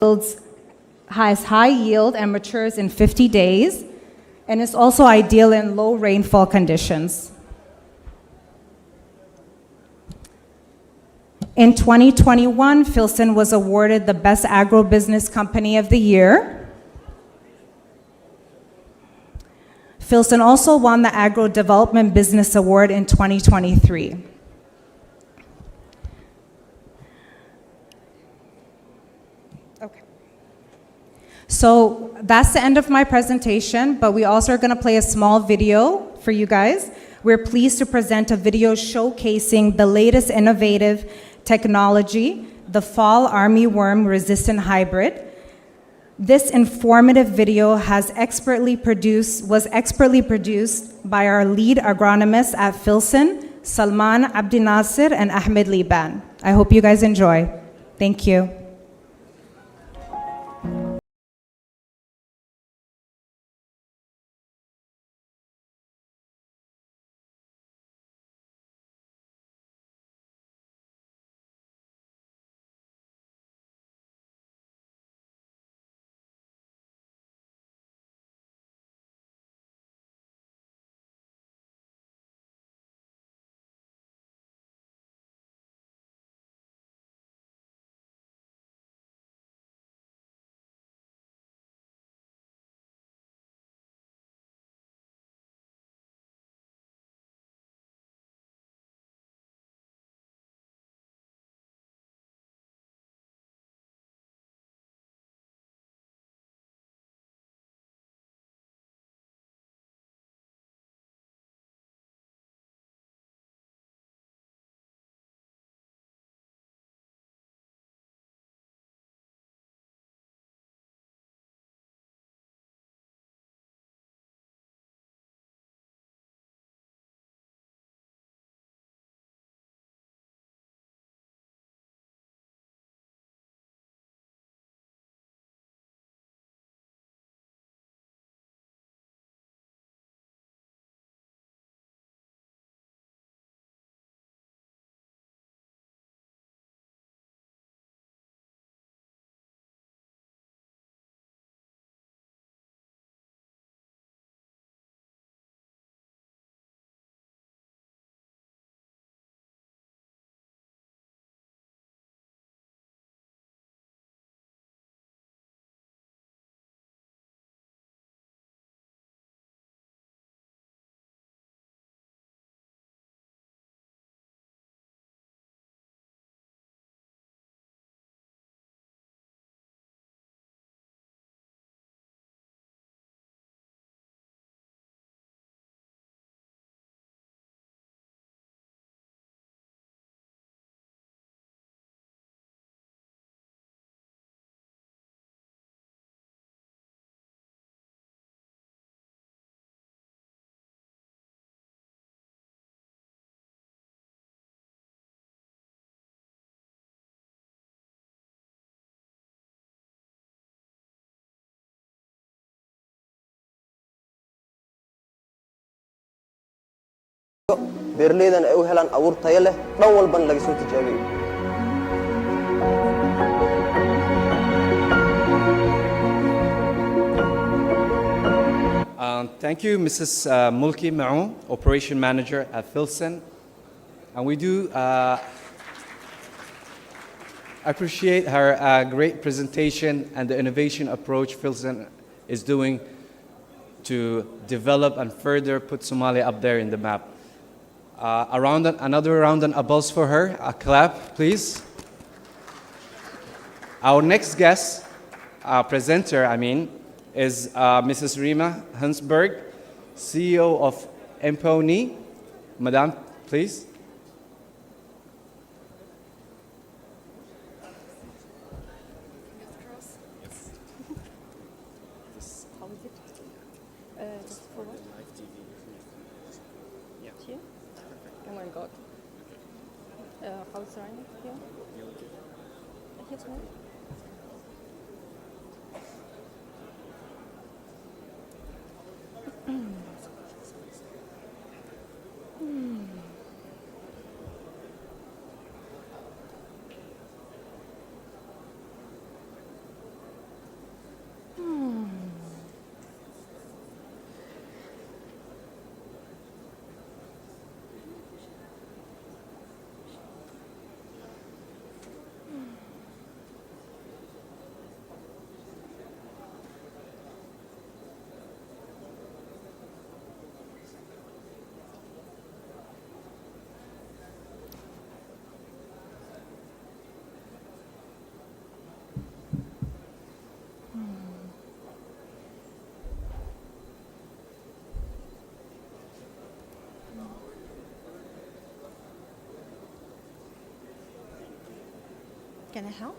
has high yield and matures in 50 days, and is also ideal in low rainfall conditions. In 2021, Filson was awarded the Best Agribusiness Company of the Year. Filson also won the Agro Development Business Award in 2023. Okay. So that's the end of my presentation, but we also are going to play a small video for you guys. We're pleased to present a video showcasing the latest innovative technology, the fall armyworm resistant hybrid. This informative video was expertly produced by our lead agronomists at Filson, Salman Abdinasir and Ahmed Liban. I hope you guys enjoy. Thank you. beeraleydan ay u helaan abuur tayo leh dhan walban laga soo tijaabiyo. Thank you, Mrs. Mulki Maoun, Operation Manager at Filson. And we do appreciate her great presentation and the innovation approach Filson is doing to develop and further put Somalia up there in the map. Another round of applause for her. A clap, please. Our next guest, presenter, is Mrs. Rima Hansberg, CEO of Emponi. Madam, please. Just forward. Yeah. Here? Oh my God. How is running here? Here's one. Can I help?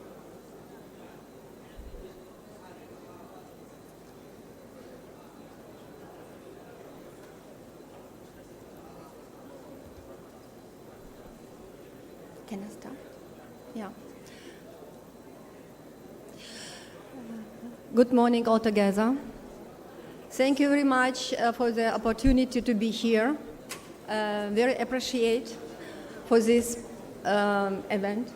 Can I start? Yeah. Good morning all together. Thank you very much for the opportunity to be here. Very appreciate for this event.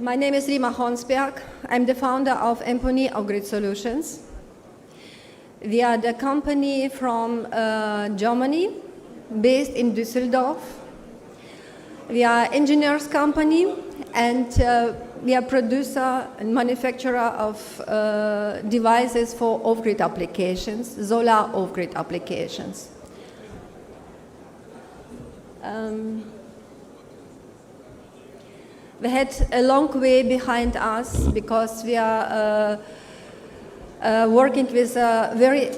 My name is Rima Honsberg. I'm the founder of Empony Off-Grid Solutions. We are the company from Germany, based in Düsseldorf. We are engineers company, and we are producer and manufacturer of devices for off-grid applications, solar off-grid applications. We had a long way behind us because we are working with a very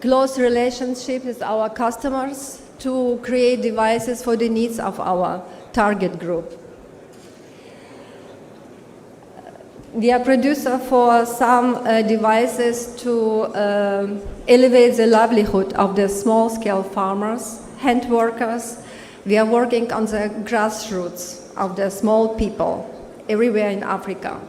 close relationship with our customers to create devices for the needs of our target group. We are producer for some devices to elevate the livelihood of the small-scale farmers, hand workers. We are working on the grassroots of the small people everywhere in Africa.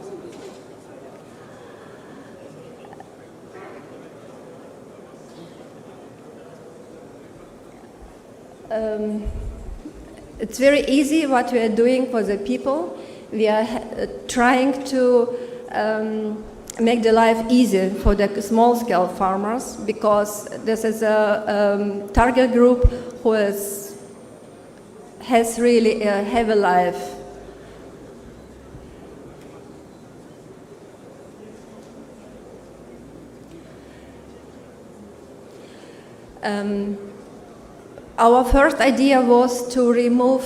It's very easy what we are doing for the people. We are trying to make the life easier for the small-scale farmers because this is a target group who has really a heavy life. Our first idea was to remove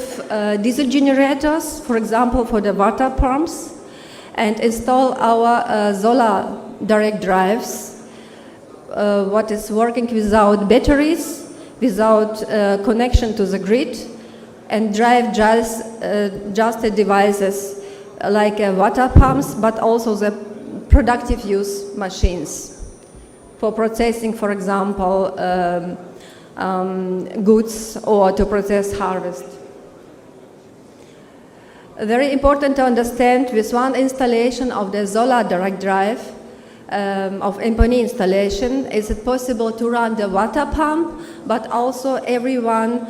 diesel generators, for example, for the water pumps, and install our solar direct drives, what is working without batteries, without connection to the grid, and drive just the devices like water pumps, but also the productive use machines for processing, for example, goods or to process harvest. Very important to understand, with one installation of the solar direct drive of Empony installation, is it possible to run the water pump, but also every one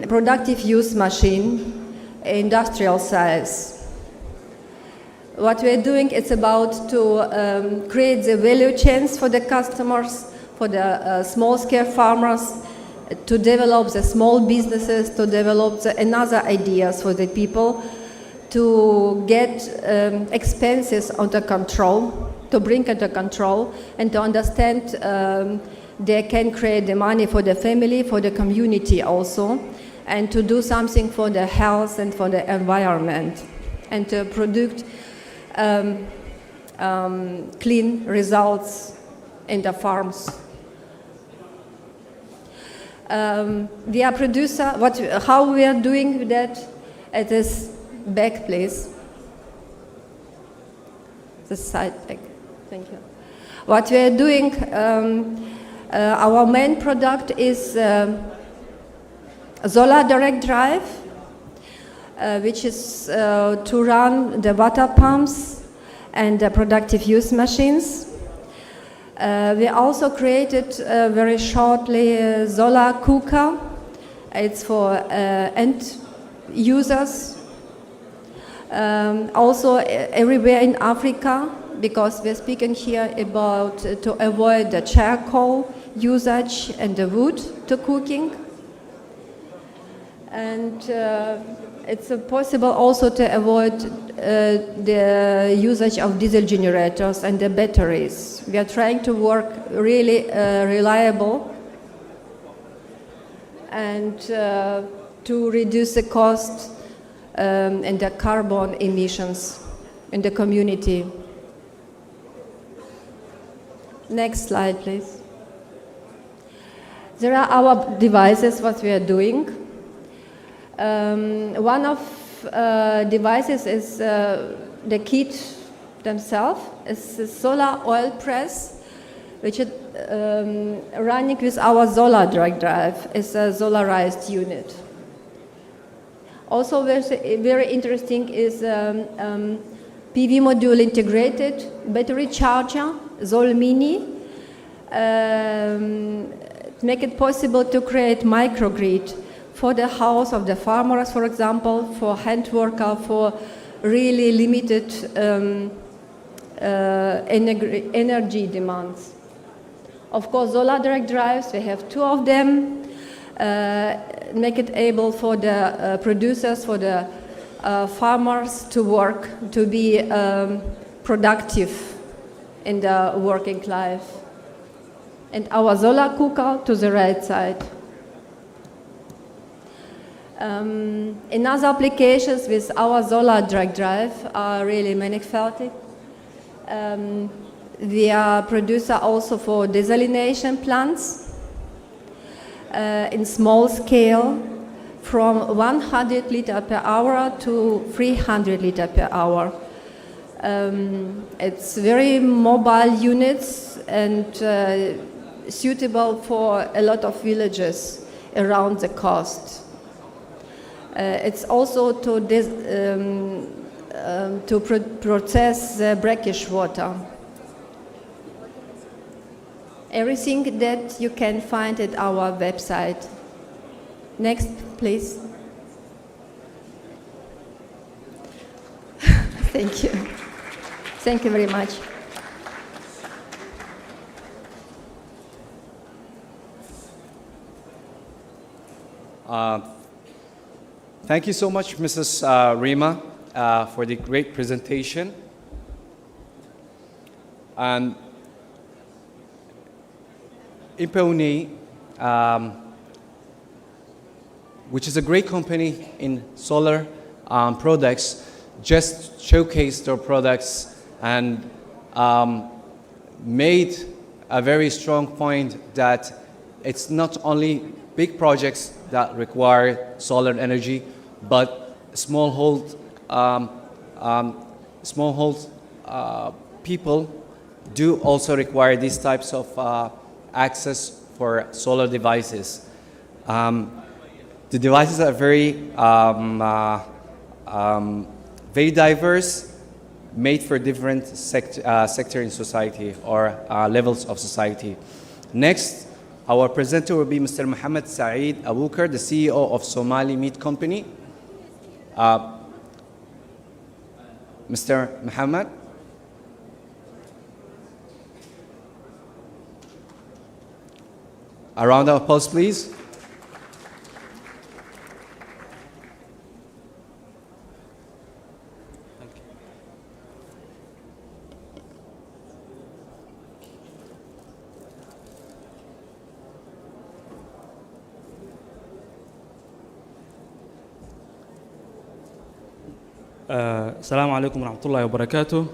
productive use machine, industrial size. What we're doing is about to create the value chains for the customers, for the small-scale farmers, to develop the small businesses, to develop another ideas for the people, to get expenses under control, to bring under control, and to understand they can create the money for the family, for the community also, and to do something for the health and for the environment, and to produce clean results in the farms. We are producer. How we are doing that? It is back, please. The side back. Thank you. What we are doing, our main product is solar direct drive, which is to run the water pumps and the productive use machines. We also created very shortly a solar cooker. It's for end users. Also everywhere in Africa, because we're speaking here about to avoid the charcoal usage and the wood to cooking. And it's possible also to avoid the usage of diesel generators and the batteries. We are trying to work really reliable and to reduce the cost and the carbon emissions in the community. Next slide, please. There are our devices, what we are doing. One of devices is the kit themselves. It's a solar oil press, which is running with our solar direct drive. It's a solarized unit. Also very interesting is PV module integrated battery charger, Sol Mini. Make it possible to create microgrid for the house of the farmers, for example, for hand worker, for really limited energy demands. Of course, solar direct drives, we have 2 of them. Make it able for the producers, for the farmers to work, to be productive in the working life. And our solar cooker to the right side. Another applications with our solar direct drive are really mannigfaltig. We are producer also for desalination plants in small scale, from 100 liter per hour to 300 liter per hour. It's very mobile units and suitable for a lot of villages around the coast. It's also to process the brackish water. Everything that you can find at our website. Next, please. Thank you. Thank you very much. Thank you so much, Mrs. Rima, for the great presentation. And Imponi, which is a great company in solar products, just showcased their products and made a very strong point that it's not only big projects that require solar energy, but smallhold people do also require these types of access for solar devices. The devices are very very diverse, made for different sector in society or levels of society. Next, our presenter will be Mr. Mohammed Saeed Abukar, the CEO of Somali Meat Company. Mr. Mohammed. A round of applause, please. Assalamu alaikum wa rahmatullahi wa barakatuh.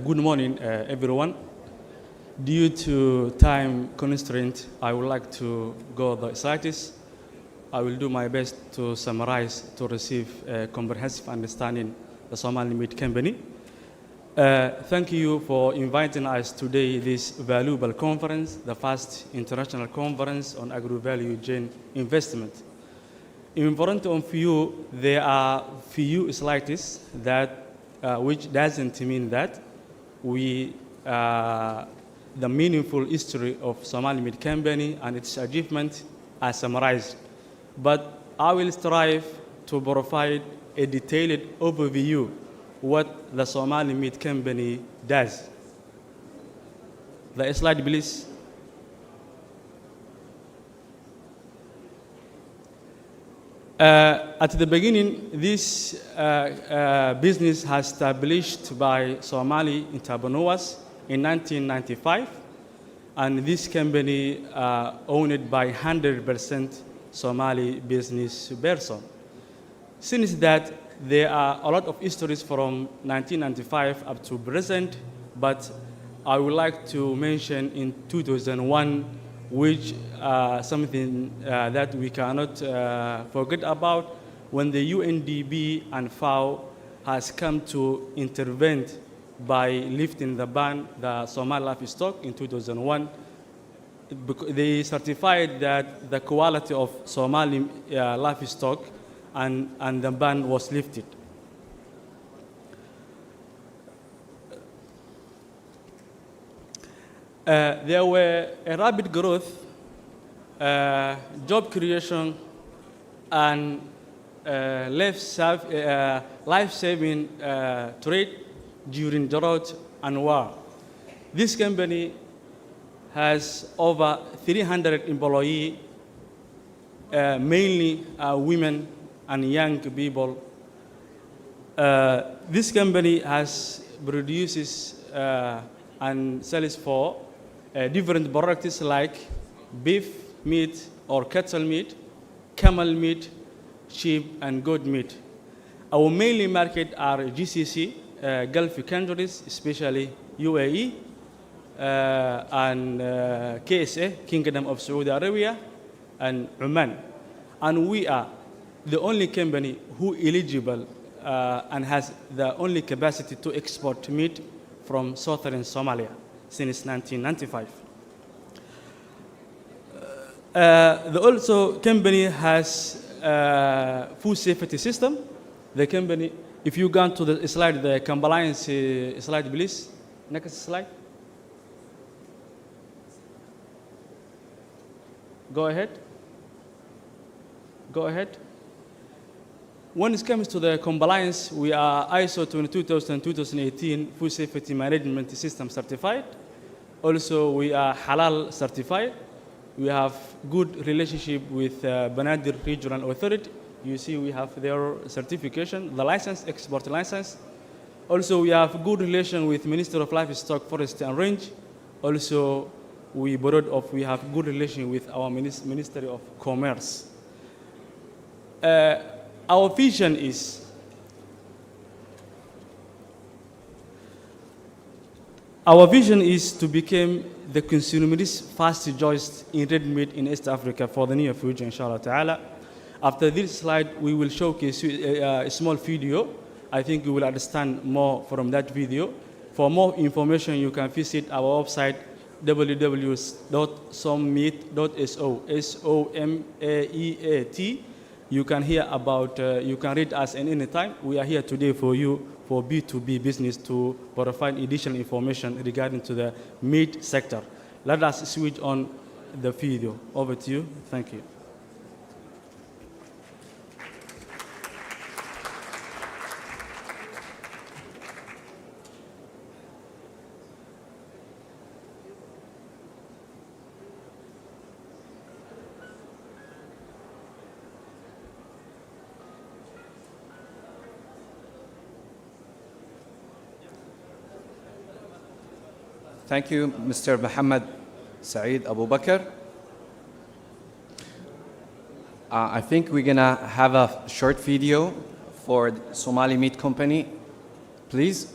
Good morning, everyone. Due to time constraint, I would like to go the slides. I will do my best to summarize to receive a comprehensive understanding the Somali Meat Company. Thank you for inviting us today this valuable conference, the first international conference on agri-value chain investment. In front of you, there are few slides that, which doesn't mean that we, the meaningful history of Somali Meat Company and its achievement are summarized. But I will strive to provide a detailed overview what the Somali Meat Company does. The slide, please. At the beginning, this business has established by Somali entrepreneurs in 1995, and this company owned by 100% Somali business person. Since that, there are a lot of histories from 1995 up to present, but I would like to mention in 2001, which something that we cannot forget about, when the UNDP and FAO has come to intervene by lifting the ban, the Somali livestock in 2001. They certified that the quality of Somali livestock and the ban was lifted. There were a rapid growth, job creation, and life-saving trade during drought and war. This company has over 300 employees, mainly women and young people. This company produces and sells for different products like beef meat or cattle meat, camel meat, sheep, and goat meat. Our mainly market are GCC, Gulf countries, especially UAE, and KSA, Kingdom of Saudi Arabia, and Oman. And we are the only company who eligible and has the only capacity to export meat from southern Somalia since 1995. The also company has food safety system. The company, if you go to the slide, the compliance slide, please. Next slide. Go ahead. Go ahead. When it comes to the compliance, we are ISO 22000-2018 Food Safety Management System certified. Also, we are Halal certified. We have good relationship with Banaadir Regional Authority. You see, we have their certification, the license, export license. Also, we have good relation with Minister of Livestock, Forest and Range. Also, we have good relation with our Ministry of Commerce. Our vision is to become the consumerist first choice in red meat in East Africa for the near future, inshallah ta'ala. After this slide, we will showcase a small video. I think you will understand more from that video. For more information, you can visit our website, www.sommeat.so, SOMAEAT. You can hear about, you can read us at any time. We are here today for you, for B2B business, to provide additional information regarding to the meat sector. Let us switch on the video. Over to you. Thank you. Thank you, Mr. Mohammed Saeed Abu Bakr. I think we're gonna have a short video for the Somali Meat Company, please.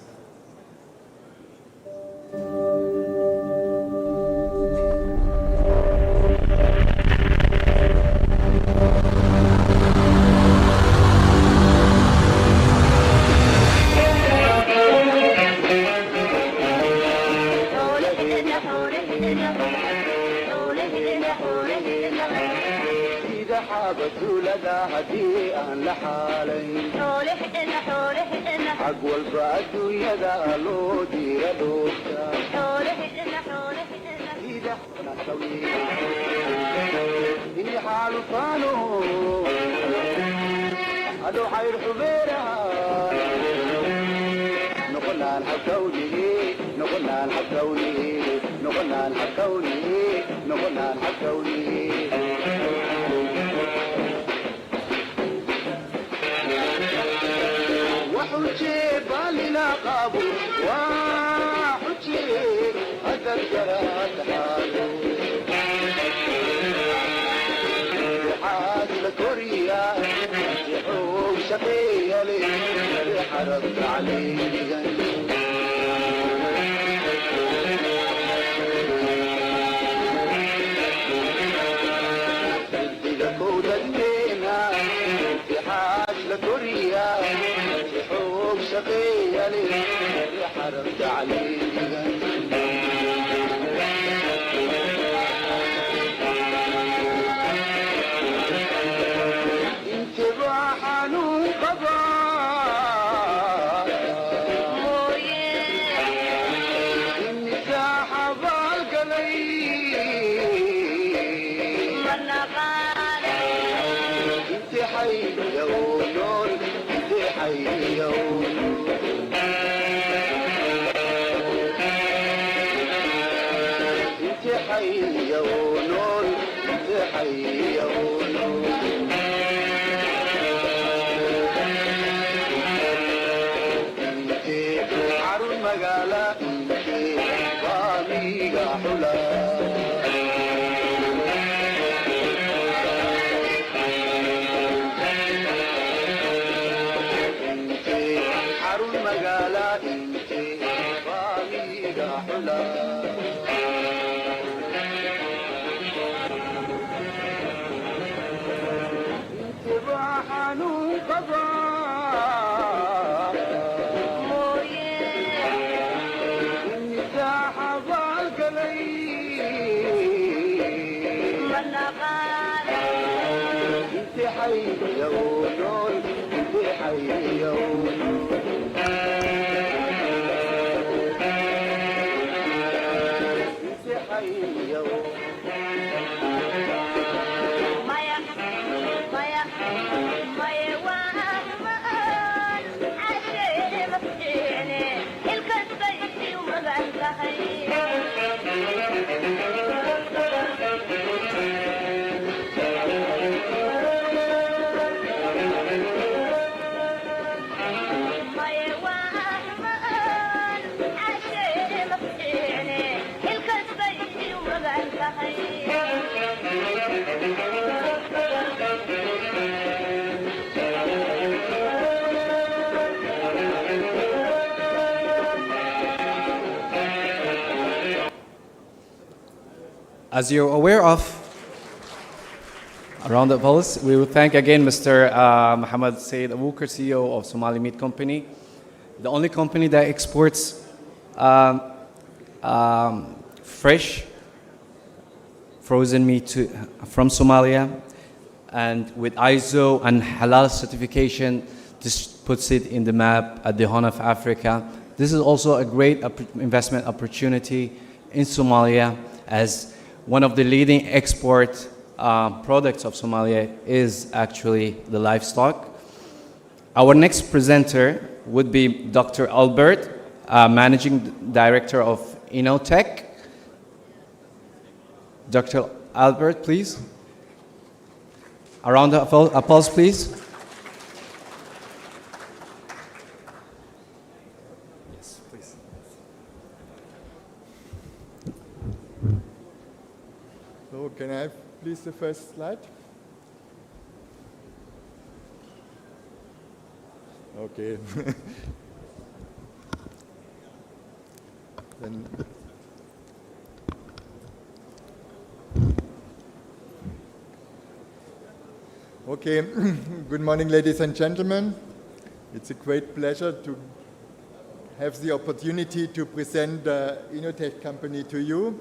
As you're aware of, a round of applause. We will thank again Mr. Mohammed Said Abukar, CEO of Somali Meat Company, the only company that exports fresh frozen meat from Somalia, and with ISO and halal certification, this puts it in the map at the Horn of Africa. This is also a great investment opportunity in Somalia, as one of the leading export products of Somalia is actually the livestock. Our next presenter would be Dr. Albert, Managing Director of Inotech. Dr. Albert, please. A round of applause, please. Yes, please. So can I have please the first slide? Okay. Then okay. Good morning, ladies and gentlemen. It's a great pleasure to have the opportunity to present the Inotech company to you.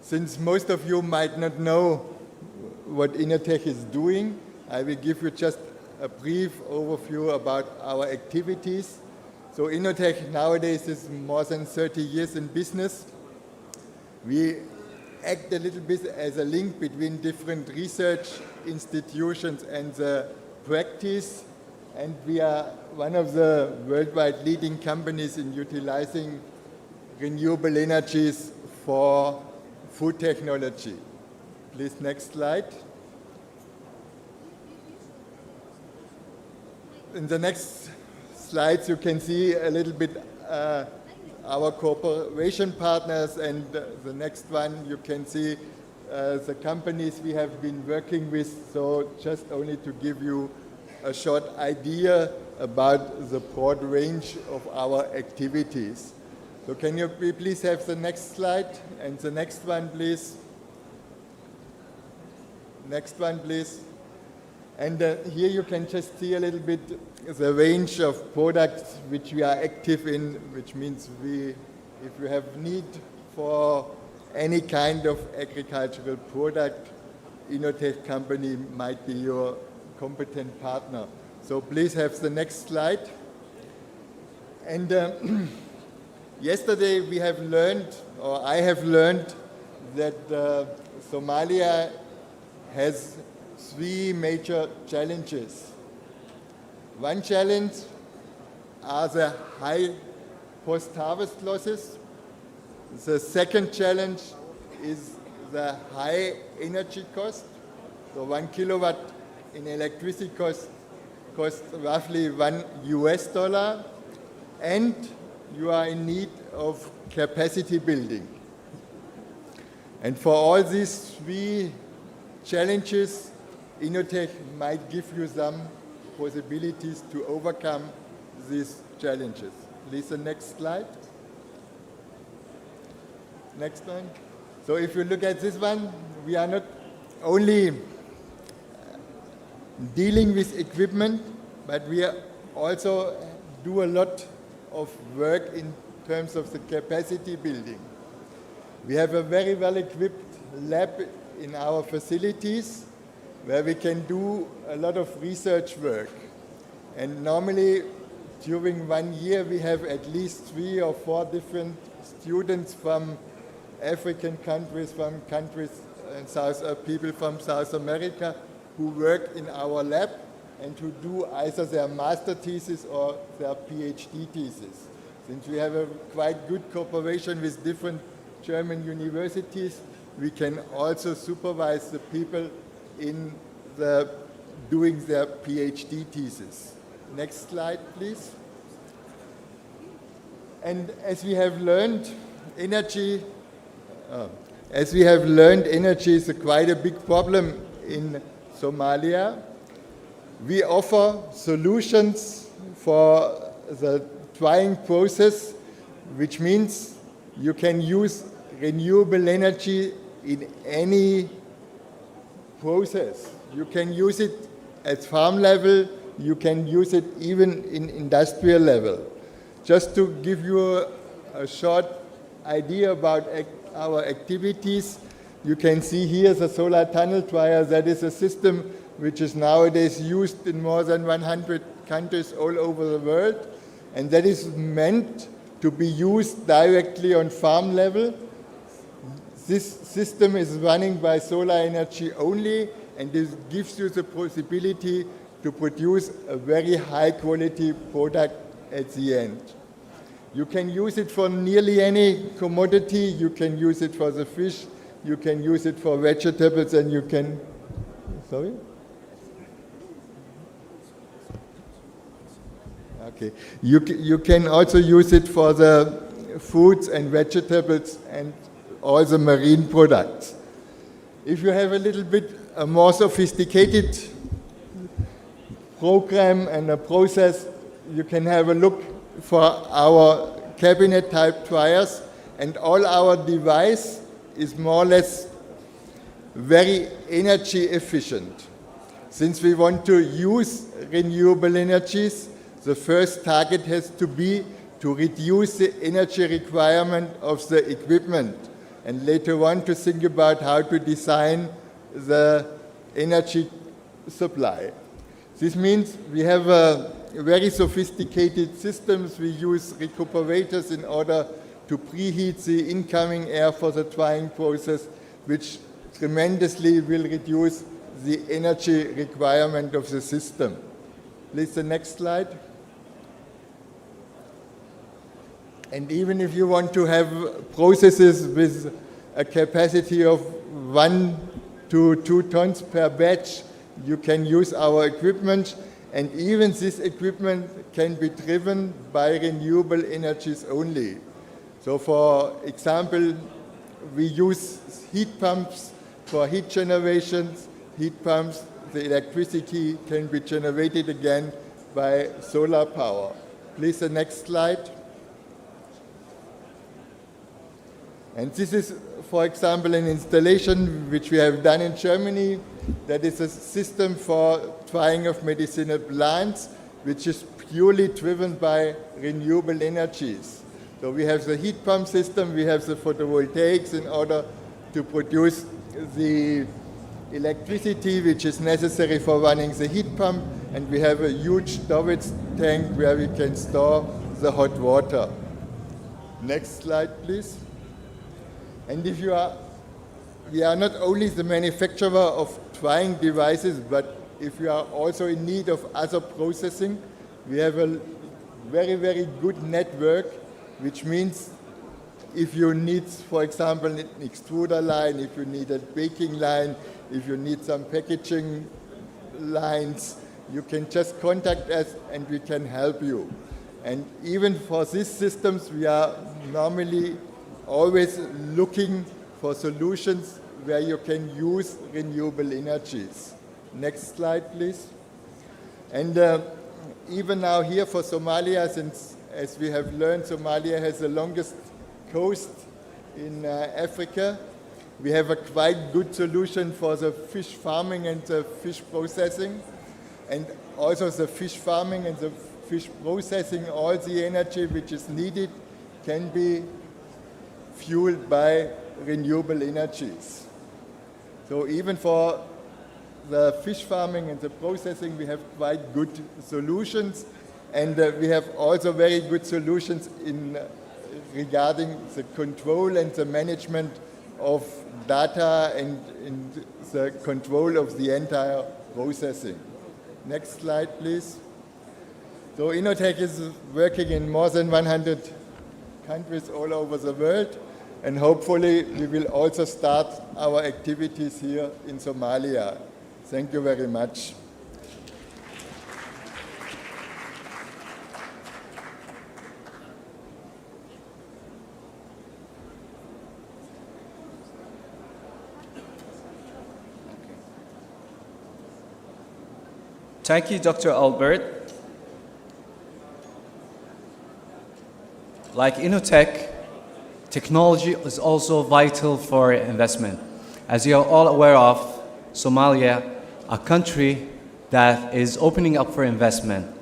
Since most of you might not know what Inotech is doing, I will give you just a brief overview about our activities. So Inotech nowadays is more than 30 years in business. We act a little bit as a link between different research institutions and the practice, and we are one of the worldwide leading companies in utilizing renewable energies for food technology. Please, next slide. In the next slides, you can see a little bit our cooperation partners, and the next one you can see the companies we have been working with. So just only to give you a short idea about the broad range of our activities. So can you please have the next slide, and the next one, please. Next one, please. And here you can just see a little bit the range of products which we are active in, which means if you have need for any kind of agricultural product, Inotech company might be your competent partner. So please have the next slide. And yesterday we have learned, or I have learned, that Somalia has 3 major challenges. One challenge are the high post-harvest losses. The second challenge is the high energy cost. So 1 kilowatt in electricity costs roughly $1, and you are in need of capacity building. And for all these 3 challenges, Inotech might give you some possibilities to overcome these challenges. Please, the next slide. Next one. So if you look at this one, we are not only dealing with equipment, but we also do a lot of work in terms of the capacity building. We have a very well-equipped lab in our facilities where we can do a lot of research work. And normally, during 1 year, we have at least 3 or 4 different students from African countries, from countries and people from South America who work in our lab and who do either their master thesis or their PhD thesis. Since we have a quite good cooperation with different German universities, we can also supervise the people in doing their PhD thesis. Next slide, please. And as we have learned, energy is quite a big problem in Somalia. We offer solutions for the drying process, which means you can use renewable energy in any process. You can use it at farm level, you can use it even in industrial level. Just to give you a short idea about our activities, you can see here the solar tunnel dryer. That is a system which is nowadays used in more than 100 countries all over the world, and that is meant to be used directly on farm level. This system is running by solar energy only, and this gives you the possibility to produce a very high quality product at the end. You can use it for nearly any commodity. You can use it for the fish, you can use it for vegetables, and you can, sorry? Okay. You can also use it for the fruits and vegetables and all the marine products. If you have a little bit a more sophisticated program and a process, you can have a look for our cabinet type dryers, and all our device is more or less very energy efficient. Since we want to use renewable energies, the first target has to be to reduce the energy requirement of the equipment, and later on to think about how to design the energy supply. This means we have very sophisticated systems. We use recuperators in order to preheat the incoming air for the drying process, which tremendously will reduce the energy requirement of the system. Please, the next slide. And even if you want to have processes with a capacity of 1 to 2 tons per batch, you can use our equipment, and even this equipment can be driven by renewable energies only. So for example, we use heat pumps for heat generations. Heat pumps, the electricity can be generated again by solar power. Please, the next slide. And this is, for example, an installation which we have done in Germany that is a system for drying of medicinal plants, which is purely driven by renewable energies. So we have the heat pump system, we have the photovoltaics in order to produce the electricity which is necessary for running the heat pump, and we have a huge storage tank where we can store the hot water. Next slide, please. And if you are, we are not only the manufacturer of drying devices, but if you are also in need of other processing, we have a very, very good network, which means if you need, for example, an extruder line, if you need a baking line, if you need some packaging lines, you can just contact us and we can help you. And even for these systems, we are normally always looking for solutions where you can use renewable energies. Next slide, please. And even now here for Somalia, since as we have learned, Somalia has the longest coast in Africa, we have a quite good solution for the fish farming and the fish processing. And also the fish farming and the fish processing, all the energy which is needed can be fueled by renewable energies. So even for the fish farming and the processing, we have quite good solutions. And we have also very good solutions in regarding the control and the management of data and the control of the entire processing. Next slide, please. So Innotech is working in more than 100 countries all over the world, and hopefully we will also start our activities here in Somalia. Thank you very much. Thank you, Dr. Albert. Like Innotech, technology is also vital for investment. As you are all aware of, Somalia, a country that is opening up for investment,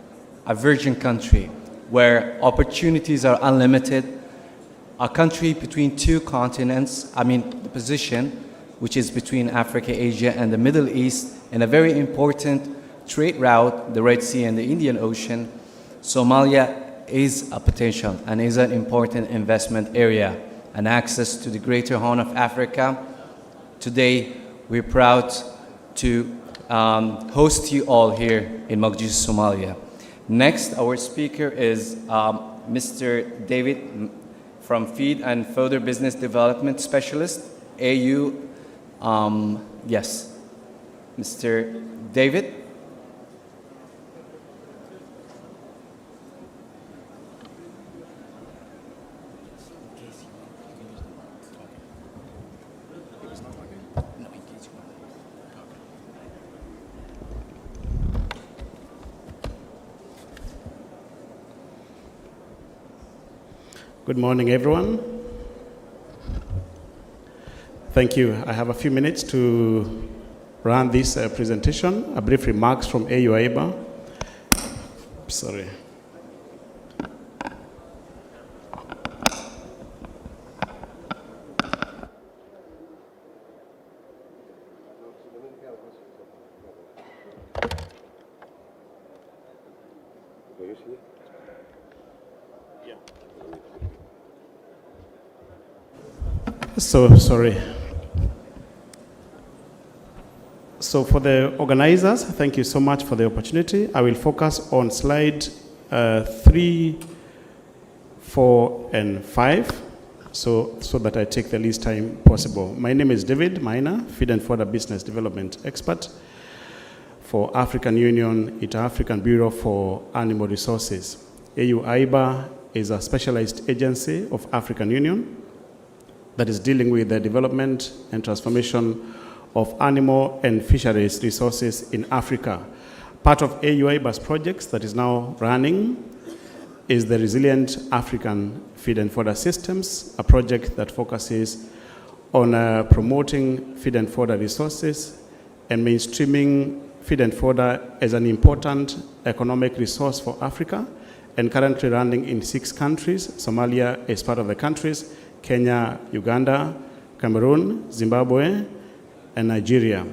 a virgin country where opportunities are unlimited, a country between two continents, the position which is between Africa, Asia, and the Middle East, and a very important trade route, the Red Sea and the Indian Ocean. Somalia is a potential and is an important investment area and access to the greater Horn of Africa. Today, we're proud to host you all here in Maalgashiga, Somalia. Next, our speaker is Mr. David from Feed and Further Business Development Specialist, AU. Yes, Mr. David. Good morning, everyone. Thank you. I have a few minutes to run this presentation. A brief remarks from AU AIBA. Sorry. Sorry. So for the organizers, thank you so much for the opportunity. I will focus on slide 3, 4, and 5, so that I take the least time possible. My name is David Maina, Feed and Further Business Development Expert for African Union, Inter-African Bureau for Animal Resources. AU AIBA is a specialized agency of African Union that is dealing with the development and transformation of animal and fisheries resources in Africa. Part of AU AIBA's projects that is now running is the Resilient African Feed and Fodder Systems, a project that focuses on promoting feed and fodder resources and mainstreaming feed and fodder as an important economic resource for Africa, and currently running in 6 countries. Somalia is part of the countries, Kenya, Uganda, Cameroon, Zimbabwe, and Nigeria.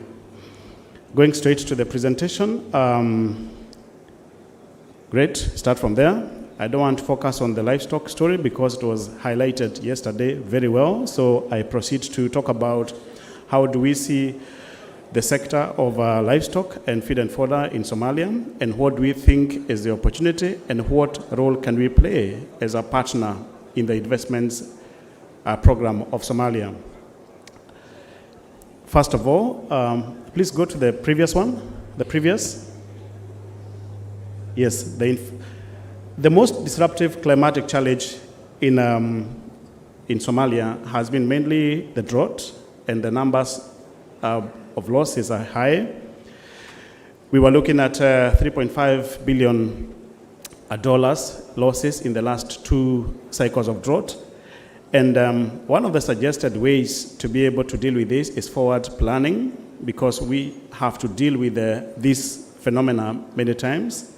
Going straight to the presentation. Great, start from there. I don't want to focus on the livestock story because it was highlighted yesterday very well. So I proceed to talk about how do we see the sector of livestock and feed and fodder in Somalia, and what do we think is the opportunity, and what role can we play as a partner in the investments program of Somalia. First of all, please go to the previous one. The previous. Yes, the most disruptive climatic challenge in Somalia has been mainly the drought, and the numbers of losses are high. We were looking at $3.5 billion losses in the last 2 cycles of drought. And one of the suggested ways to be able to deal with this is forward planning, because we have to deal with this phenomena many times.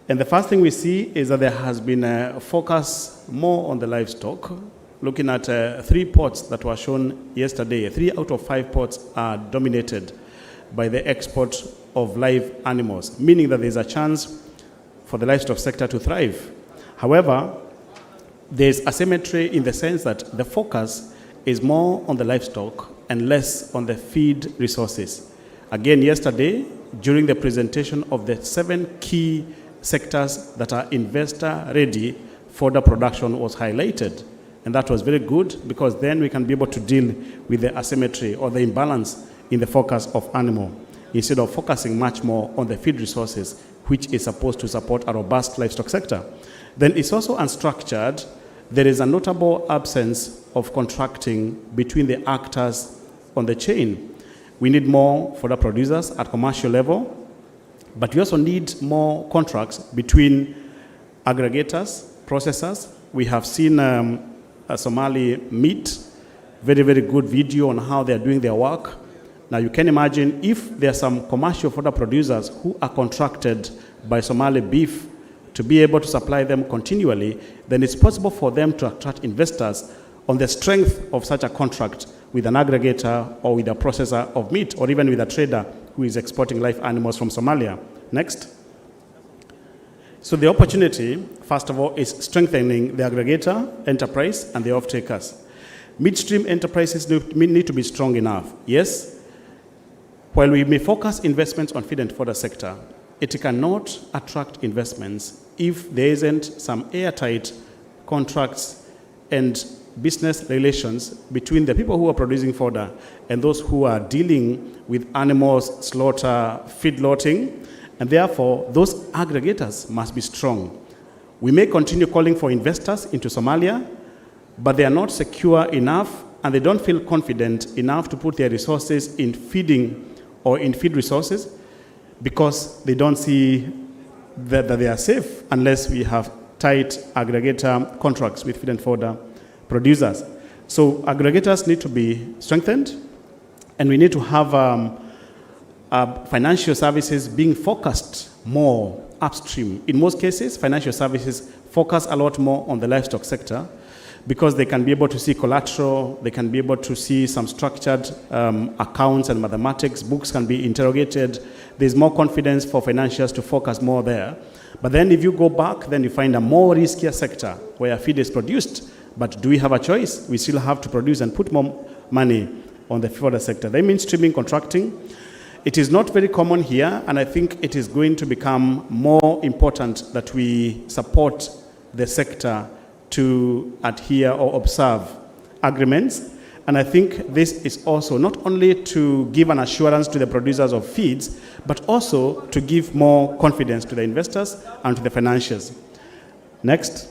And the first thing we see is that there has been a focus more on the livestock, looking at 3 ports that were shown yesterday. 3 out of 5 ports are dominated by the export of live animals, meaning that there's a chance for the livestock sector to thrive. However, there's asymmetry in the sense that the focus is more on the livestock and less on the feed resources. Again, yesterday, during the presentation of the 7 key sectors that are investor-ready, fodder production was highlighted. And that was very good, because then we can be able to deal with the asymmetry or the imbalance in the focus of animal, instead of focusing much more on the feed resources, which is supposed to support a robust livestock sector. Then it's also unstructured. There is a notable absence of contracting between the actors on the chain. We need more fodder producers at commercial level, but we also need more contracts between aggregators, processors. We have seen a Somali meat, very, very good video on how they're doing their work. Now you can imagine if there are some commercial fodder producers who are contracted by Somali beef to be able to supply them continually, then it's possible for them to attract investors on the strength of such a contract with an aggregator or with a processor of meat, or even with a trader who is exporting live animals from Somalia. Next. So the opportunity, first of all, is strengthening the aggregator enterprise and the off-takers. Midstream enterprises need to be strong enough. Yes, while we may focus investments on feed and fodder sector, it cannot attract investments if there isn't some airtight contracts and business relations between the people who are producing fodder and those who are dealing with animals, slaughter, feedlotting, and therefore those aggregators must be strong. We may continue calling for investors into Somalia, but they are not secure enough, and they don't feel confident enough to put their resources in feeding or in feed resources, because they don't see that they are safe unless we have tight aggregator contracts with feed and fodder producers. So aggregators need to be strengthened, and we need to have financial services being focused more upstream. In most cases, financial services focus a lot more on the livestock sector, because they can be able to see collateral, they can be able to see some structured accounts and mathematics, books can be interrogated. There's more confidence for financiers to focus more there. But then if you go back, then you find a more riskier sector where feed is produced. But do we have a choice? We still have to produce and put more money on the fodder sector. They mean streaming contracting. It is not very common here, and I think it is going to become more important that we support the sector to adhere or observe agreements. And I think this is also not only to give an assurance to the producers of feeds, but also to give more confidence to the investors and to the financiers. Next.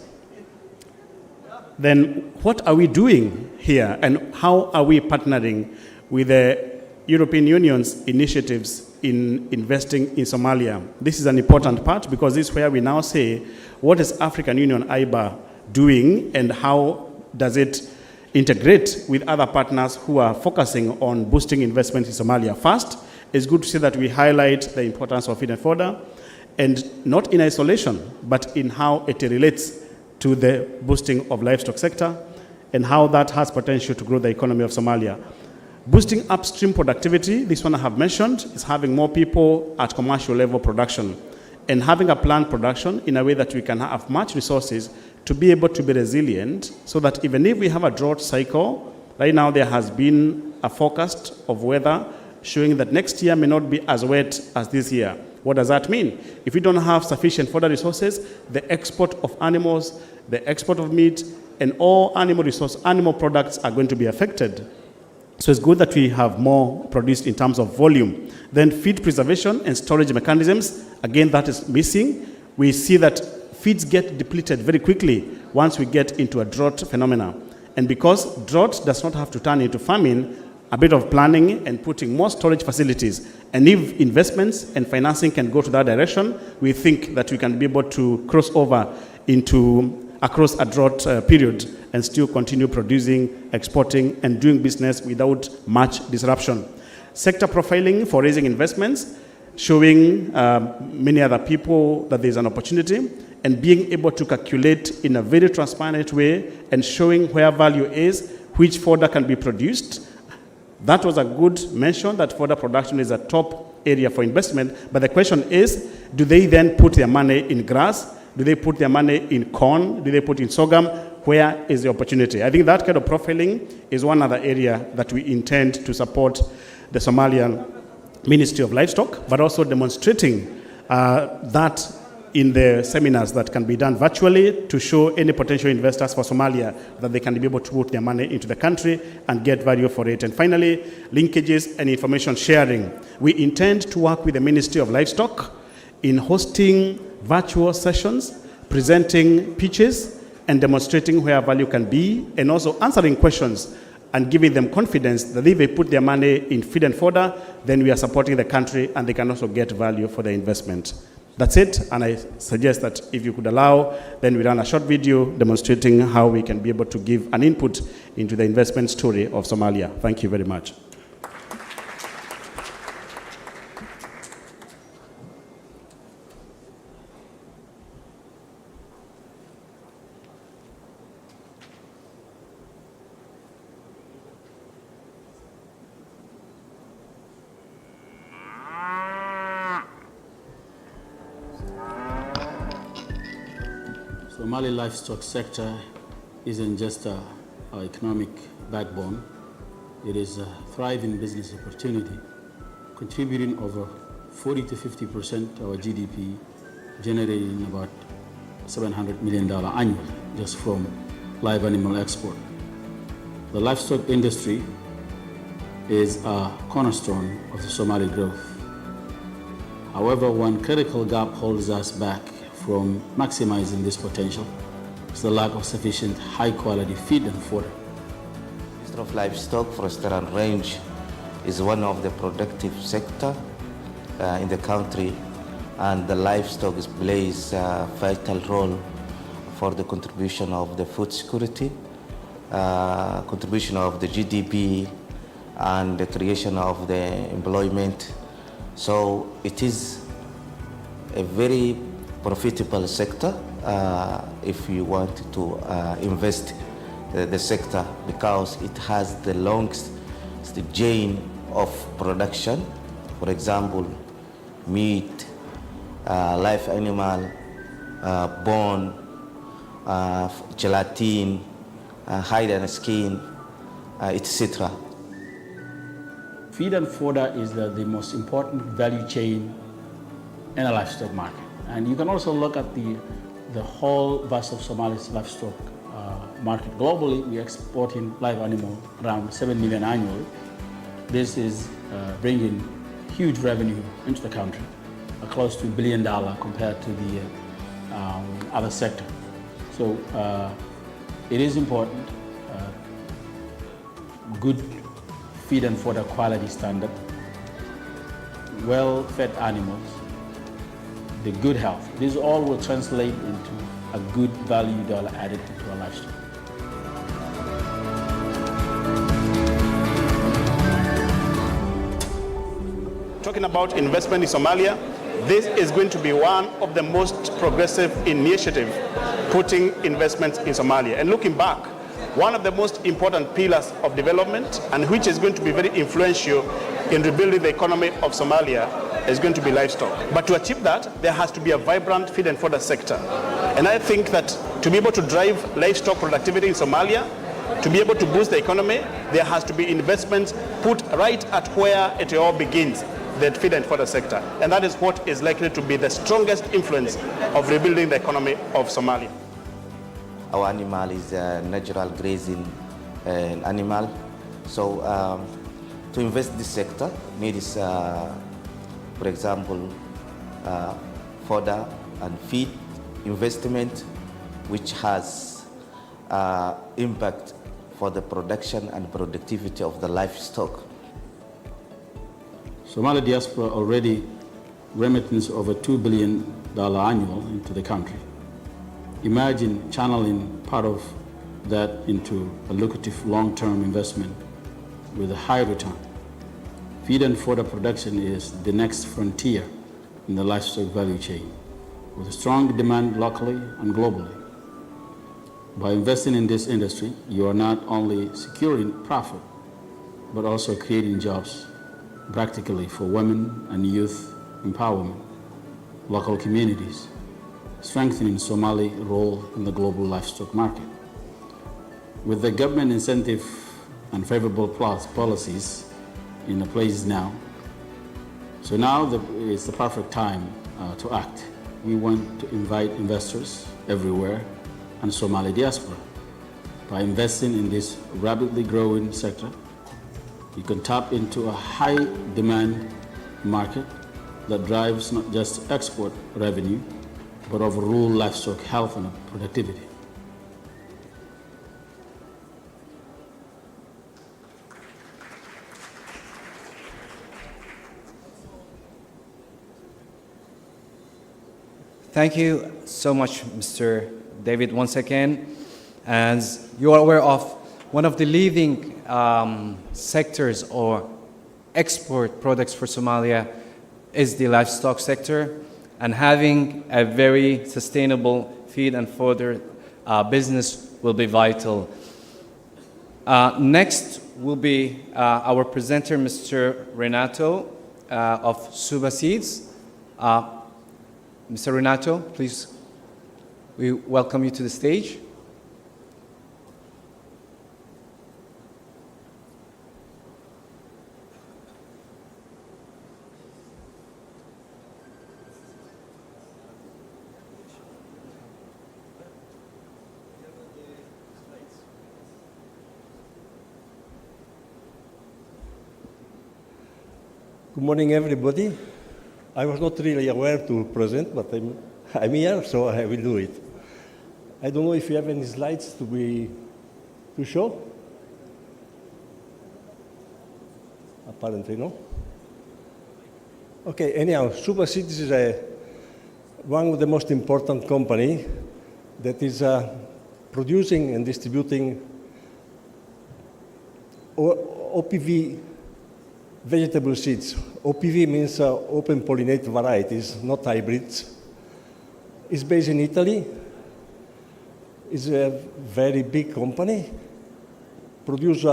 Then what are we doing here, and how are we partnering with the European Union's initiatives in investing in Somalia. This is an important part because this is where we now say, what is African Union IBA doing and how does it integrate with other partners who are focusing on boosting investment in Somalia? First, it's good to see that we highlight the importance of feed and fodder, and not in isolation, but in how it relates to the boosting of livestock sector and how that has potential to grow the economy of Somalia. Boosting upstream productivity, this one I have mentioned, is having more people at commercial level production and having a planned production in a way that we can have much resources to be able to be resilient so that even if we have a drought cycle, right now there has been a forecast of weather showing that next year may not be as wet as this year. What does that mean? If we don't have sufficient fodder resources, the export of animals, the export of meat, and all animal products are going to be affected. So it's good that we have more produced in terms of volume. Then feed preservation and storage mechanisms, again, that is missing. We see that feeds get depleted very quickly once we get into a drought phenomena. And because drought does not have to turn into famine, a bit of planning and putting more storage facilities. And if investments and financing can go to that direction, we think that we can be able to cross over across a drought period and still continue producing, exporting, and doing business without much disruption. Sector profiling for raising investments, showing many other people that there's an opportunity, and being able to calculate in a very transparent way and showing where value is, which fodder can be produced. That was a good mention, that fodder production is a top area for investment, but the question is, do they then put their money in grass? Do they put their money in corn? Do they put in sorghum? Where is the opportunity? I think that kind of profiling is one other area that we intend to support the Somalian Ministry of Livestock, but also demonstrating that in the seminars that can be done virtually to show any potential investors for Somalia that they can be able to put their money into the country and get value for it. And finally, linkages and information sharing. We intend to work with the Ministry of Livestock in hosting virtual sessions, presenting pitches, and demonstrating where value can be, and also answering questions and giving them confidence that if they put their money in feed and fodder, then we are supporting the country and they can also get value for their investment. That's it, and I suggest that if you could allow, then we run a short video demonstrating how we can be able to give an input into the investment story of Somalia. Thank you very much. Somali livestock sector isn't just our economic backbone. It is a thriving business opportunity, contributing over 40 to 50% of our GDP, generating about $700 million annually just from live animal export. The livestock industry is a cornerstone of the Somali growth. However, one critical gap holds us back from maximizing this potential. It's the lack of sufficient high-quality feed and fodder. The Ministry of Livestock, Forestry and Range is one of the productive sector in the country, and the livestock plays a vital role for the contribution of the food security, contribution of the GDP, and the creation of the employment. So it is a very profitable sector if you want to invest the sector, because it has the longest chain of production. For example, meat, live animal, bone, gelatin, hide and skin, etc. Feed and fodder is the most important value chain in a livestock market. And you can also look at the whole vast of Somalia's livestock market. Globally, we export in live animal around 7 million annually. This is bringing huge revenue into the country, close to $1 billion compared to the other sector. So it is important. Good feed and fodder quality standard, well-fed animals, the good health. This all will translate into a good value dollar added to our livestock. Talking about investment in Somalia, this is going to be one of the most progressive initiatives putting investments in Somalia. And looking back, one of the most important pillars of development and which is going to be very influential in rebuilding the economy of Somalia is going to be livestock. But to achieve that, there has to be a vibrant feed and fodder sector. And I think that to be able to drive livestock productivity in Somalia, to be able to boost the economy, there has to be investments put right at where it all begins, the feed and fodder sector. And that is what is likely to be the strongest influence of rebuilding the economy of Somalia. Our animal is a natural grazing animal. So to invest this sector needs, for example, fodder and feed investment, which has impact for the production and productivity of the livestock. Somali diaspora already remittance over $2 billion annual into the country. Imagine channeling part of that into a lucrative long-term investment with a high return. Feed and fodder production is the next frontier in the livestock value chain, with a strong demand locally and globally. By investing in this industry, you are not only securing profit, but also creating jobs practically for women and youth empowerment, local communities, strengthening Somali role in the global livestock market. With the government incentive and favorable policies in place now, so now is the perfect time to act. We want to invite investors everywhere and Somali diaspora. By investing in this rapidly growing sector, you can tap into a high demand market that drives not just export revenue, but overall livestock health and productivity. Thank you so much, Mr. David, once again. As you are aware of, one of the leading sectors or export products for Somalia is the livestock sector, and having a very sustainable feed and fodder business will be vital. Next will be our presenter, Mr. Renato of Suba Seeds. Mr. Renato, please, we welcome you to the stage. Good morning, everybody. I was not really aware to present, but I'm here, so I will do it. I don't know if you have any slides to show. Apparently, no. Okay. Anyhow, Suba Seeds is one of the most important companies that is producing and distributing OPV vegetable seeds. OPV means open pollinate varieties, not hybrids. It's based in Italy. It's a very big company, produced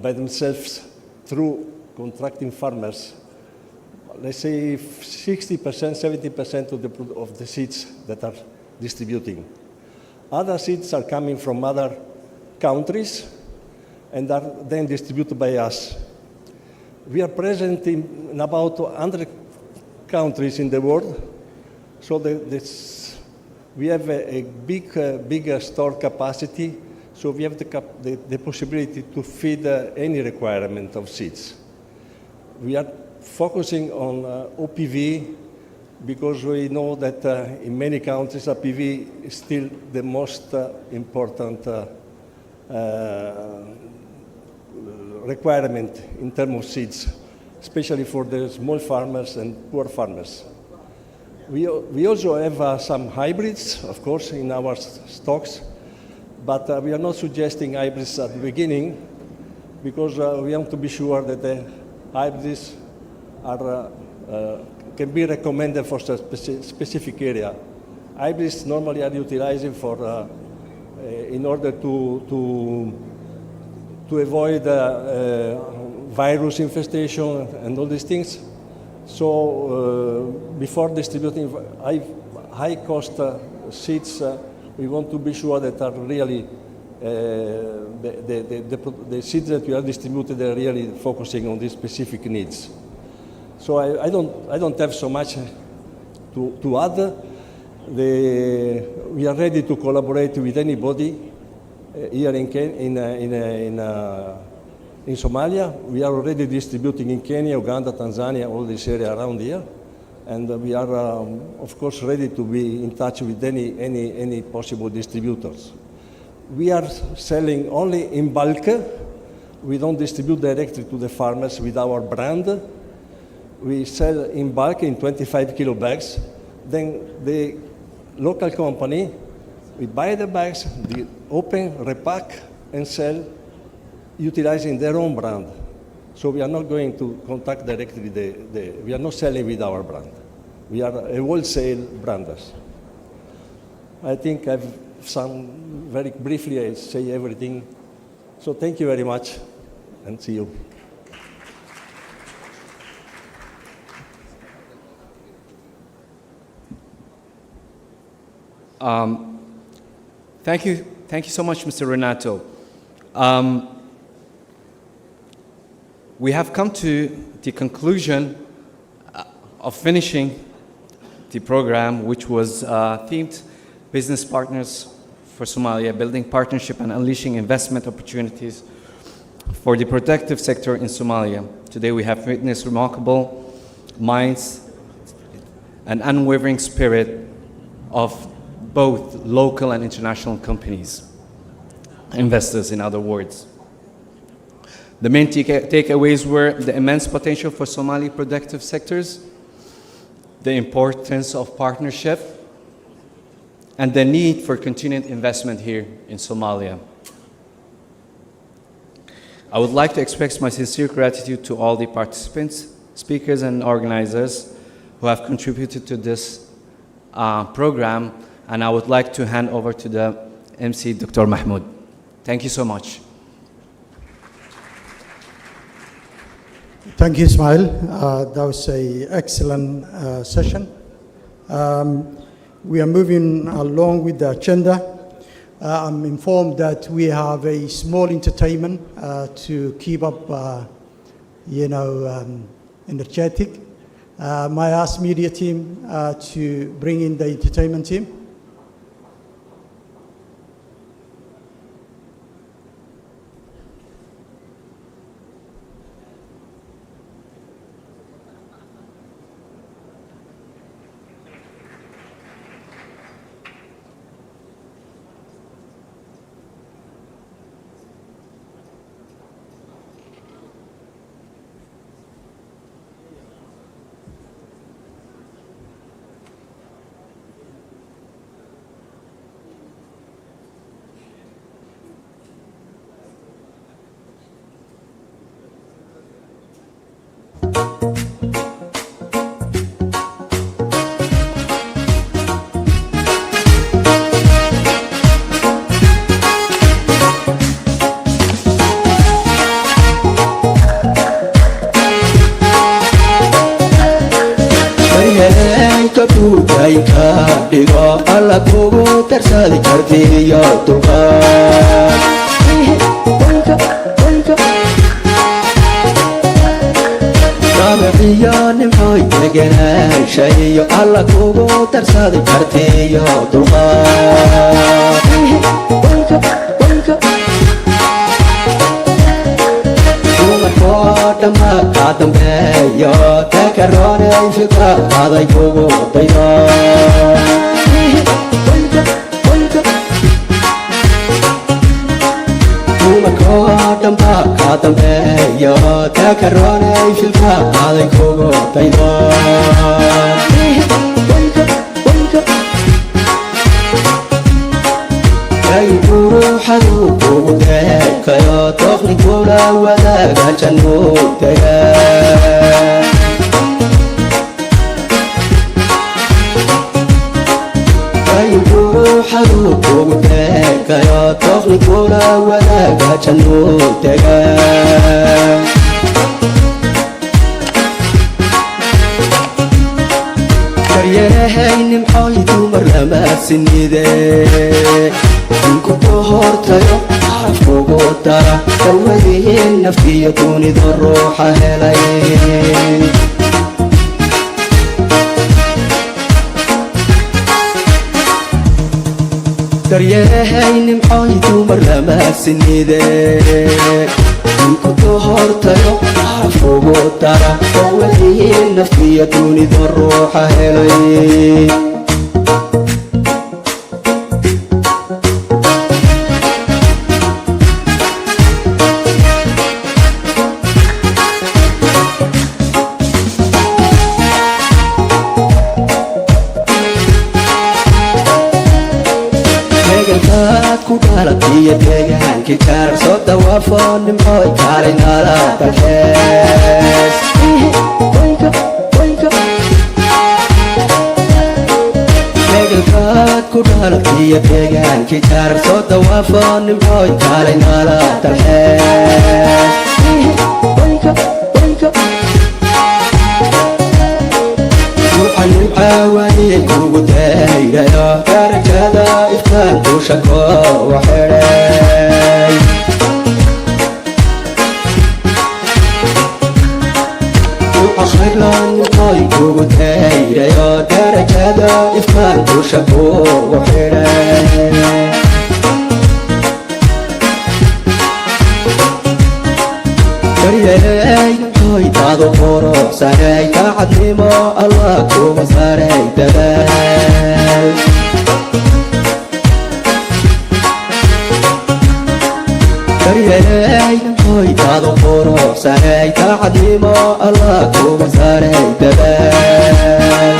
by themselves through contracting farmers. Let's say 60%, 70% of the seeds that are distributing. Other seeds are coming from other countries and are then distributed by us. We are present in about 100 countries in the world, so we have a bigger store capacity, so we have the possibility to feed any requirement of seeds. We are focusing on OPV because we know that in many countries OPV is still the most important requirement in terms of seeds, especially for the small farmers and poor farmers. We also have some hybrids, of course, in our stocks, but we are not suggesting hybrids at the beginning because we want to be sure that the hybrids are, can be recommended for a specific area. Hybrids normally are utilized for, in order to avoid virus infestation and all these things. So before distributing high-cost seeds, we want to be sure that are really the seeds that we are distributed are really focusing on these specific needs. So I don't have so much to add. We are ready to collaborate with anybody here in Somalia. We are already distributing in Kenya, Uganda, Tanzania, all this area around here. And we are, of course, ready to be in touch with any possible distributors. We are selling only in bulk. We don't distribute directly to the farmers with our brand. We sell in bulk in 25 kilo bags. Then the local company, we buy the bags, they open, repack, and sell utilizing their own brand. So we are not going to contact directly we are not selling with our brand. We are a wholesale branders. I think I've very briefly, I say everything. So thank you very much, and see you. Thank you so much, Mr. Renato. We have come to the conclusion of finishing the program, which was themed Business Partners for Somalia, Building Partnership and Unleashing Investment Opportunities for the Productive Sector in Somalia. Today we have witnessed remarkable minds and unwavering spirit of both local and international companies, investors in other words. The main takeaways were the immense potential for Somali productive sectors, the importance of partnership, and the need for continued investment here in Somalia. I would like to express my sincere gratitude to all the participants, speakers, and organizers who have contributed to this program, and I would like to hand over to the MC, Dr. Mahmoud. Thank you so much. Thank you, Ismail. That was an excellent session. We are moving along with the agenda. I'm informed that we have a small entertainment to keep up, energetic. May I ask media team to bring in the entertainment team? digo alla kugu tarsadi kartiyo dulqaad rabiyo nimxoy degenaanshayo alla kugu tarsadi kartiyo dulqaad dhamma ka dambeeyo takaroonay fikradaday kugu daydo dhanba kaa dambeeyo takaroonay filka aday kugu daydo ruuxadu kugu deekayo doqni kula wadaaga jannuu degaa ruuxadu kugu deekayo doqni kula wadaaga jannuu degaa karyeerahay nimcooy dumar lama sinide inku dohortayo xafkugu dara dawadiin naftiyo dunidu ruuxa helay daryeerahay nimcooy dumar lama sinide inku dohortayo xafkugu dara dawadiin naftiyo dunidu ruuxa helay iyo deegaanki jaar soo dawaafo nimcooy kaalay nala dalxees meegalkaad ku dhalad iyo deegaanki jaar soo dawaafo nimcooy kaalay nala dalxees nimcaawani kugu dayrayo darajada iftaan dusha koo waxedhay ducaqaylan nimcooy kugu dayrayo darajada iftaan dusha koo waxedhay daryeelay nimcooy taado quruxsanay kacadnimo allah kuga saaray dadaal daryeelay nimcooy taado quruxsanay kacadnimo allah kuga saaray dadaal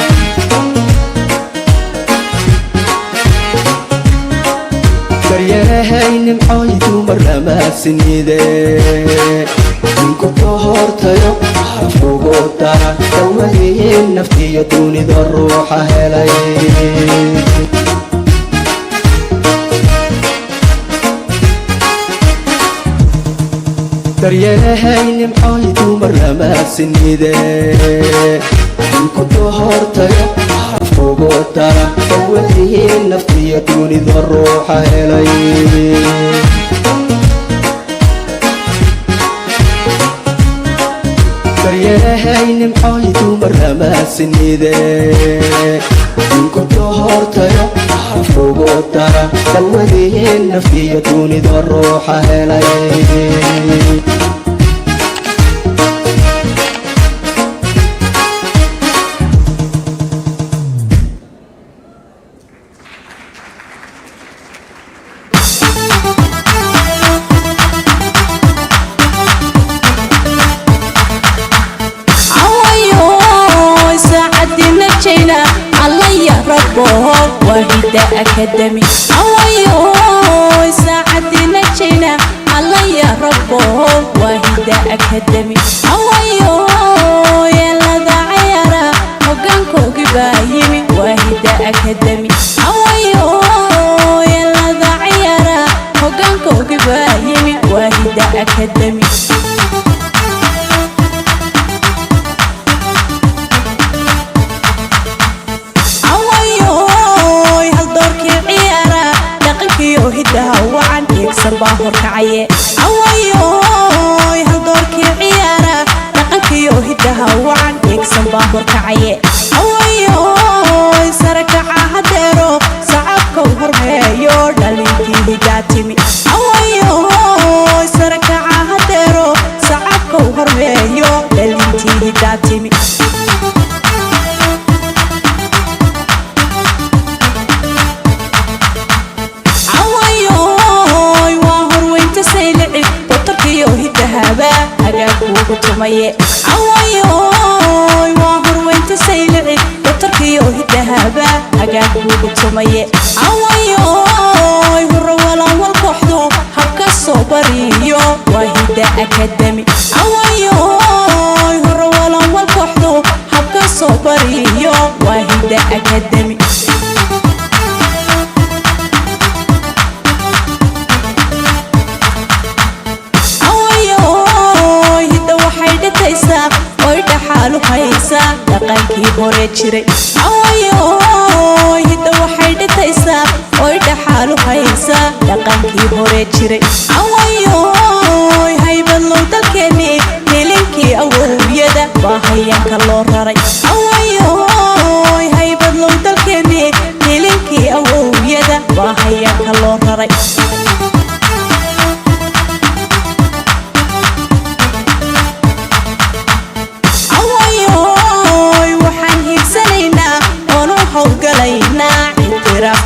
daryeelahay nimcooy dumar lama sinide inku dohortayo xafkugu dara dawadiin naftiyo dunidu ruuxa helay daryeelahay nimcooy dumar lama sinide inku dohortayo xafkugu dara dawadiin naftiyo dunidu ruuxa helay daryeelahay nimcooy dumar lama sinide inku dohortayo xafkugu dara dawadiin naftiyo dunidu ruuxa helay أكاديمي أويو ساعدنا جينا الله يا ربو واحدة أكاديمي أويو يلا ذا عيارة وقنكو قبايمي واحدة أكاديمي أويو يلا ذا عيارة وقنكو قبايمي واحدة أكاديمي هدها وعن يكسر باهر كعيه أويوي هالدورك عيارة لقنكيو هدها وعن يكسر باهر كعيه أويوي سرك عهديرو صعبكو هرميو دلينكي هداتيمي أويوي سرك عهديرو صعبكو هرميو دلينكي هداتيمي tumaye awayoy waa horweynta saylici dotorkiyo hidahaba hagaag kuugu tumaye awayoy hurro walawal kooxdu habka soo bariyo waa hidda akademi awayoy hurro walawal kooxdu habka soo bariyo waa hidda akademi oy dhaxaalu haysaa dhaqankii hore jiray awayoy hidda waxay dhitaysaa oy dhaxaalu haysaa dhaqankii hore jiray awayoy haybadlow dalkeennii helinkii awowyada baa hayaanka loo raray awayoy haybadlow dalkeennii helinkii awowyada baa hayaanka loo raray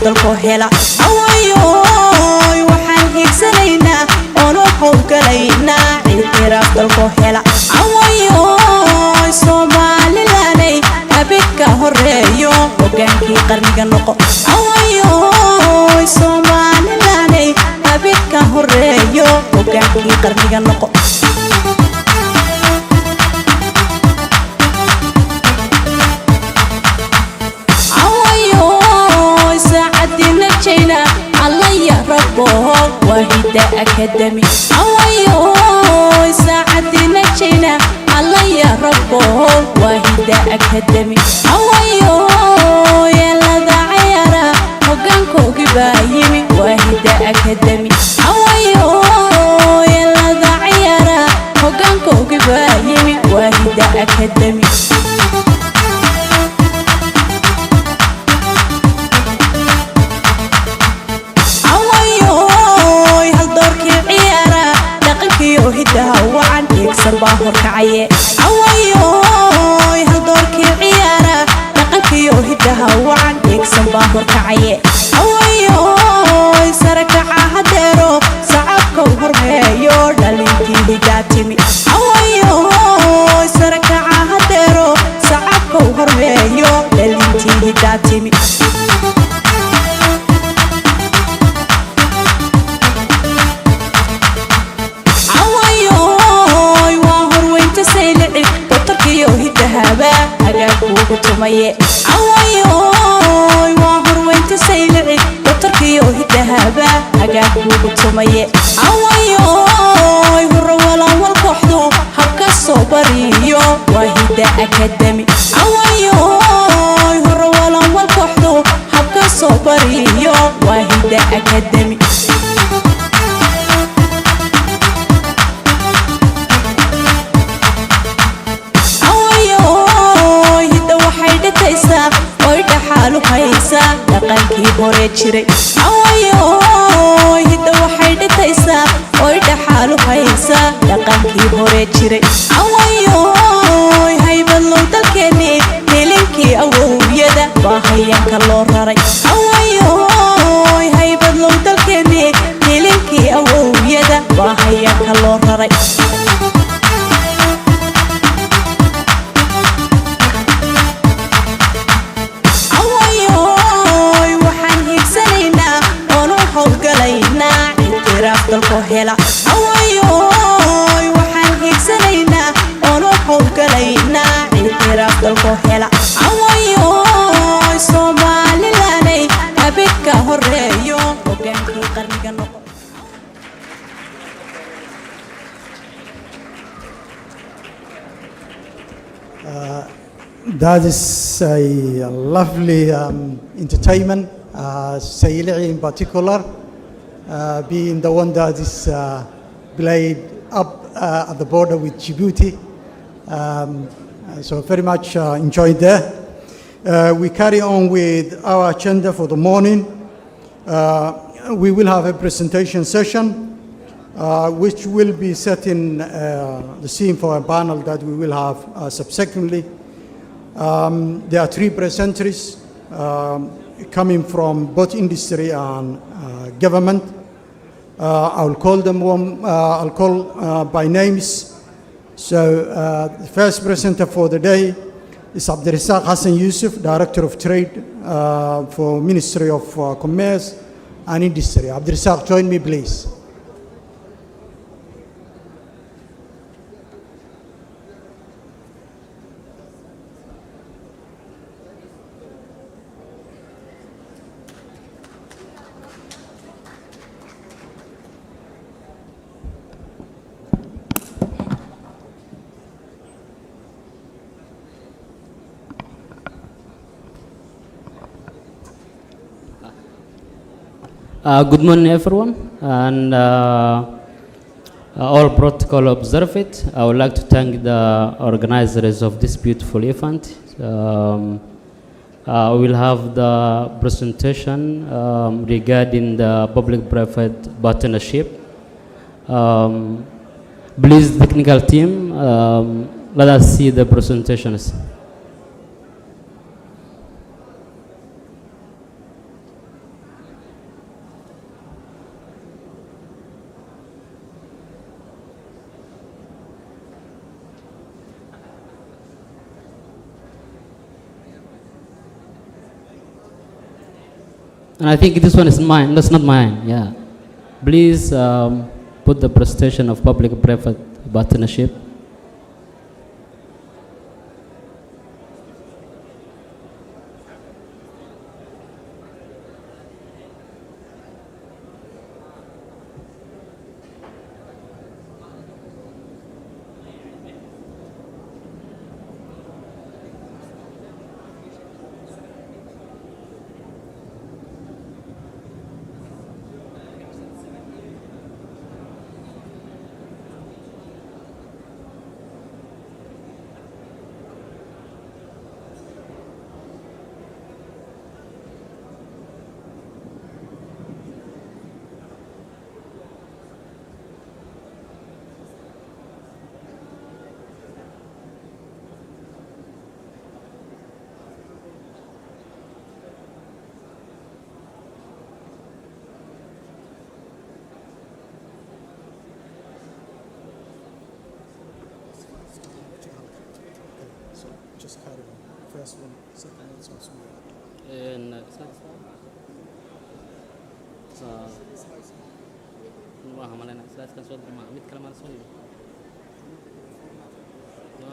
dalko hela awayoy waxaan hiigsanaynaa oonu howgalaynaa ictiraaf dalko hela awayoy Somalilanay abidka horeeyo hogaankii qarniga noqo awayoy Somalilanay abidka horeeyo hogaankii qarniga noqo وهيدا أكاديمي أويوي ساعدنا جينا الله يا ربو وهيدا أكاديمي أويوي يلا دعيرا هجانكو جبايمي وهيدا أكاديمي أويوي يلا دعيرا هجانكو جبايمي وهيدا أكاديمي هدها وعن يكسر باهر كعيه أويوي هالدورك عيارة لقنكي هدها وعن يكسر باهر كعيه أويوي سرك عهديرو صعبك وهرميو دلينتي هداتمي أويوي سرك عهديرو صعبك وهرميو دلينتي هداتمي tumaye awayoy waa horweynta saylici dotorkiyo hidahaba hagaag kuugu tumaye awayoy hurro walawal kooxdu habka soo bariyo waa hidda akademi awayoy hurro walawal kooxdu habka soo bariyo waa hidda akademi oy dhaxaalu haysaa dhaqankii hore jiray awayoy hidda waxay dhitaysaa oy dhaxaalu haysaa dhaqankii hore jiray awayoy haybadlow dalkeennii helinkii awowyada baa hayaanka loo raray awayoy haybadlow dalkeennii helinkii awowyada baa hayaanka loo raray dalko hela awayoy waxaan hiigsanaynaa oonu howgalaynaa ictiraaf dalko hela awayoy Somalilanay abidka horeeyo hogaankii qarniga noqo That is a lovely entertainment, Saylici in particular. Being the one that is played up at the border with Djibouti. So very much enjoyed there. We carry on with our agenda for the morning. We will have a presentation session which will be setting the scene for a panel that we will have subsequently. There are three presenters coming from both industry and government. I'll call them by names. So the first presenter for the day is Abdirazak Hassan Yusuf, Director of Trade for Ministry of Commerce and Industry. Abdirazak, join me please. Good morning, everyone, and all protocol observed. I would like to thank the organizers of this beautiful event. We'll have the presentation regarding the public-private partnership. Please, technical team, let us see the presentations. And I think this one is mine. That's not mine. Yeah. Please put the presentation of public-private partnership. First one, second one, so And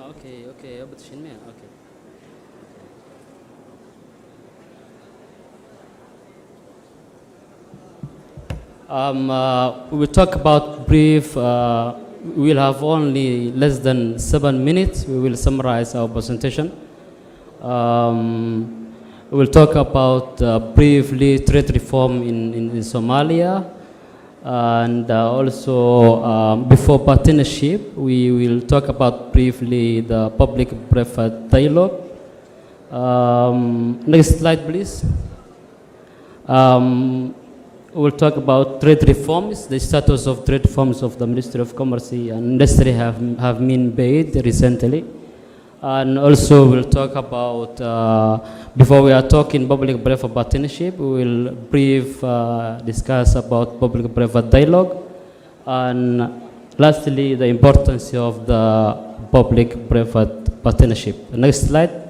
okay, but okay. We will talk about brief. We will have only less than 7 minutes. We will summarize our presentation. We will talk about briefly trade reform in Somalia, and also before partnership, we will talk about briefly the public-private dialogue. Next slide, please. We'll talk about trade reforms. The status of trade reforms of the Ministry of Commerce and Industry have been made recently. And also we'll talk about, before we are talking public-private partnership, we will discuss about public-private dialogue. And lastly, the importance of the public-private partnership. Next slide.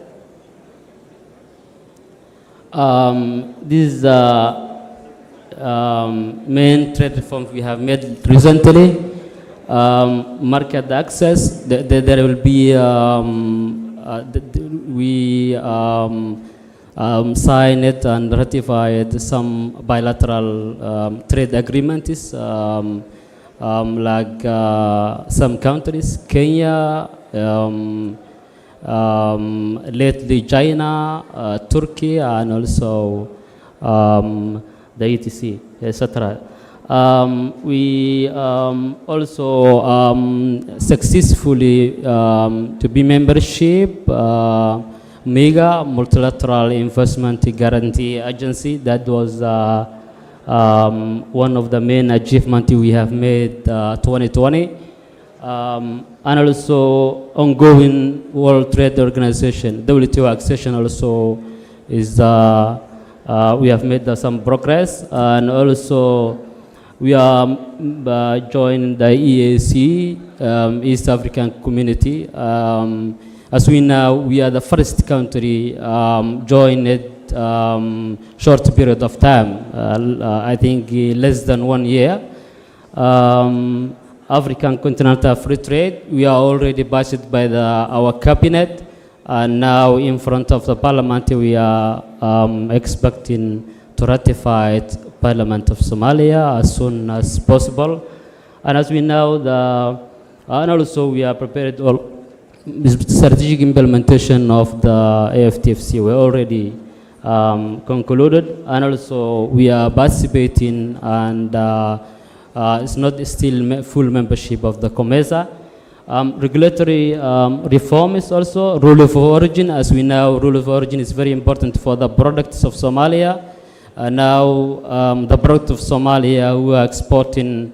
This is main trade reforms we have made recently. Market access, there will be, we signed it and ratified some bilateral trade agreements, like some countries, Kenya, lately China, Turkey, and also the ETC, etc. We also successfully to be membership MEGA, Multilateral Investment Guarantee Agency. That was one of the main achievements we have made 2020. And also ongoing World Trade Organization, WTO accession also is, we have made some progress. And also We are joined the EAC, East African Community. As we know, we are the first country joined it short period of time, I think less than 1 year. African Continental Free Trade, we are already budgeted by our cabinet, and now in front of the parliament we are expecting to ratify it, Parliament of Somalia as soon as possible. And as we know, and also we are prepared all strategic implementation of the AFTFC. We already concluded, and also we are participating, and it's not still full membership of the COMESA. Regulatory reform is also rule of origin. As we know, rule of origin is very important for the products of Somalia. Now the product of Somalia who are exporting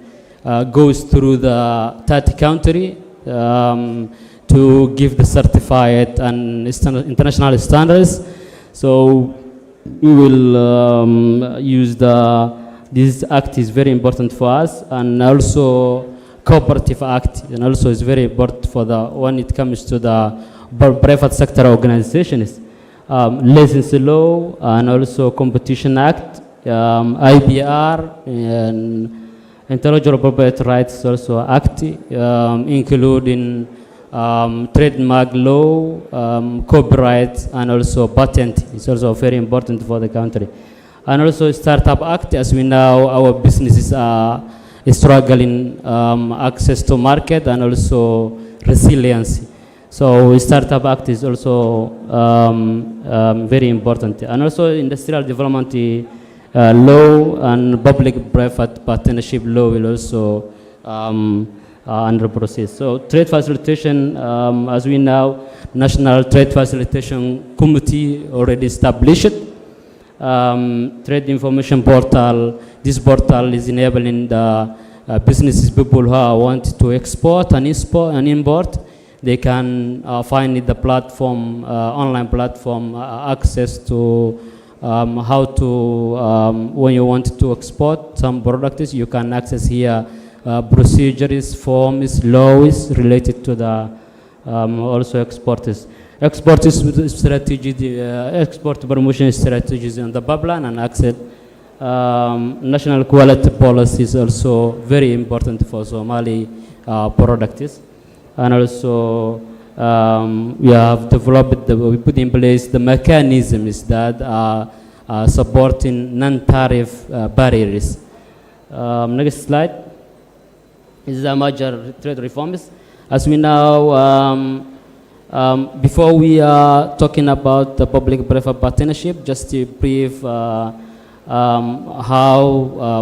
goes through the third country to give the certified and international standards. So we will use this act is very important for us, and also cooperative act, and also is very important for when it comes to the private sector organizations. License law and also competition act, IBR, and intellectual property rights also act, including trademark law, copyright, and also patent is also very important for the country. And also Startup Act, as we know, our businesses are struggling access to market and also resiliency. So Startup Act is also very important. And also Industrial Development Law and Public-Private Partnership Law will also under process. So trade facilitation, as we know, National Trade Facilitation Committee already established. Trade information portal. This portal is enabling the businesses, people who want to export and import. They can find the platform, online platform, access to how to, when you want to export some products, you can access here procedures, forms, laws related to the also exporters. Export strategy, export promotion strategies in the pipeline, and access national quality policy is also very important for Somali products. And also we have developed, we put in place the mechanisms that are supporting non-tariff barriers. Next slide is the major trade reforms. As we know, before we are talking about the public-private partnership, just to brief how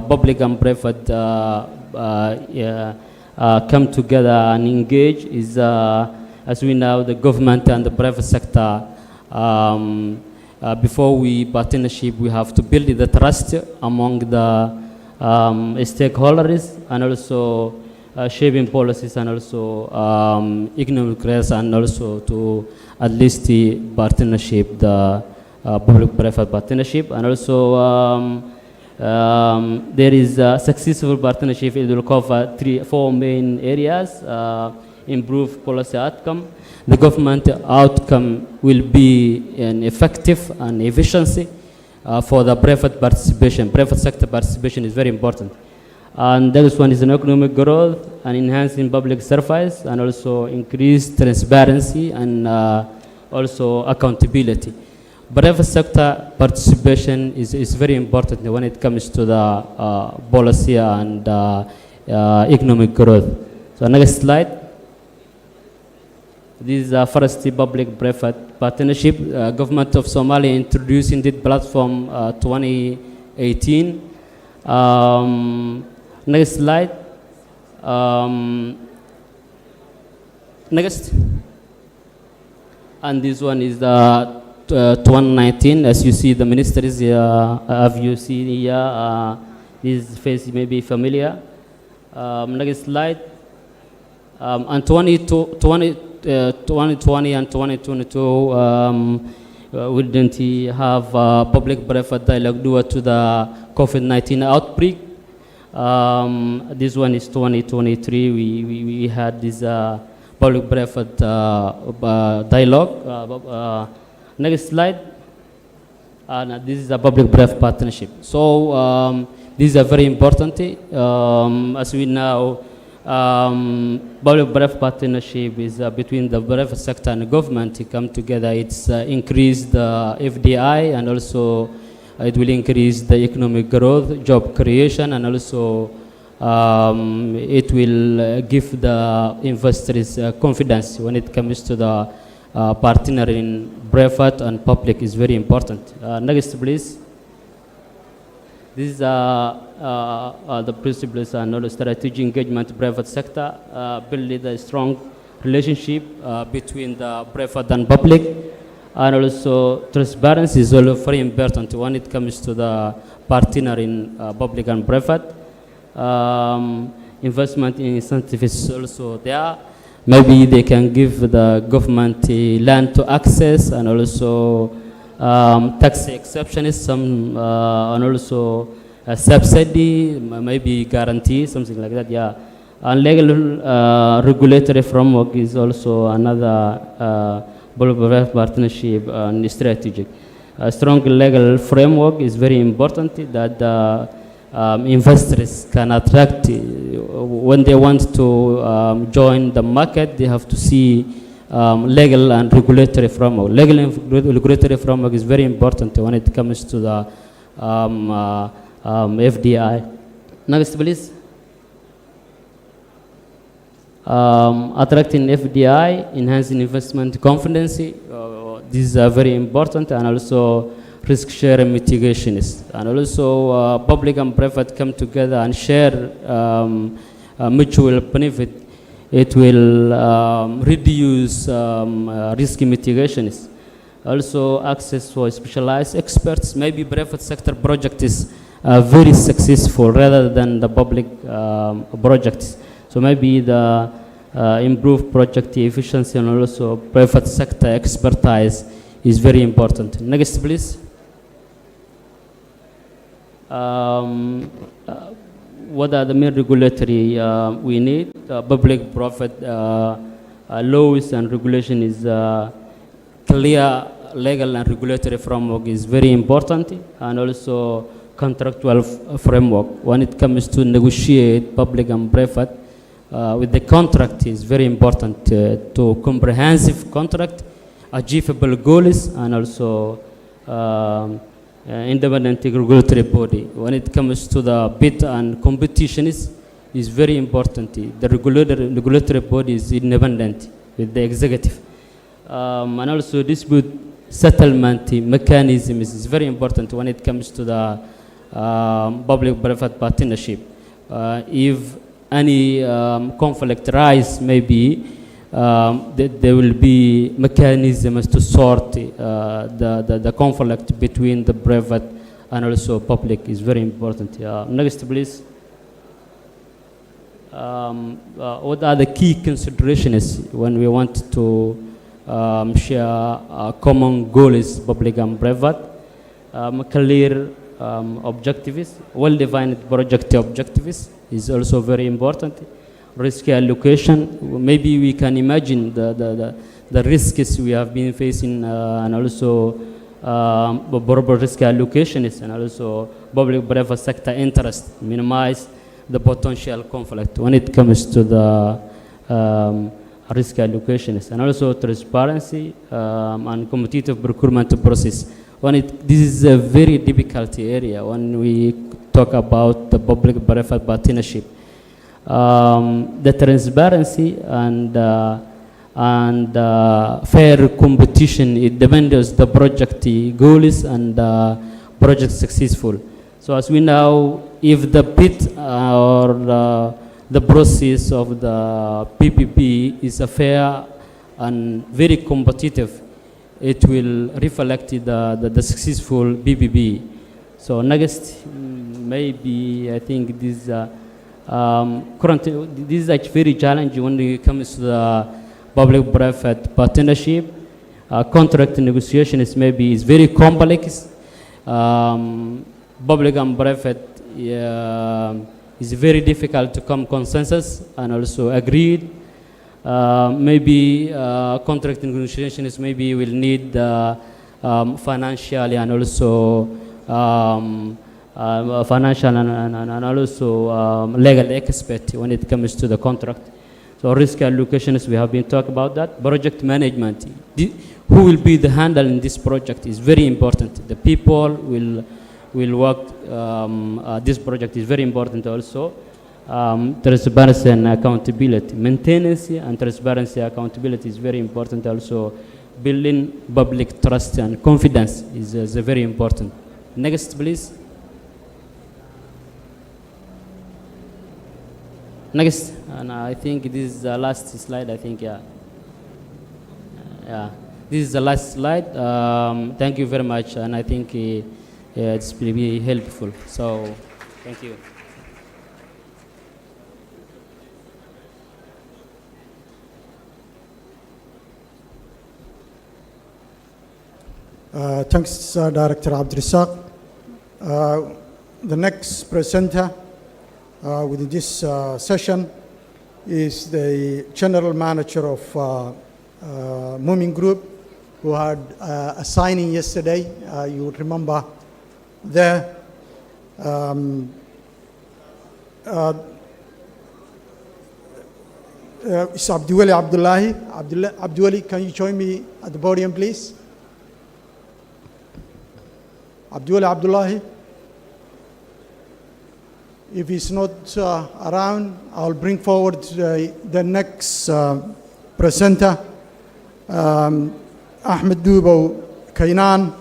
public and private come together and engage is, as we know, the government and the private sector. Before we partnership, we have to build the trust among the stakeholders, and also shaping policies, and also economic growth, and also to at least the partnership, the public-private partnership. And also there is a successful partnership. It will cover 4 main areas. Improve policy outcome. The government outcome will be an effective and efficiency for the private participation. Private sector participation is very important. And this one is an economic growth and enhancing public service, and also increased transparency and also accountability. Private sector participation is very important when it comes to the policy and economic growth. So next slide. This is the first public-private partnership. Government of Somalia introducing this platform 2018. Next slide. Next. And this one is the 2019. As you see, the ministers have you seen here. This face may be familiar. Next slide. And 2020 and 2022, we didn't have public-private dialogue due to the COVID-19 outbreak. This one is 2023. We had this public-private dialogue. Next slide. And this is a public-private partnership. So these are very important. As we know, public-private partnership is between the private sector and the government to come together. It's increased the FDI, and also it will increase the economic growth, job creation, and also it will give the investors confidence when it comes to the partner in private and public is very important. Next, please. These are the principles and all strategic engagement private sector, building a strong relationship between the private and public, and also transparency is also very important when it comes to the partner in public and private. Investment in incentive is also there. Maybe they can give the government land to access, and also tax exceptionism, and also a subsidy, maybe guarantee, something like that, yeah. And legal regulatory framework is also another public-private partnership and strategic. A strong legal framework is very important that investors can attract. When they want to join the market, they have to see legal and regulatory framework. Legal and regulatory framework is very important when it comes to the FDI. Next, please. Attracting FDI, enhancing investment confidence. These are very important, and also risk share mitigation. And also public and private come together and share mutual benefit. It will reduce risk mitigations. Also access for specialized experts. Maybe private sector project is very successful rather than the public projects. So maybe the improved project efficiency and also private sector expertise is very important. Next, please. What are the main regulatory we need? Public-private laws and regulation is clear legal and regulatory framework is very important, and also contractual framework. When it comes to negotiate public and private with the contract is very important to comprehensive contract, achievable goals, and also independent regulatory body. When it comes to the bid and competition is very important. The regulatory body is independent with the executive. And also dispute settlement mechanism is very important when it comes to the public-private partnership. If any conflict rise, maybe there will be mechanisms to sort the conflict between the private and also public is very important. Next, please. What are the key considerations when we want to share common goals, public and private? Clear objectives, well-defined project objectives is also very important. Risk allocation, maybe we can imagine the risks we have been facing, and also proper risk allocations, and also public-private sector interest, minimize the potential conflict when it comes to the risk allocations, and also transparency and competitive procurement process. This is a very difficult area when we talk about the public-private partnership. The transparency and fair competition, it depends on the project goals and project successful. So as we know, if the bid or the process of the PPP is fair and very competitive, it will reflect the successful PPP. So next, maybe I think this currently this is actually very challenging when it comes to the public-private partnership. Contract negotiation is very complex. Public and private It's very difficult to come consensus and also agreed. Maybe contract negotiations maybe will need financially and also financial and also legal expert when it comes to the contract. So risk allocations, we have been talking about that. Project management, who will be the handle in this project is very important. The people will work, this project is very important also. Transparency and accountability. Maintenance and transparency accountability is very important also. Building public trust and confidence is very important. Next, please. Next, and I think this is the last slide, I think, yeah. Yeah, this is the last slide. Thank you very much, and I think it's will be helpful. So, thank you. Thanks, Director Abdurrazzaq. The next presenter within this session is the General Manager of Moomin Group, who had a signing yesterday. You would remember there. It's Abdiwali Abdullahi. Abdiwali, can you join me at the podium, please? Abdiwali Abdullahi. If he's not around, I'll bring forward the next presenter, Ahmed Dubo Kainan,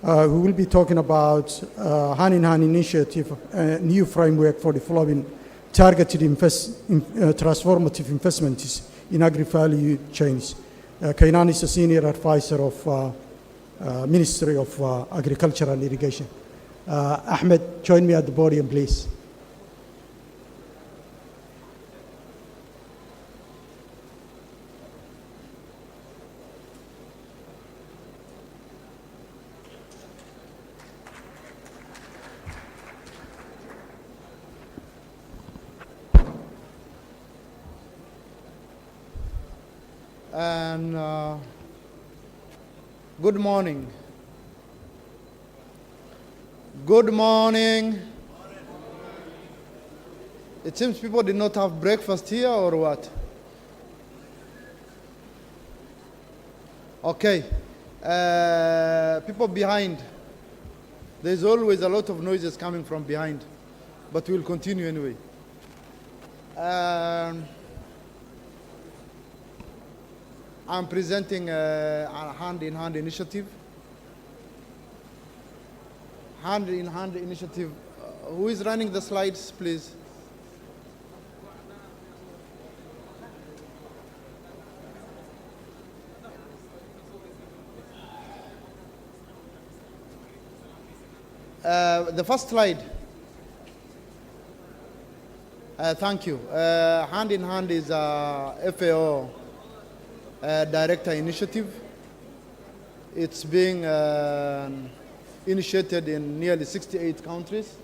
who will be talking about hand-in-hand initiative, a new framework for developing targeted transformative investments in agri-value chains. Kainan is a senior advisor of Ministry of Agriculture and Irrigation. Ahmed, join me at the podium, please. And good morning. Good morning. It seems people did not have breakfast here or what? Okay. People behind. There's always a lot of noises coming from behind, but we'll continue anyway. I'm presenting a hand-in-hand initiative. Hand-in-hand initiative. Who is running the slides, please? The first slide. Thank you. Hand-in-hand is a FAO Director Initiative. It's being initiated in nearly 68 countries.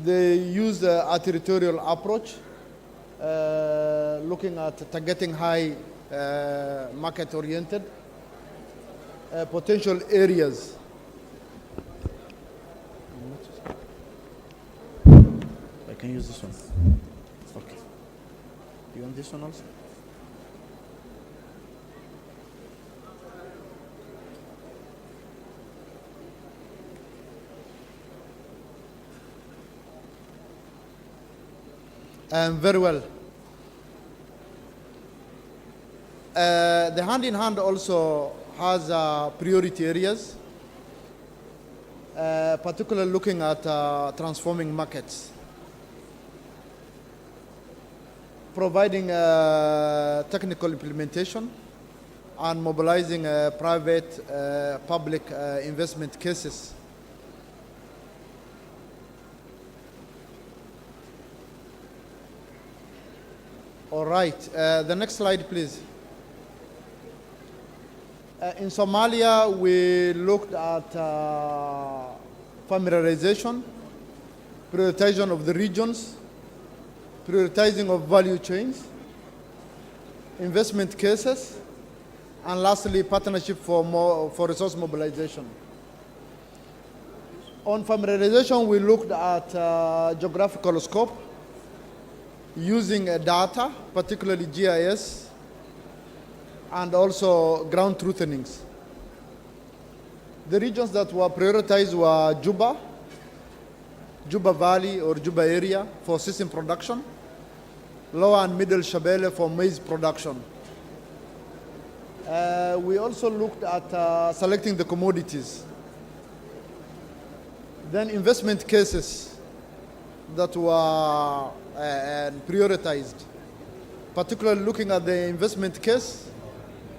They use a territorial approach, looking at targeting high market-oriented potential areas. I can use this one. Okay. You want this one also? Very well. The hand-in-hand also has priority areas, particularly looking at transforming markets, providing technical implementation, and mobilizing private public investment cases. All right, the next slide, please. In Somalia, we looked at familiarization prioritization of the regions, prioritizing of value chains, investment cases, and lastly, partnership for resource mobilization. On familiarization, we looked at geographical scope, using data, particularly GIS, and also ground truthenings. The regions that were prioritized were Juba Valley or Juba area for sesame production, Lower and Middle Shabelle for maize production. We also looked at selecting the commodities. Then investment cases that were prioritized, particularly looking at the investment case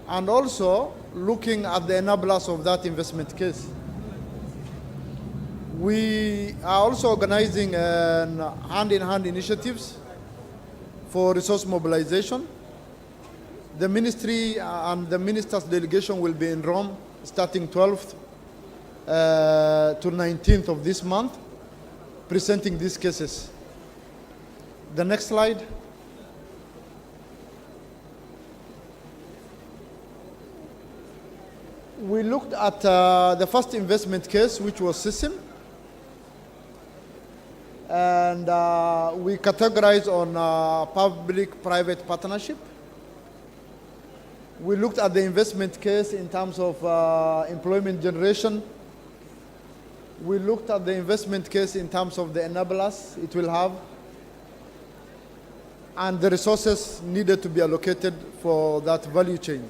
and also looking at the enablers of that investment case. We are also organizing hand-in-hand initiatives for resource mobilization. The ministry and the minister's delegation will be in Rome starting 12th to 19th of this month, presenting these cases. The next slide. We looked at the first investment case, which was sesame, and we categorized on public-private partnership. We looked at the investment case in terms of employment generation. We looked at the investment case in terms of the enablers it will have and the resources needed to be allocated for that value chain.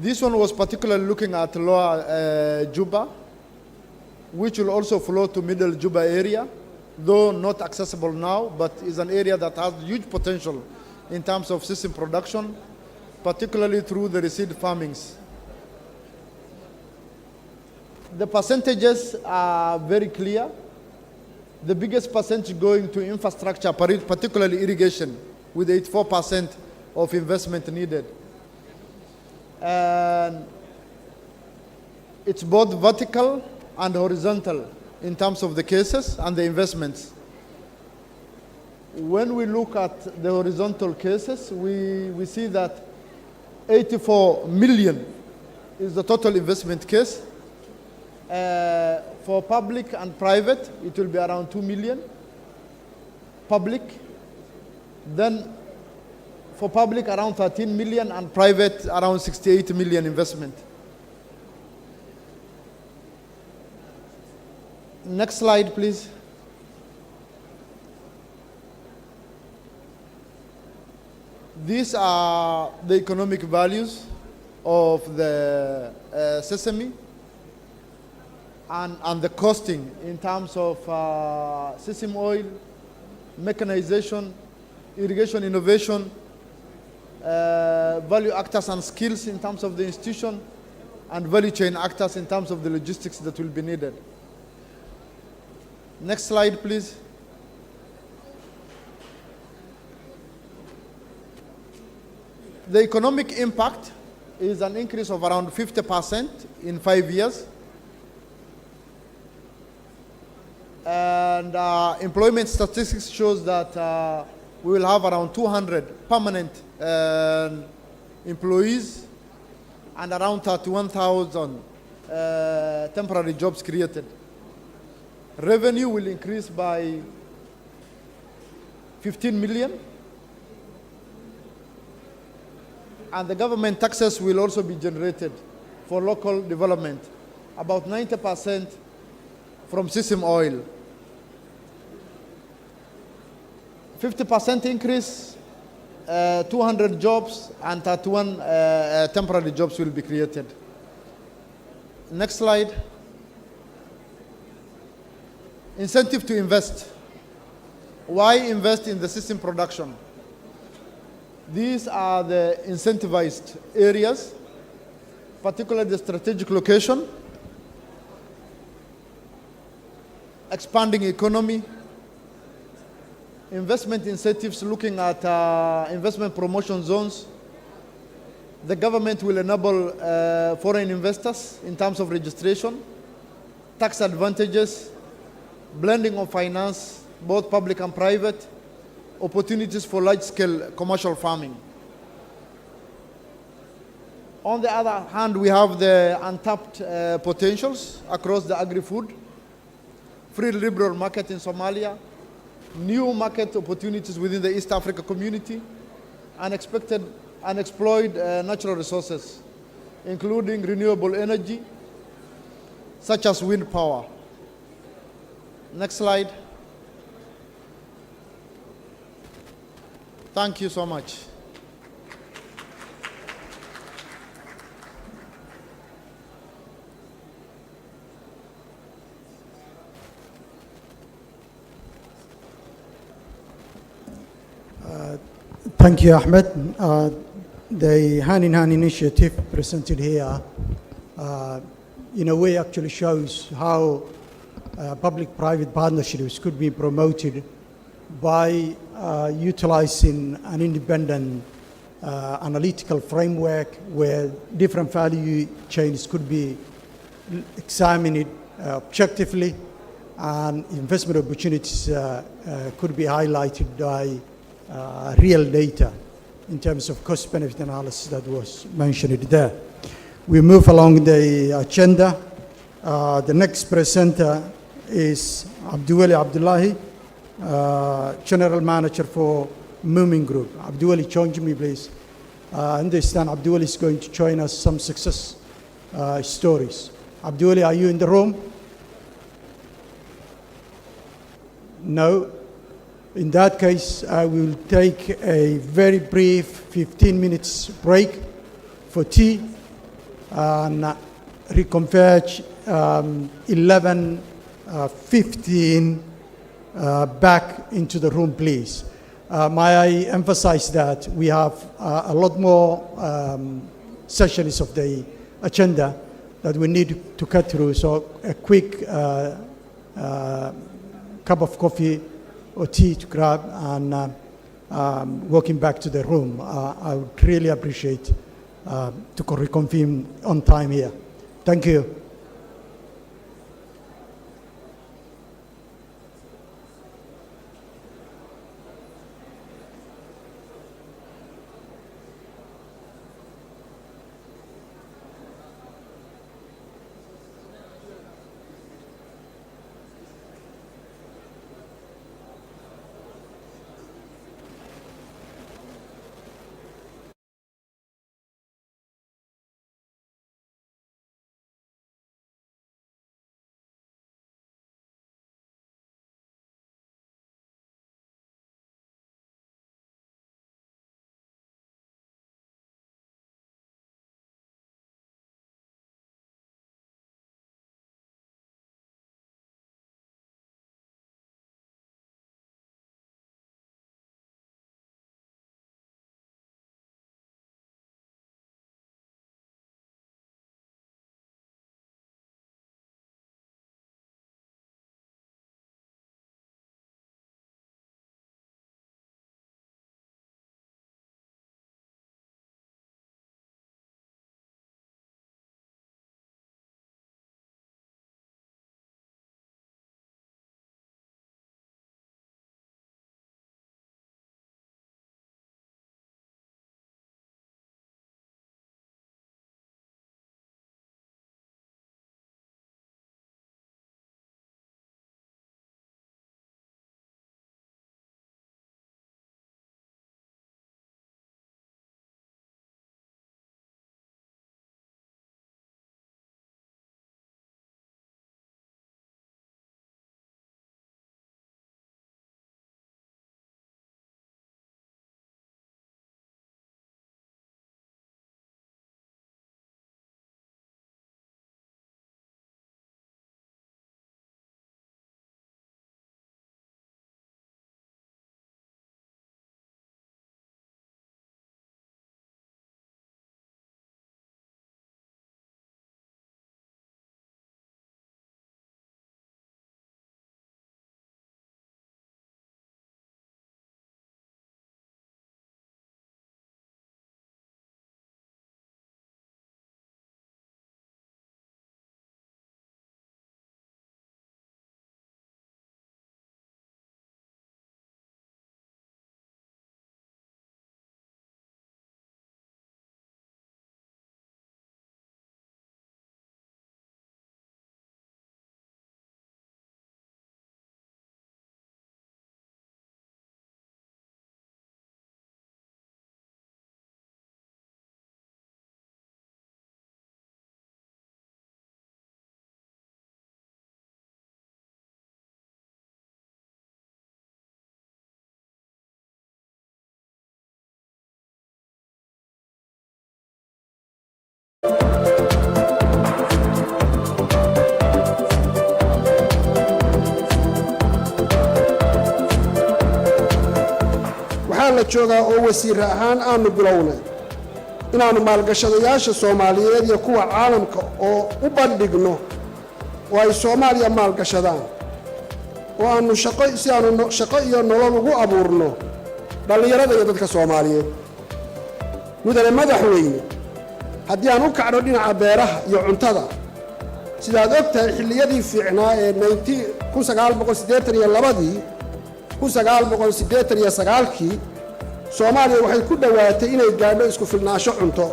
This one was particularly looking at Lower Juba, which will also flow to Middle Juba area, though not accessible now, but is an area that has huge potential in terms of sesame production, particularly through the reseed farmings. The percentages are very clear. The biggest percentage going to infrastructure, particularly irrigation, with 84% of investment needed. And it's both vertical and horizontal in terms of the cases and the investments. When we look at the horizontal cases, we see that 84 million is the total investment case. For public and private, it will be around 2 million. Public. Then for public, around 13 million, and private, around 68 million investment. Next slide, please. These are the economic values of the sesame and the costing in terms of sesame oil, mechanization, irrigation innovation, value actors and skills in terms of the institution, and value chain actors in terms of the logistics that will be needed. Next slide, please. The economic impact is an increase of around 50% in 5 years. And employment statistics shows that we will have around 200 permanent employees and around 31,000 temporary jobs created. Revenue will increase by 15 million. And the government taxes will also be generated for local development, about 90% from sesame oil. 50% increase, 200 jobs, and 31 temporary jobs will be created. Next slide. Incentive to invest. Why invest in the sesame production? These are the incentivized areas, particularly the strategic location, expanding economy, investment incentives looking at investment promotion zones. The government will enable foreign investors in terms of registration, tax advantages, blending of finance, both public and private, opportunities for large-scale commercial farming. On the other hand, we have the untapped potentials across the agri-food, free liberal market in Somalia, new market opportunities within the East Africa community, unexploited natural resources, including renewable energy, such as wind power. Next slide. Thank you so much. Thank you, Ahmed. The hand-in-hand initiative presented here, in a way, actually shows how public-private partnerships could be promoted by utilizing an independent analytical framework where different value chains could be examined objectively, and investment opportunities could be highlighted by real data in terms of cost-benefit analysis that was mentioned there. We move along the agenda. The next presenter is Abdiweli Abdullahi, General Manager for Moomin Group. Abdiweli, join me, please. I understand Abdiweli is going to join us some success stories. Abdiweli, are you in the room? No. In that case, I will take a very brief 15 minutes break for tea and reconverge 11:15 back into the room, please. May I emphasize that we have a lot more sessions of the agenda that we need to cut through, so a quick cup of coffee or tea to grab and walking back to the room. I would really appreciate to reconvene on time here. Thank you. la joogaa oo wasiir ahaan aanu bilownay inaannu maalgashadayaasha Soomaaliyeed iyo kuwa caalamka oo u bandhigno oo ay Soomaaliya maalgashadaan oo aanu shaqo iyo nolol ugu abuurno dhallinyarada iyo dadka Soomaaliyeed. mudane madaxweyne, haddii aan u kacno dhinaca beeraha iyo cuntada, sidaad og tahay xilliyadii fiicnaa ee 1982 Soomaaliya waxay ku dhowaatay inay gaadho isku filnaansho cunto.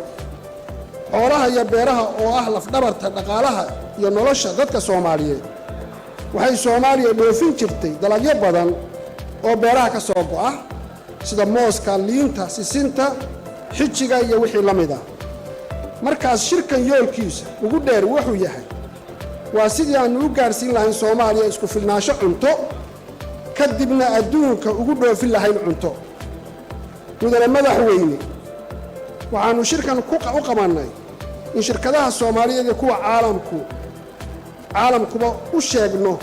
xoolaha iyo beeraha oo ah lafdhabarta dhaqaalaha iyo nolosha dadka Soomaaliyeed waxay Soomaaliya dhoofin jirtay dalagyo badan oo beeraha ka soo go'a sida mooska, liinta, sisinta, xijiga iyo wixii la mid ah. markaas shirkan yoolkiisa ugu dheer wuxuu yahay waa sidii aanu u gaarsiin lahayn Soomaaliya isku filnaansho cunto kadibna adduunka ugu dhoofin lahayn cunto. mudane madaxweyne, waxaanu shirkan u qabanay in shirkadaha Soomaaliyeed iyo kuwa caalamkuba u sheegno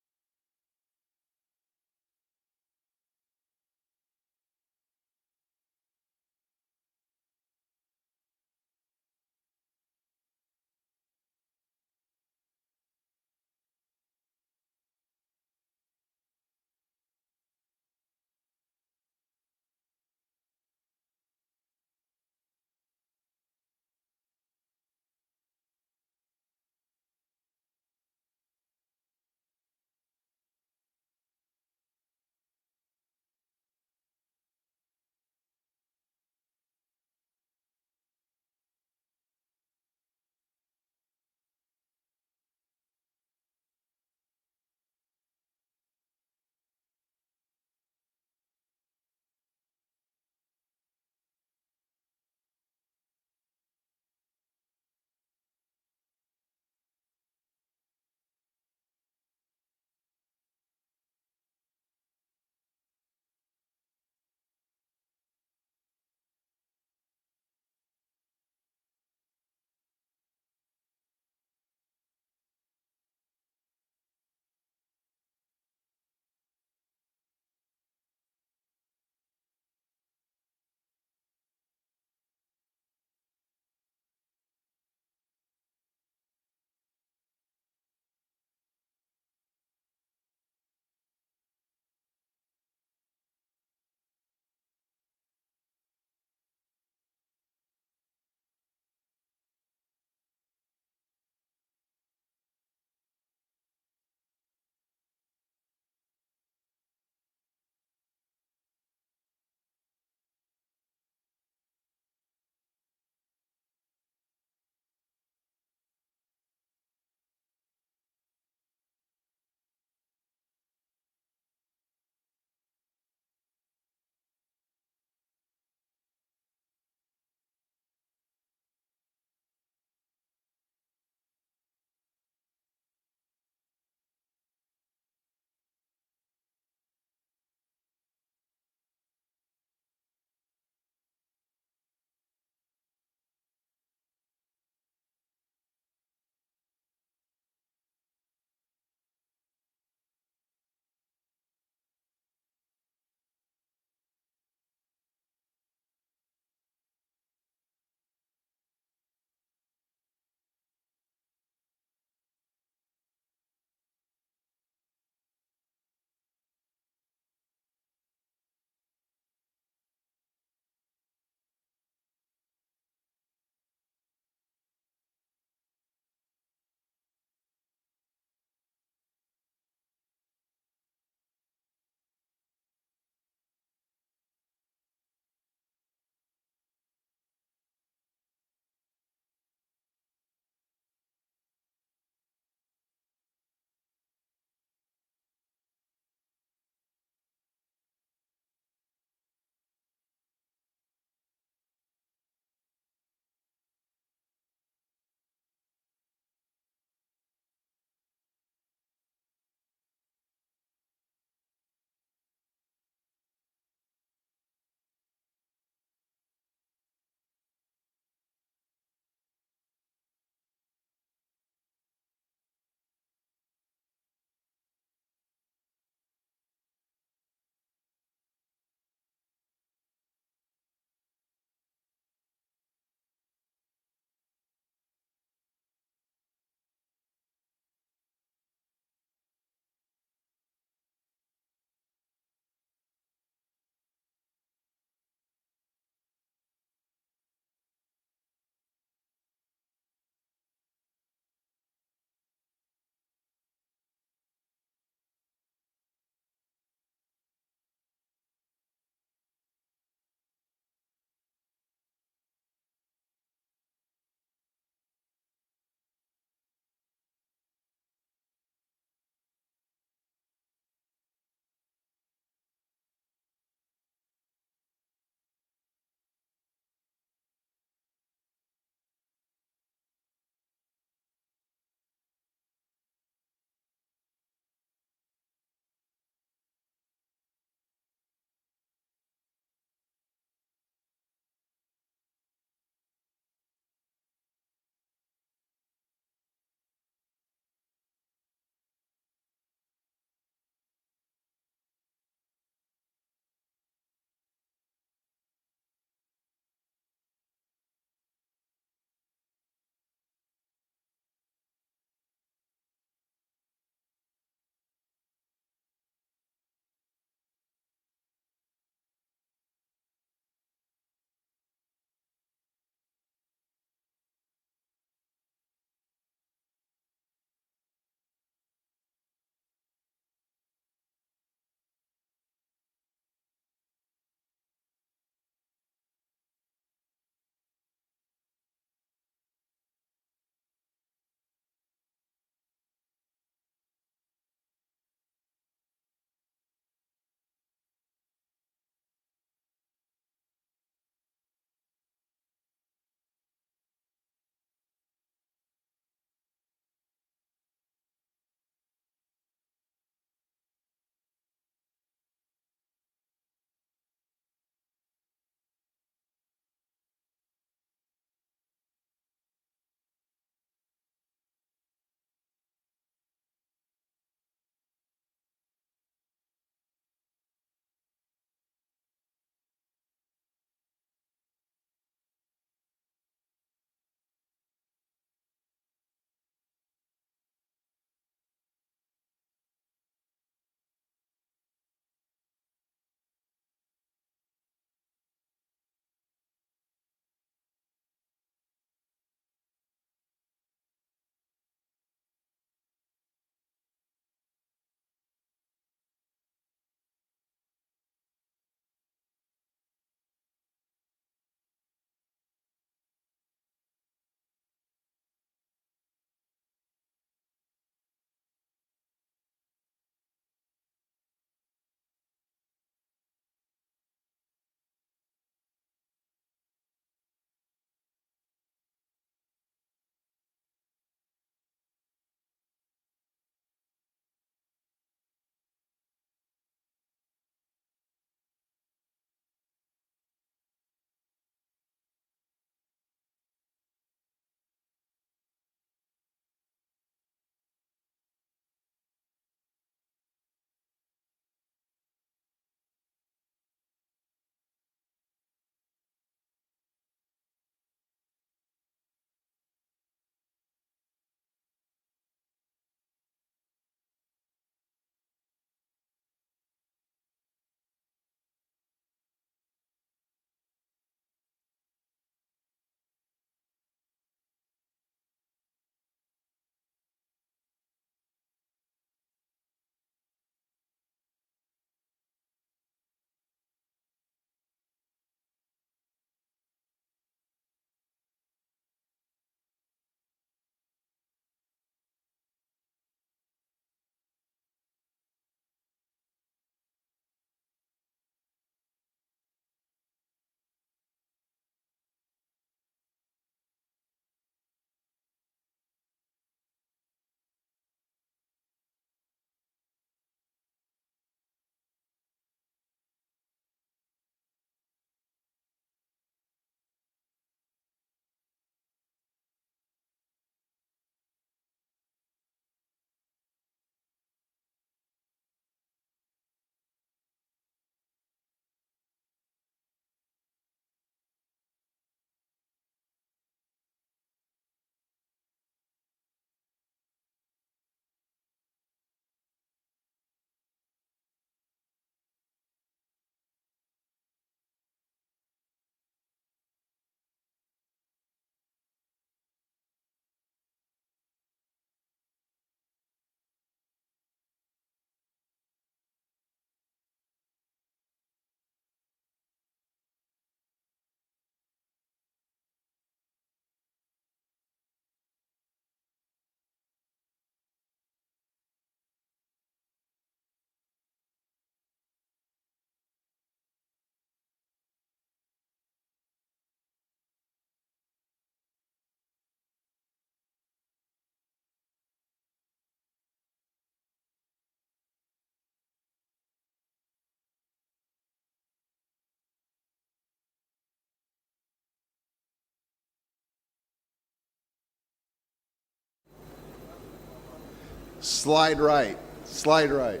Slide right. Slide right.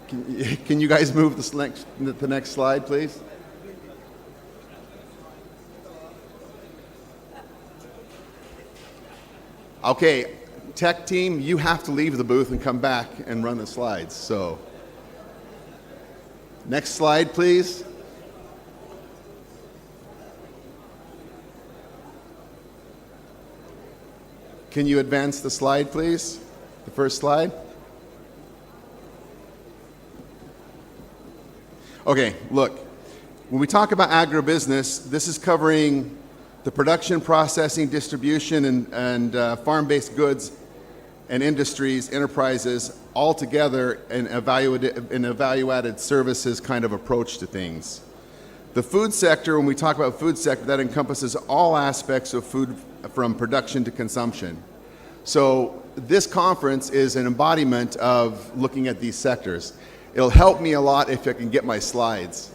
Can you guys move the next slide, please? Okay, tech team, you have to leave the booth and come back and run the slides. So, next slide, please. Can you advance the slide, please? The first slide. Okay, look, when we talk about agribusiness, this is covering the production, processing, distribution, and farm-based goods and industries, enterprises, all together in a value-added services kind of approach to things. The food sector, when we talk about food sector, that encompasses all aspects of food from production to consumption. So this conference is an embodiment of looking at these sectors. It'll help me a lot if I can get my slides.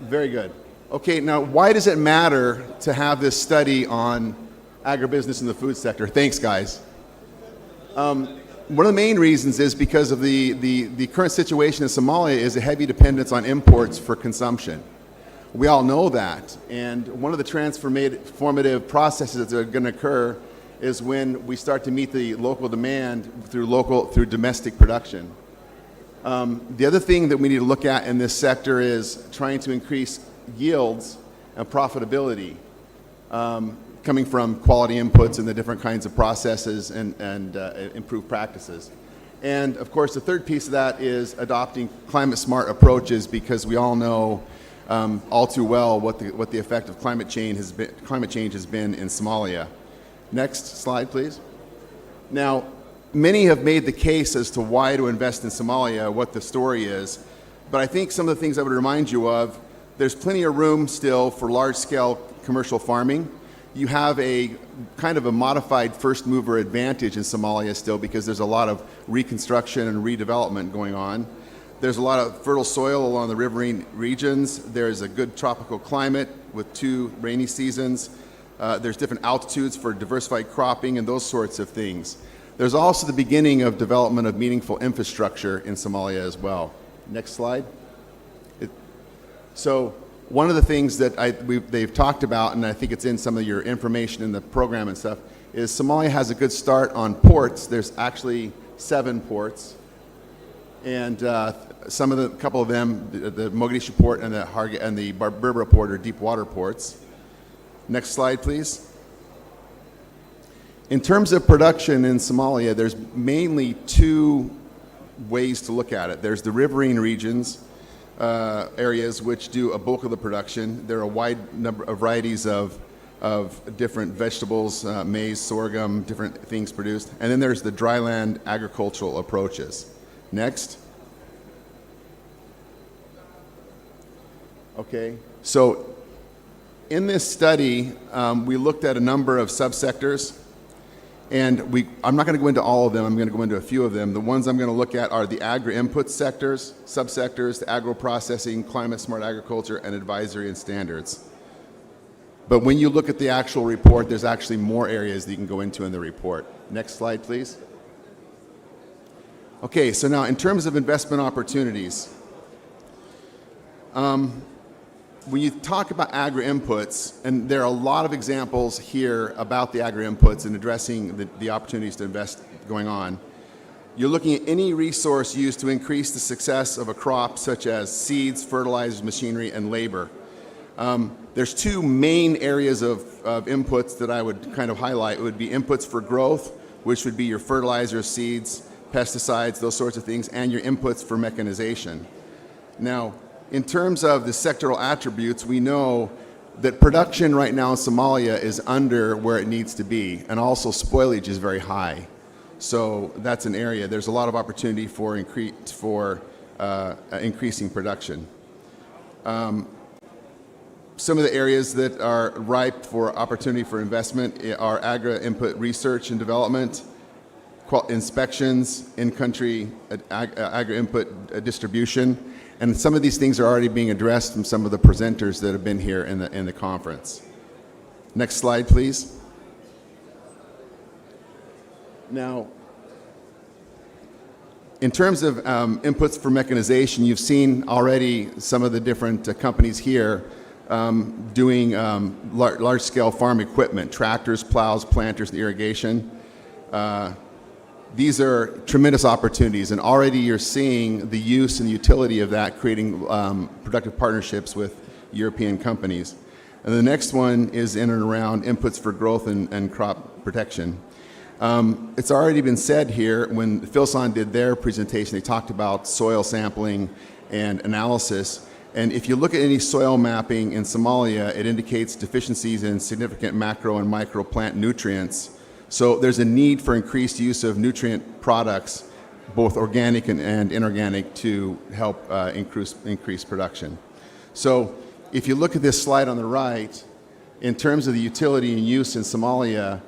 Very good. Okay, now why does it matter to have this study on agribusiness in the food sector? Thanks, guys. One of the main reasons is because of the current situation in Somalia is a heavy dependence on imports for consumption. We all know that, and one of the transformative processes that are going to occur is when we start to meet the local demand through domestic production. The other thing that we need to look at in this sector is trying to increase yields and profitability, coming from quality inputs and the different kinds of processes and improved practices. And of course, the third piece of that is adopting climate smart approaches, because we all know all too well what the effect of climate change has been in Somalia. Next slide, please. Now, many have made the case as to why to invest in Somalia, what the story is, but I think some of the things I would remind you of, there's plenty of room still for large-scale commercial farming. You have a kind of a modified first mover advantage in Somalia still, because there's a lot of reconstruction and redevelopment going on. There's a lot of fertile soil along the riverine regions. There's a good tropical climate with 2 rainy seasons. There's different altitudes for diversified cropping and those sorts of things. There's also the beginning of development of meaningful infrastructure in Somalia as well. Next slide. So one of the things that they've talked about, and I think it's in some of your information in the program and stuff, is Somalia has a good start on ports. There's actually 7 ports. And a couple of them, the Mogadishu port and the Berbera port, are deep water ports. Next slide, please. In terms of production in Somalia, there's mainly 2 ways to look at it. There's the riverine regions, areas which do a bulk of the production. There are a wide number of varieties of different vegetables, maize, sorghum, different things produced. And then there's the dryland agricultural approaches. Next. Okay, so in this study, we looked at a number of subsectors, and I'm not going to go into all of them. I'm going to go into a few of them. The ones I'm going to look at are the agri-input sectors, subsectors, the agro-processing, climate-smart agriculture, and advisory and standards. But when you look at the actual report, there's actually more areas that you can go into in the report. Next slide, please. Okay, so now in terms of investment opportunities, when you talk about agri-inputs, and there are a lot of examples here about the agri-inputs and addressing the opportunities to invest going on, you're looking at any resource used to increase the success of a crop, such as seeds, fertilizers, machinery, and labor. There's 2 main areas of inputs that I would kind of highlight. It would be inputs for growth, which would be your fertilizers, seeds, pesticides, those sorts of things, and your inputs for mechanization. Now, in terms of the sectoral attributes, we know that production right now in Somalia is under where it needs to be, and also spoilage is very high. So that's an area. There's a lot of opportunity for increasing production. Some of the areas that are ripe for opportunity for investment are agri-input research and development, inspections, in-country agri-input distribution, and some of these things are already being addressed from some of the presenters that have been here in the conference. Next slide, please. Now, in terms of inputs for mechanization, you've seen already some of the different companies here doing large-scale farm equipment, tractors, plows, planters, and irrigation. These are tremendous opportunities, and already you're seeing the use and utility of that, creating productive partnerships with European companies. And the next one is in and around inputs for growth and crop protection. It's already been said here, when Philson did their presentation, they talked about soil sampling and analysis. And if you look at any soil mapping in Somalia, it indicates deficiencies in significant macro and micro plant nutrients. So there's a need for increased use of nutrient products, both organic and inorganic, to help increase production. So if you look at this slide on the right, in terms of the utility and use in Somalia,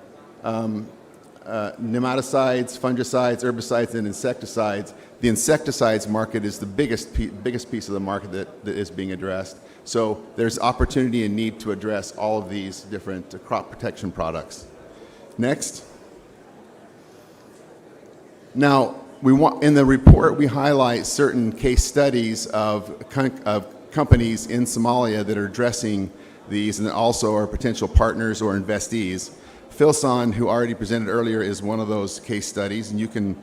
nematicides, fungicides, herbicides, and insecticides. The insecticides market is the biggest piece of the market that is being addressed. So there's opportunity and need to address all of these different crop protection products. Next. Now, in the report, we highlight certain case studies of companies in Somalia that are addressing these and also are potential partners or investees. Philson, who already presented earlier, is one of those case studies, and you can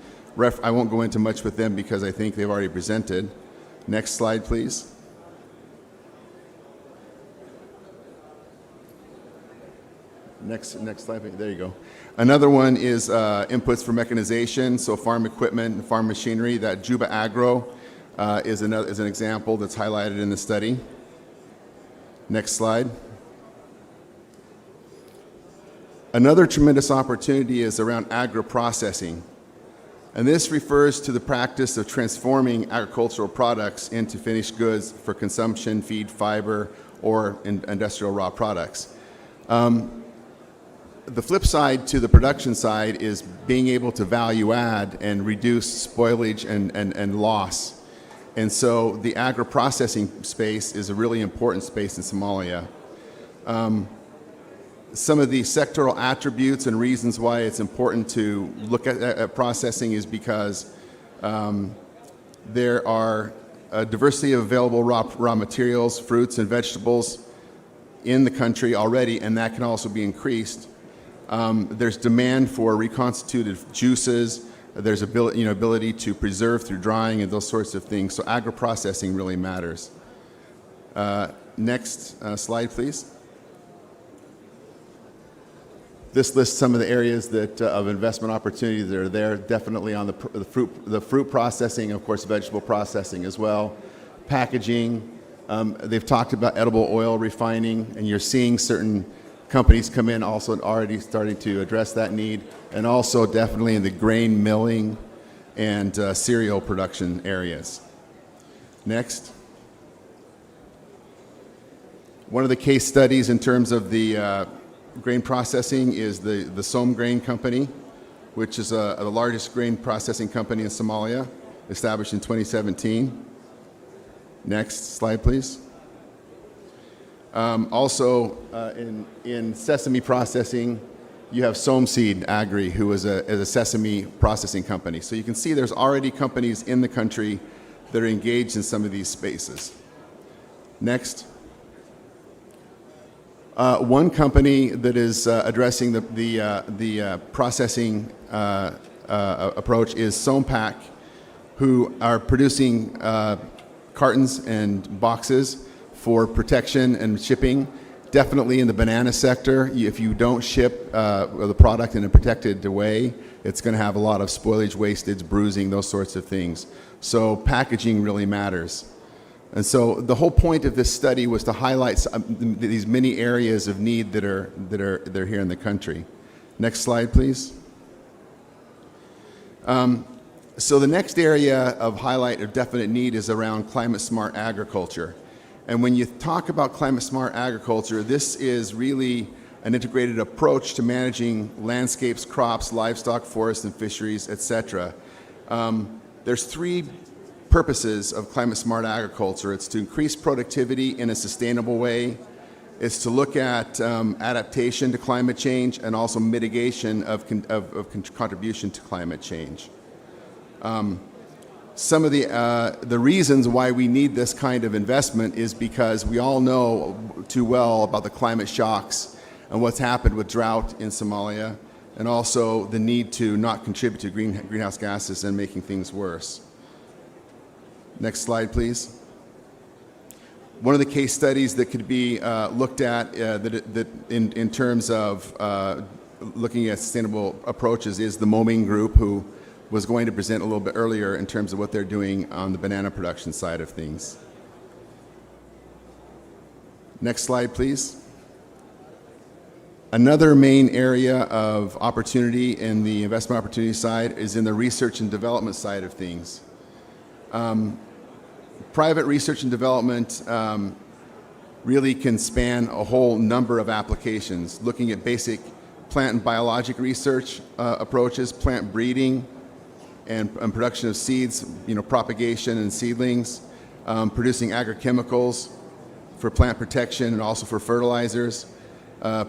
I won't go into much with them because I think they've already presented. Next slide, please. Next slide, there you go. Another one is inputs for mechanization, so farm equipment and farm machinery. That Juba Agro is an example that's highlighted in the study. Next slide. Another tremendous opportunity is around agro-processing. And this refers to the practice of transforming agricultural products into finished goods for consumption, feed, fiber, or industrial raw products. The flip side to the production side is being able to value add and reduce spoilage and loss. And so the agro-processing space is a really important space in Somalia. Some of the sectoral attributes and reasons why it's important to look at processing is because there are a diversity of available raw materials, fruits and vegetables in the country already, and that can also be increased. There's demand for reconstituted juices. There's ability to preserve through drying and those sorts of things. So agro-processing really matters. Next slide, please. This lists some of the areas that of investment opportunities that are there, definitely on the fruit processing, of course, vegetable processing as well, packaging. They've talked about edible oil refining, and you're seeing certain companies come in also already starting to address that need, and also definitely in the grain milling and cereal production areas. Next. One of the case studies in terms of the grain processing is the Som Grain Company, which is the largest grain processing company in Somalia, established in 2017. Next slide, please. Also, in sesame processing, you have Somseed Agri, who is a sesame processing company. So you can see there's already companies in the country that are engaged in some of these spaces. Next. One company that is addressing the processing approach is Sompac, who are producing cartons and boxes for protection and shipping. Definitely in the banana sector, if you don't ship the product in a protected way, it's going to have a lot of spoilage, wastage, bruising, those sorts of things. So packaging really matters. And so the whole point of this study was to highlight these many areas of need that are here in the country. Next slide, please. So the next area of highlight of definite need is around climate-smart agriculture. And when you talk about climate-smart agriculture, this is really an integrated approach to managing landscapes, crops, livestock, forests, and fisheries, etc. There's three purposes of climate-smart agriculture. It's to increase productivity in a sustainable way. It's to look at adaptation to climate change and also mitigation of contribution to climate change. Some of the reasons why we need this kind of investment is because we all know too well about the climate shocks and what's happened with drought in Somalia, and also the need to not contribute to greenhouse gases and making things worse. Next slide, please. One of the case studies that could be looked at in terms of looking at sustainable approaches is the Moming Group, who was going to present a little bit earlier in terms of what they're doing on the banana production side of things. Next slide, please. Another main area of opportunity in the investment opportunity side is in the research and development side of things. Private research and development really can span a whole number of applications, looking at basic plant and biologic research approaches, plant breeding and production of seeds, propagation and seedlings, producing agrochemicals for plant protection and also for fertilizers,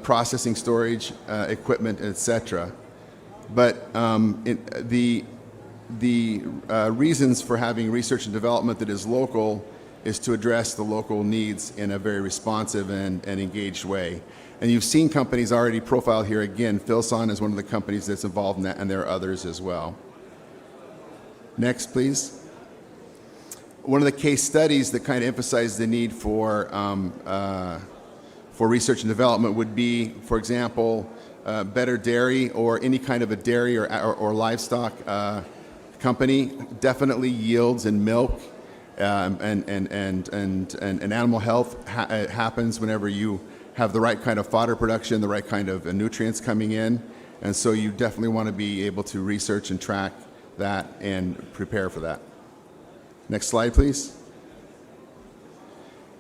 processing storage equipment, etc. But the reasons for having research and development that is local is to address the local needs in a very responsive and engaged way. And you've seen companies already profiled here. Again, Philson is one of the companies that's involved in that, and there are others as well. Next, please. One of the case studies that kind of emphasize the need for research and development would be, for example, Better Dairy, or any kind of a dairy or livestock company. Definitely yields in milk and animal health happens whenever you have the right kind of fodder production, the right kind of nutrients coming in, and so you definitely want to be able to research and track that and prepare for that. Next slide, please.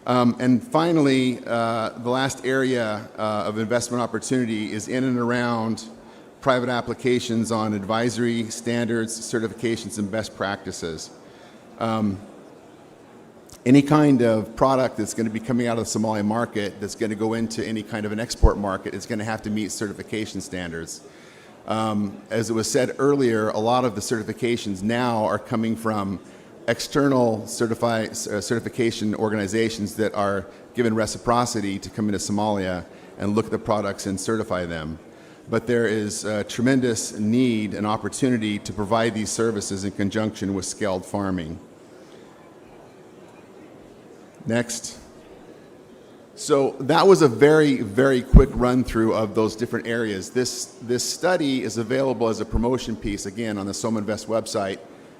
And finally, the last area of investment opportunity is in and around private applications on advisory, standards, certifications, and best practices. Any kind of product that's going to be coming out of the Somali market that's going to go into any kind of an export market is going to have to meet certification standards. As it was said earlier, a lot of the certifications now are coming from external certification organizations that are given reciprocity to come into Somalia and look at the products and certify them. But there is a tremendous need and opportunity to provide these services in conjunction with scaled farming. Next. So that was a very, very quick run through of those different areas. This study is available as a promotion piece, again, on the SomaInvest website.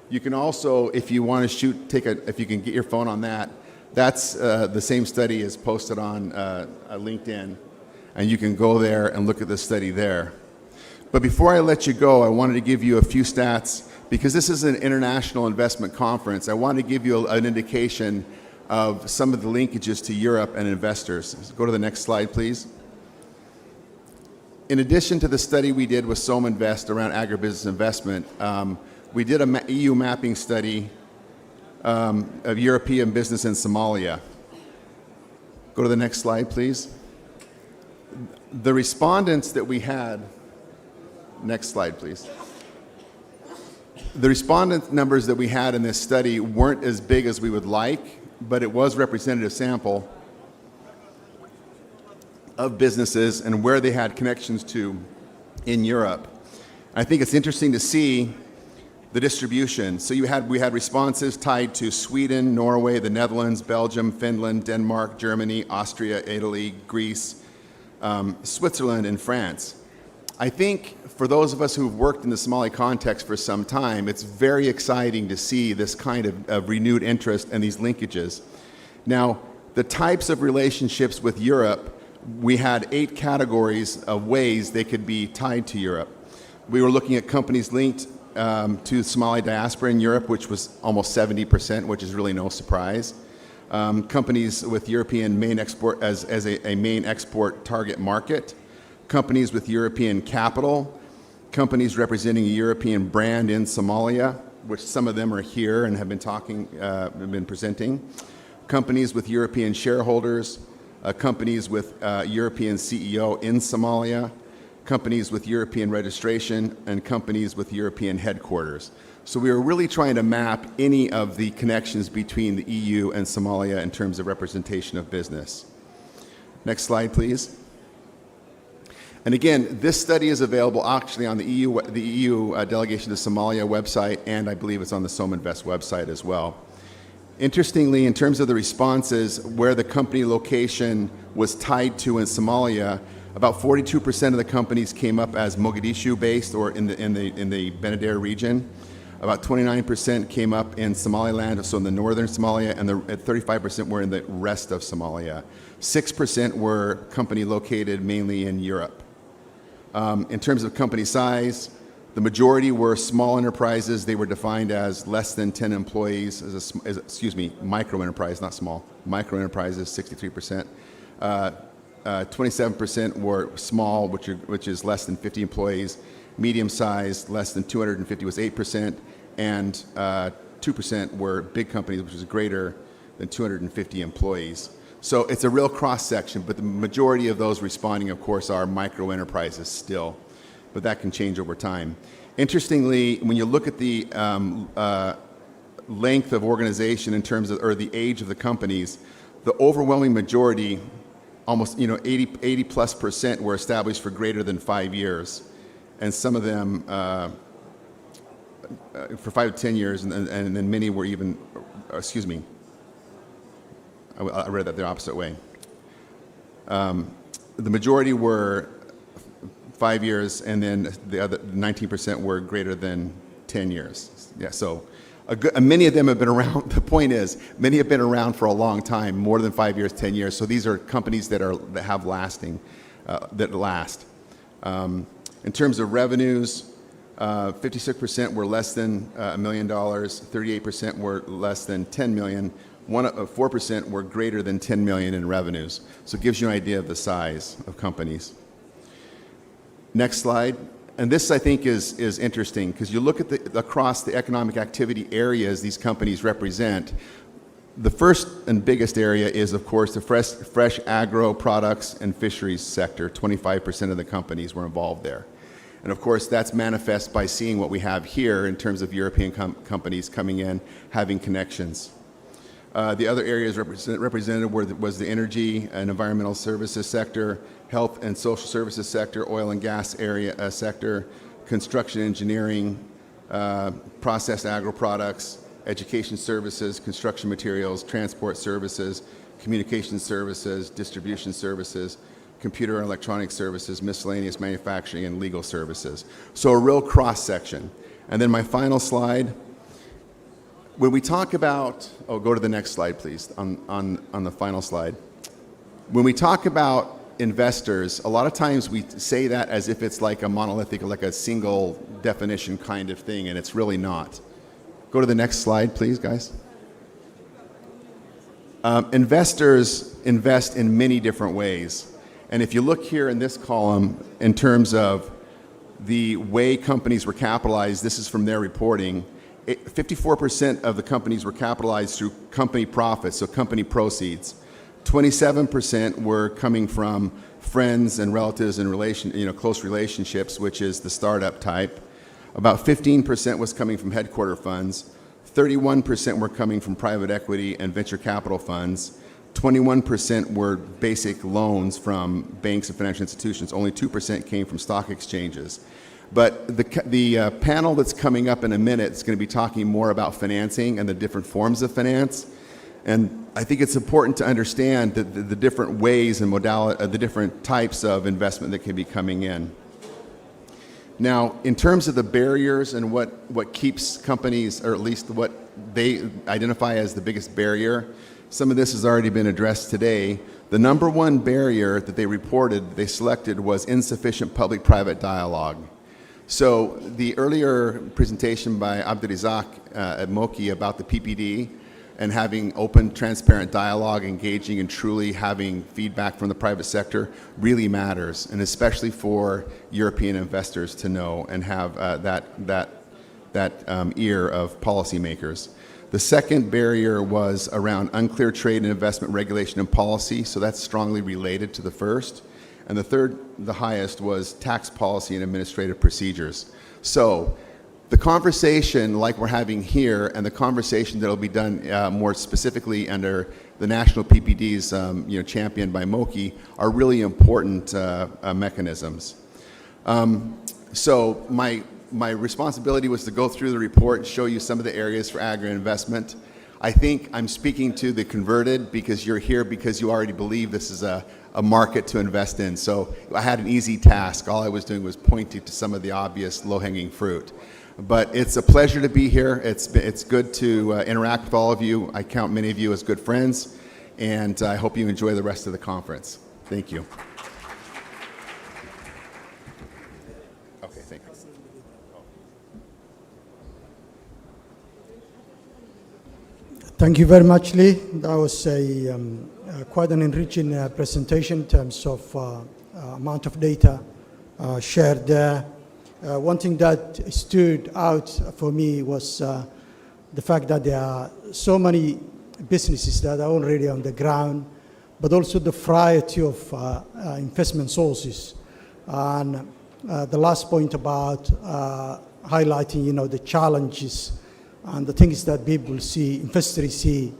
You can also, if you want to if you can get your phone on that, that's the same study is posted on LinkedIn, and you can go there and look at the study there. But before I let you go, I wanted to give you a few stats, because this is an international investment conference. I wanted to give you an indication of some of the linkages to Europe and investors. So go to the next slide, please. In addition to the study we did with SomaInvest around agribusiness investment, we did an EU mapping study of European business in Somalia. Go to the next slide, please. The respondents that we had, next slide, please. The respondent numbers that we had in this study weren't as big as we would like, but it was a representative sample of businesses and where they had connections to in Europe. I think it's interesting to see the distribution. So we had responses tied to Sweden, Norway, the Netherlands, Belgium, Finland, Denmark, Germany, Austria, Italy, Greece, Switzerland, and France. I think for those of us who've worked in the Somali context for some time, it's very exciting to see this kind of renewed interest and these linkages. Now, the types of relationships with Europe, we had 8 categories of ways they could be tied to Europe. We were looking at companies linked to the Somali diaspora in Europe, which was almost 70%, which is really no surprise. Companies with European main export as a main export target market. companies with European capital, companies representing a European brand in Somalia, which some of them are here and have been presenting, companies with European shareholders, companies with European CEO in Somalia, companies with European registration, and companies with European headquarters. So we are really trying to map any of the connections between the EU and Somalia in terms of representation of business. Next slide, please. And again, this study is available actually on the EU Delegation to Somalia website, and I believe it's on the SOMINVEST website as well. Interestingly, in terms of the responses where the company location was tied to in Somalia, about 42% of the companies came up as Mogadishu-based or in the Benadir region. About 29% came up in Somaliland, so in the northern Somalia, and 35% were in the rest of Somalia. 6% were company located mainly in Europe. In terms of company size, the majority were small enterprises. They were defined as less than 10 employees, micro enterprise, not small. Micro enterprises, 63%. 27% were small, which is less than 50 employees. Medium-sized, less than 250 was 8%, and 2% were big companies, which is greater than 250 employees. So it's a real cross-section, but the majority of those responding, of course, are micro enterprises still, but that can change over time. Interestingly, when you look at the length of organization in terms of, or the age of the companies, the overwhelming majority, almost 80+% were established for greater than 5 years, and some of them for 5 to 10 years, and then many were even, I read that the opposite way. The majority were 5 years, and then the other 19% were greater than 10 years. Yeah, so many of them have been around. The point is, many have been around for a long time, more than 5 years, 10 years. So these are companies that have lasting, that last. In terms of revenues, 56% were less than $1 million, 38% were less than 10 million, 4% were greater than 10 million in revenues. So it gives you an idea of the size of companies. Next slide. And this, I think, is interesting because you look at across the economic activity areas these companies represent. The first and biggest area is, of course, the fresh agro products and fisheries sector. 25% of the companies were involved there. And of course, that's manifest by seeing what we have here in terms of European companies coming in, having connections. The other areas represented was the energy and environmental services sector, health and social services sector, oil and gas area sector, construction engineering, processed agro products, education services, construction materials, transport services, communication services, distribution services, computer and electronic services, miscellaneous manufacturing, and legal services. So a real cross-section. And then my final slide. When we talk about, go to the next slide, please, on the final slide. When we talk about investors, a lot of times we say that as if it's like a monolithic, like a single definition kind of thing, and it's really not. Go to the next slide, please, guys. Investors invest in many different ways. And if you look here in this column, in terms of the way companies were capitalized, this is from their reporting, 54% of the companies were capitalized through company profits, so company proceeds. 27% were coming from friends and relatives and close relationships, which is the startup type. About 15% was coming from headquarter funds. 31% were coming from private equity and venture capital funds. 21% were basic loans from banks and financial institutions. Only 2% came from stock exchanges. But the panel that's coming up in a minute is going to be talking more about financing and the different forms of finance. And I think it's important to understand the different ways and modality, the different types of investment that can be coming in. Now, in terms of the barriers and what keeps companies, or at least what they identify as the biggest barrier, some of this has already been addressed today. The number one barrier that they selected was insufficient public-private dialogue. So the earlier presentation by Abdurizak at Moki about the PPD and having open, transparent dialogue, engaging and truly having feedback from the private sector really matters, and especially for European investors to know and have that ear of policymakers. The second barrier was around unclear trade and investment regulation and policy, so that's strongly related to the first. And the third, the highest, was tax policy and administrative procedures. So the conversation like we're having here and the conversation that will be done more specifically under the national PPDs championed by Moki are really important mechanisms. So my responsibility was to go through the report and show you some of the areas for agri-investment. I think I'm speaking to the converted because you're here because you already believe this is a market to invest in. So I had an easy task. All I was doing was pointing to some of the obvious low-hanging fruit. But it's a pleasure to be here. It's good to interact with all of you. I count many of you as good friends, and I hope you enjoy the rest of the conference. Thank you. Okay, thank you. Thank you very much, Lee. That was quite an enriching presentation in terms of amount of data shared there. One thing that stood out for me was the fact that there are so many businesses that are already on the ground, but also the variety of investment sources. And the last point about highlighting, the challenges and the things that people see, investors see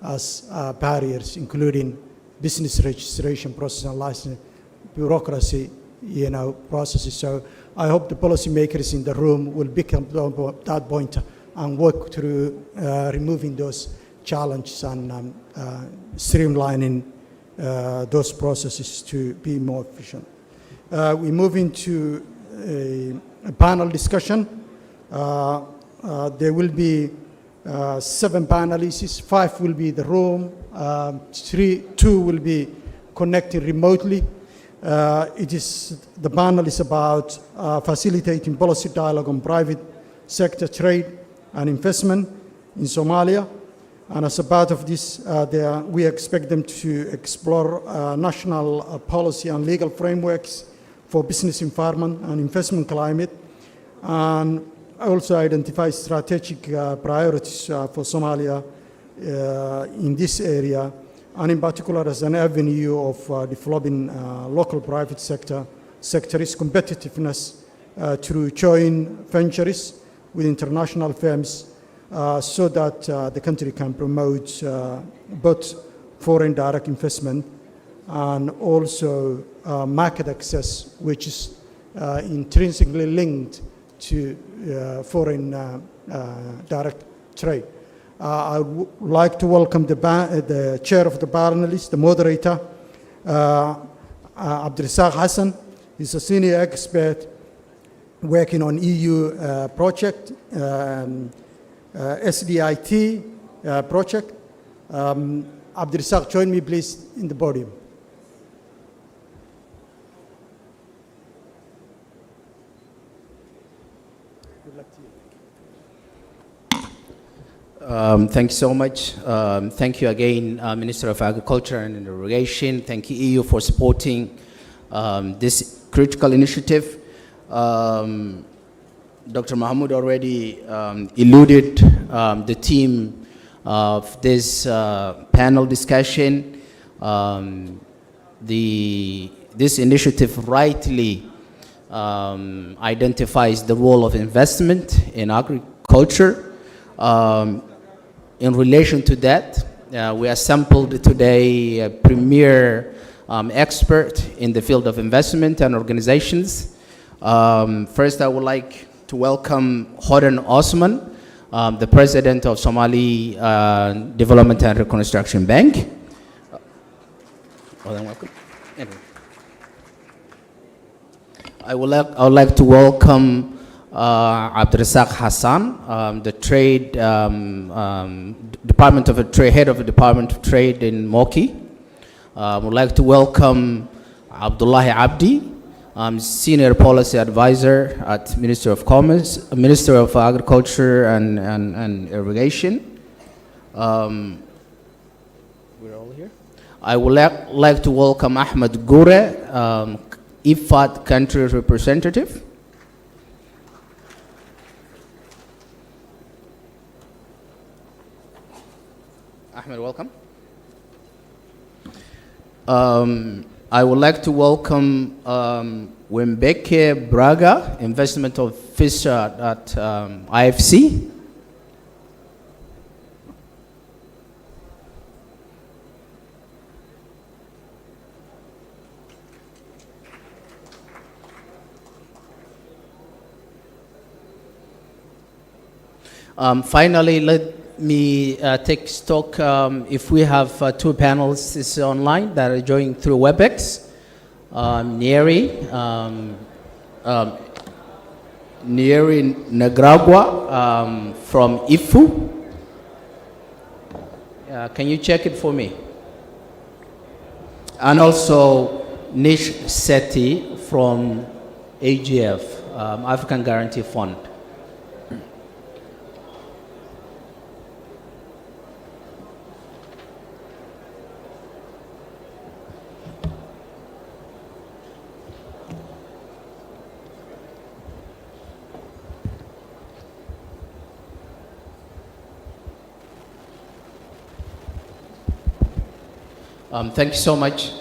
as barriers, including business registration process and license, bureaucracy, processes. So I hope the policymakers in the room will pick up that point and work through removing those challenges and streamlining those processes to be more efficient. We move into a panel discussion. There will be 7 panelists. 5 will be in the room. 2 will be connecting remotely. The panel is about facilitating policy dialogue on private sector trade and investment in Somalia. And as a part of this, we expect them to explore national policy and legal frameworks for business environment and investment climate, and also identify strategic priorities for Somalia in this area, and in particular as an avenue of developing local private sector's competitiveness through joint ventures with international firms so that the country can promote both foreign direct investment and also market access, which is intrinsically linked to foreign direct trade. I would like to welcome the chair of the panelists, the moderator, Abdulrazak Hassan. He's a senior expert working on EU project, SDIT project. Abdulrazak, join me please in the podium. Thank you so much. Thank you again, Minister of Agriculture and Irrigation. Thank you, EU, for supporting this critical initiative. Dr. Mahmoud already alluded the theme of this panel discussion. This initiative rightly identifies the role of investment in agriculture. In relation to that, we assembled today a premier expert in the field of investment and organizations. First, I would like to welcome Hodan Osman, the president of Somali Development and Reconstruction Bank. Hodan, welcome. Anyway. I would like to welcome Abdulrazak Hassan, the Trade Department of Trade, head of the Department of Trade in Moki. I would like to welcome Abdullahi Abdi, Senior Policy Advisor at Minister of Commerce, Minister of Agriculture and Irrigation. We're all here. I would like to welcome Ahmed Goure, IFAD country representative. Ahmed, welcome. I would like to welcome Wembeke Braga, investment officer at IFC. Finally, let me take stock if we have two panelists online that are joining through WebEx. Nieri Nagragwa from IFU. Can you check it for me? And also Nish Seti from AGF, African Guarantee Fund. Thank you so much.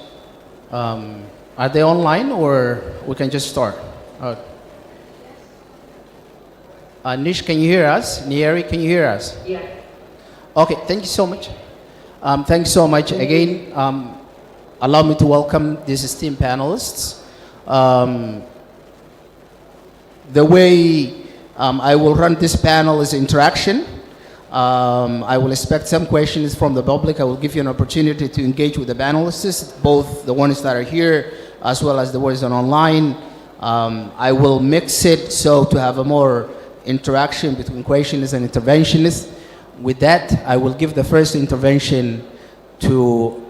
Are they online or we can just start? Nish, can you hear us? Nieri, can you hear us? Yeah. Okay, thank you so much. Thank you so much. Again, allow me to welcome these esteemed panelists. The way I will run this panel is interaction. I will expect some questions from the public. I will give you an opportunity to engage with the panelists, both the ones that are here as well as the ones that are online. I will mix it so to have a more interaction between questions and interventionists. With that, I will give the first intervention to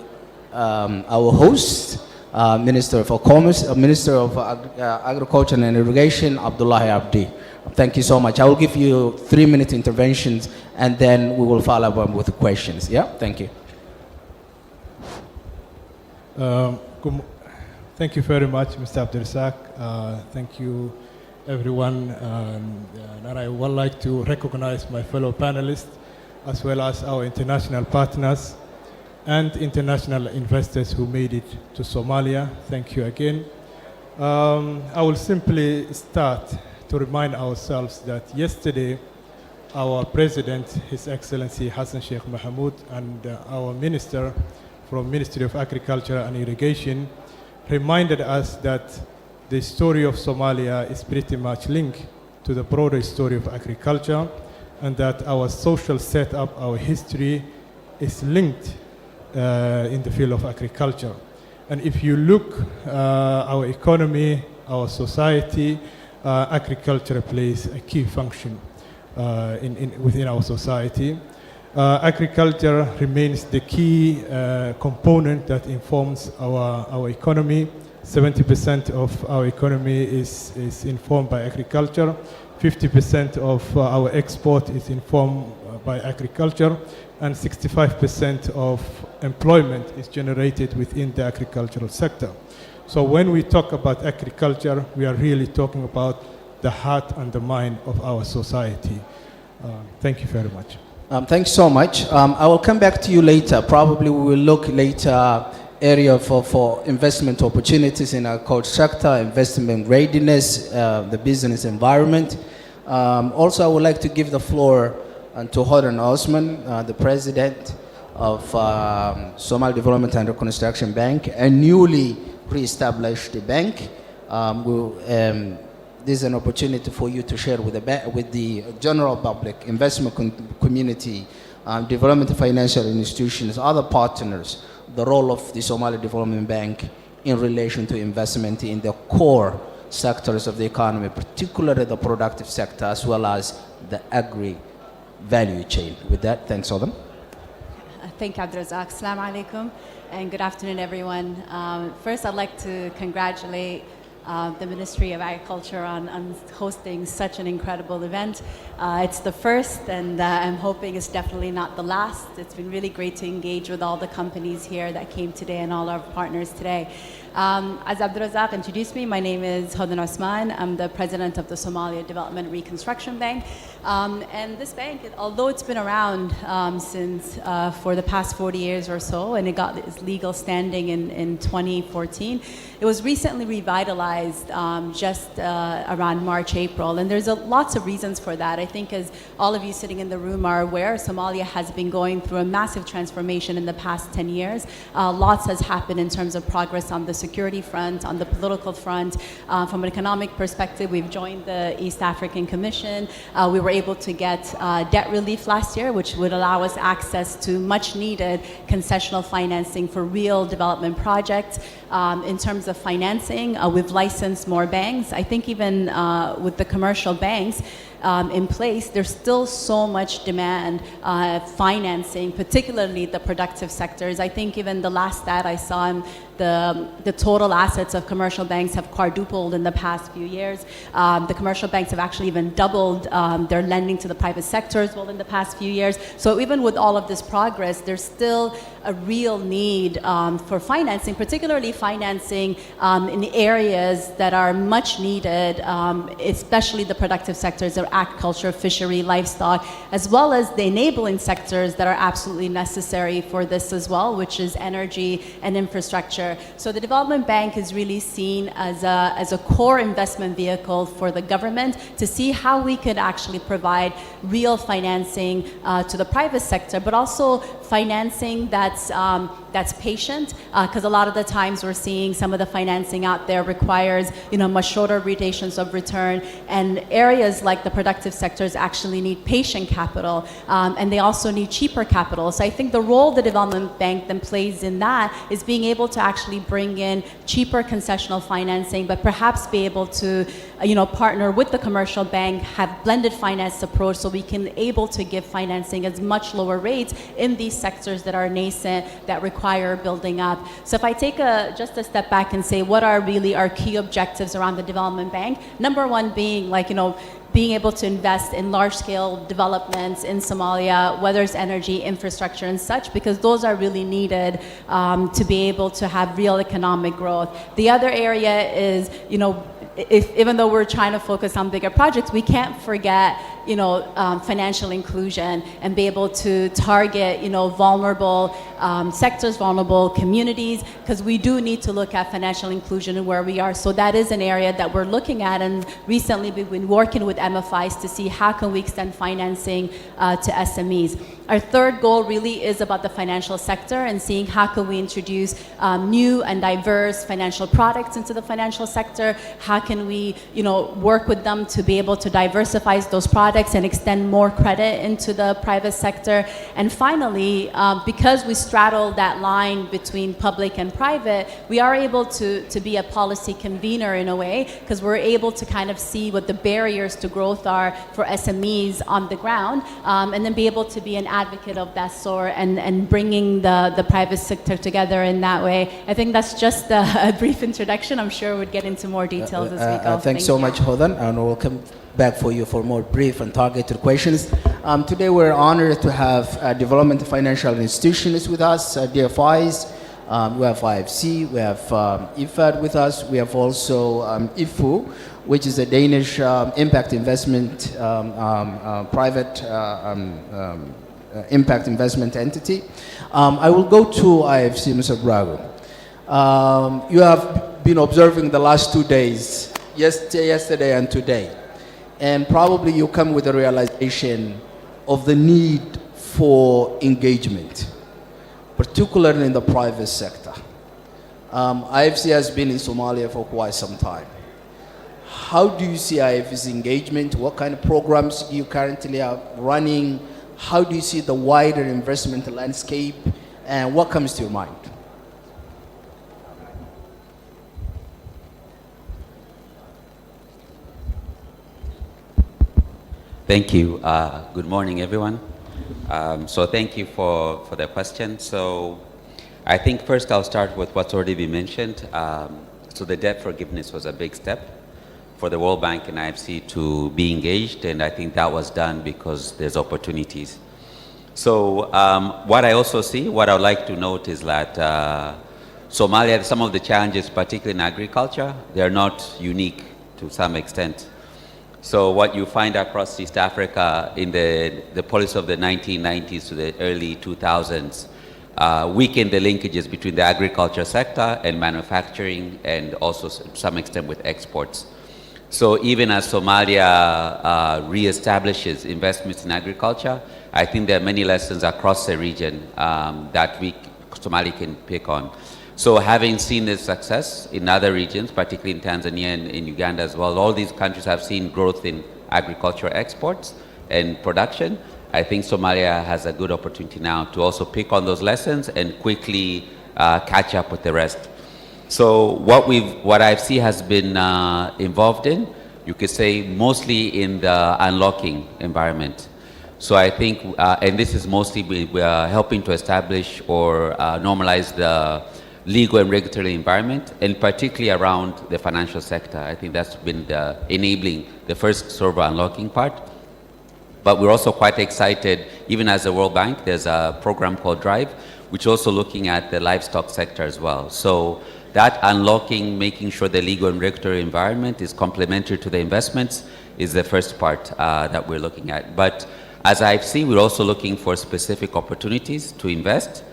our host, Minister of Commerce, Minister of Agriculture and Irrigation, Abdullahi Abdi. Thank you so much. I will give you 3-minute interventions and then we will follow up with the questions. Yeah, thank you. Thank you very much, Mr. Abdelrazak. Thank you, everyone. And I would like to recognize my fellow panelists as well as our international partners and international investors who made it to Somalia. Thank you again. I will simply start to remind ourselves that yesterday our President, His Excellency Hassan Sheikh Mohamud, and our Minister from Ministry of Agriculture and Irrigation reminded us that the story of Somalia is pretty much linked to the broader story of agriculture, and that our social setup, our history is linked in the field of agriculture. And if you look our economy, our society, agriculture plays a key function within our society. Agriculture remains the key component that informs our economy. 70% of our economy is informed by agriculture. 50% of our export is informed by agriculture, and 65% of employment is generated within the agricultural sector. So when we talk about agriculture, we are really talking about the heart and the mind of our society. Thank you very much. Thanks so much. I will come back to you later. Probably we will look later area for investment opportunities in our agriculture sector, investment readiness, the business environment. Also, I would like to give the floor to Hodan Osman, the president of Somali Development and Reconstruction Bank, a newly re-established bank. This is an opportunity for you to share with the general public, investment community, development financial institutions, other partners, the role of the Somali Development Bank in relation to investment in the core sectors of the economy, particularly the productive sector, as well as the agri-value chain. With that, thanks, Odom. Thank you, Abdelrazak. Assalamu alaikum, and good afternoon, everyone. First, I'd like to congratulate the Ministry of Agriculture on hosting such an incredible event. It's the first, and I'm hoping it's definitely not the last. It's been really great to engage with all the companies here that came today and all our partners today. As Abdulrazak introduced me, my name is Hodan Osman. I'm the president of the Somalia Development Reconstruction Bank. And this bank, although it's been around since for the past 40 years or so, and it got its legal standing in 2014, it was recently revitalized just around March, April. And there's lots of reasons for that. I think as all of you sitting in the room are aware, Somalia has been going through a massive transformation in the past 10 years. Lots has happened in terms of progress on the security front, on the political front. From an economic perspective, we've joined the East African Commission. We were able to get debt relief last year, which would allow us access to much needed concessional financing for real development projects. In terms of financing, we've licensed more banks. I think even with the commercial banks in place, there's still so much demand financing, particularly the productive sectors. I think even the last stat I saw, the total assets of commercial banks have quadrupled in the past few years. The commercial banks have actually even doubled their lending to the private sector as well in the past few years. So even with all of this progress, there's still a real need for financing, particularly financing in areas that are much needed, especially the productive sectors of agriculture, fishery, livestock, as well as the enabling sectors that are absolutely necessary for this as well, which is energy and infrastructure. So the Development Bank is really seen as a core investment vehicle for the government to see how we could actually provide real financing to the private sector, but also financing that's patient, because a lot of the times we're seeing some of the financing out there requires much shorter durations of return, and areas like the productive sectors actually need patient capital, and they also need cheaper capital. So I think the role the Development Bank then plays in that is being able to actually bring in cheaper concessional financing, but perhaps be able to partner with the commercial bank, have blended finance approach, so we can able to give financing at much lower rates in these sectors that are nascent, that require building up. So if I take just a step back and say what are really our key objectives around the Development Bank, number one being being able to invest in large-scale developments in Somalia, whether it's energy, infrastructure, and such, because those are really needed to be able to have real economic growth. The other area is, even though we're trying to focus on bigger projects, we can't forget, financial inclusion and be able to target, vulnerable sectors, vulnerable communities, because we do need to look at financial inclusion and where we are. So that is an area that we're looking at, and recently we've been working with MFIs to see how can we extend financing to SMEs. Our third goal really is about the financial sector and seeing how can we introduce new and diverse financial products into the financial sector. How can we, work with them to be able to diversify those products and extend more credit into the private sector. And finally, because we straddle that line between public and private, we are able to be a policy convener in a way, because we're able to kind of see what the barriers to growth are for SMEs on the ground, and then be able to be an advocate of that sort and bringing the private sector together in that way. I think that's just a brief introduction. I'm sure we'll get into more details as we go. Thanks so much, Hodan, and we'll come back for you for more brief and targeted questions. Today we're honored to have development financial institutions with us, DFIs. We have IFC, we have IFAD with us, we have also IFU, which is a Danish impact investment, private impact investment entity. I will go to IFC, Mr. Brago. You have been observing the last 2 days, yesterday and today, and probably you come with a realization of the need for engagement, particularly in the private sector. IFC has been in Somalia for quite some time. How do you see IFC's engagement? What kind of programs you currently are running? How do you see the wider investment landscape? And what comes to your mind? Thank you. Good morning, everyone. So thank you for the question. So I think first I'll start with what's already been mentioned. So the debt forgiveness was a big step for the World Bank and IFC to be engaged, and I think that was done because there's opportunities. So what I also see, what I would like to note is that Somalia, some of the challenges, particularly in agriculture, they're not unique to some extent. So what you find across East Africa in the policy of the 1990s to the early 2000s weakened the linkages between the agriculture sector and manufacturing, and also to some extent with exports. So even as Somalia reestablishes investments in agriculture, I think there are many lessons across the region that Somalia can pick on. So having seen this success in other regions, particularly in Tanzania and in Uganda as well, all these countries have seen growth in agricultural exports and production. I think Somalia has a good opportunity now to also pick on those lessons and quickly catch up with the rest. So what IFC has been involved in, you could say mostly in the unlocking environment. So I think, and this is mostly we are helping to establish or normalize the legal and regulatory environment, and particularly around the financial sector. I think that's been enabling the first sort of unlocking part. But we're also quite excited, even as the World Bank, there's a program called DRIVE, which is also looking at the livestock sector as well. So that unlocking, making sure the legal and regulatory environment is complementary to the investments is the first part that we're looking at. But as IFC, we're also looking for specific opportunities to invest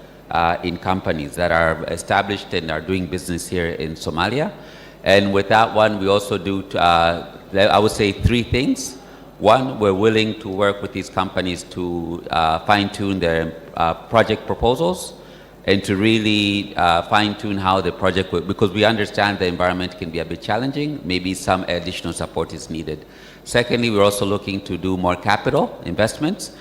in companies that are established and are doing business here in Somalia. And with that one, we also do, I would say, three things. One, we're willing to work with these companies to fine-tune their project proposals and to really fine-tune how the project will, because we understand the environment can be a bit challenging, maybe some additional support is needed. Secondly, we're also looking to do more capital investments,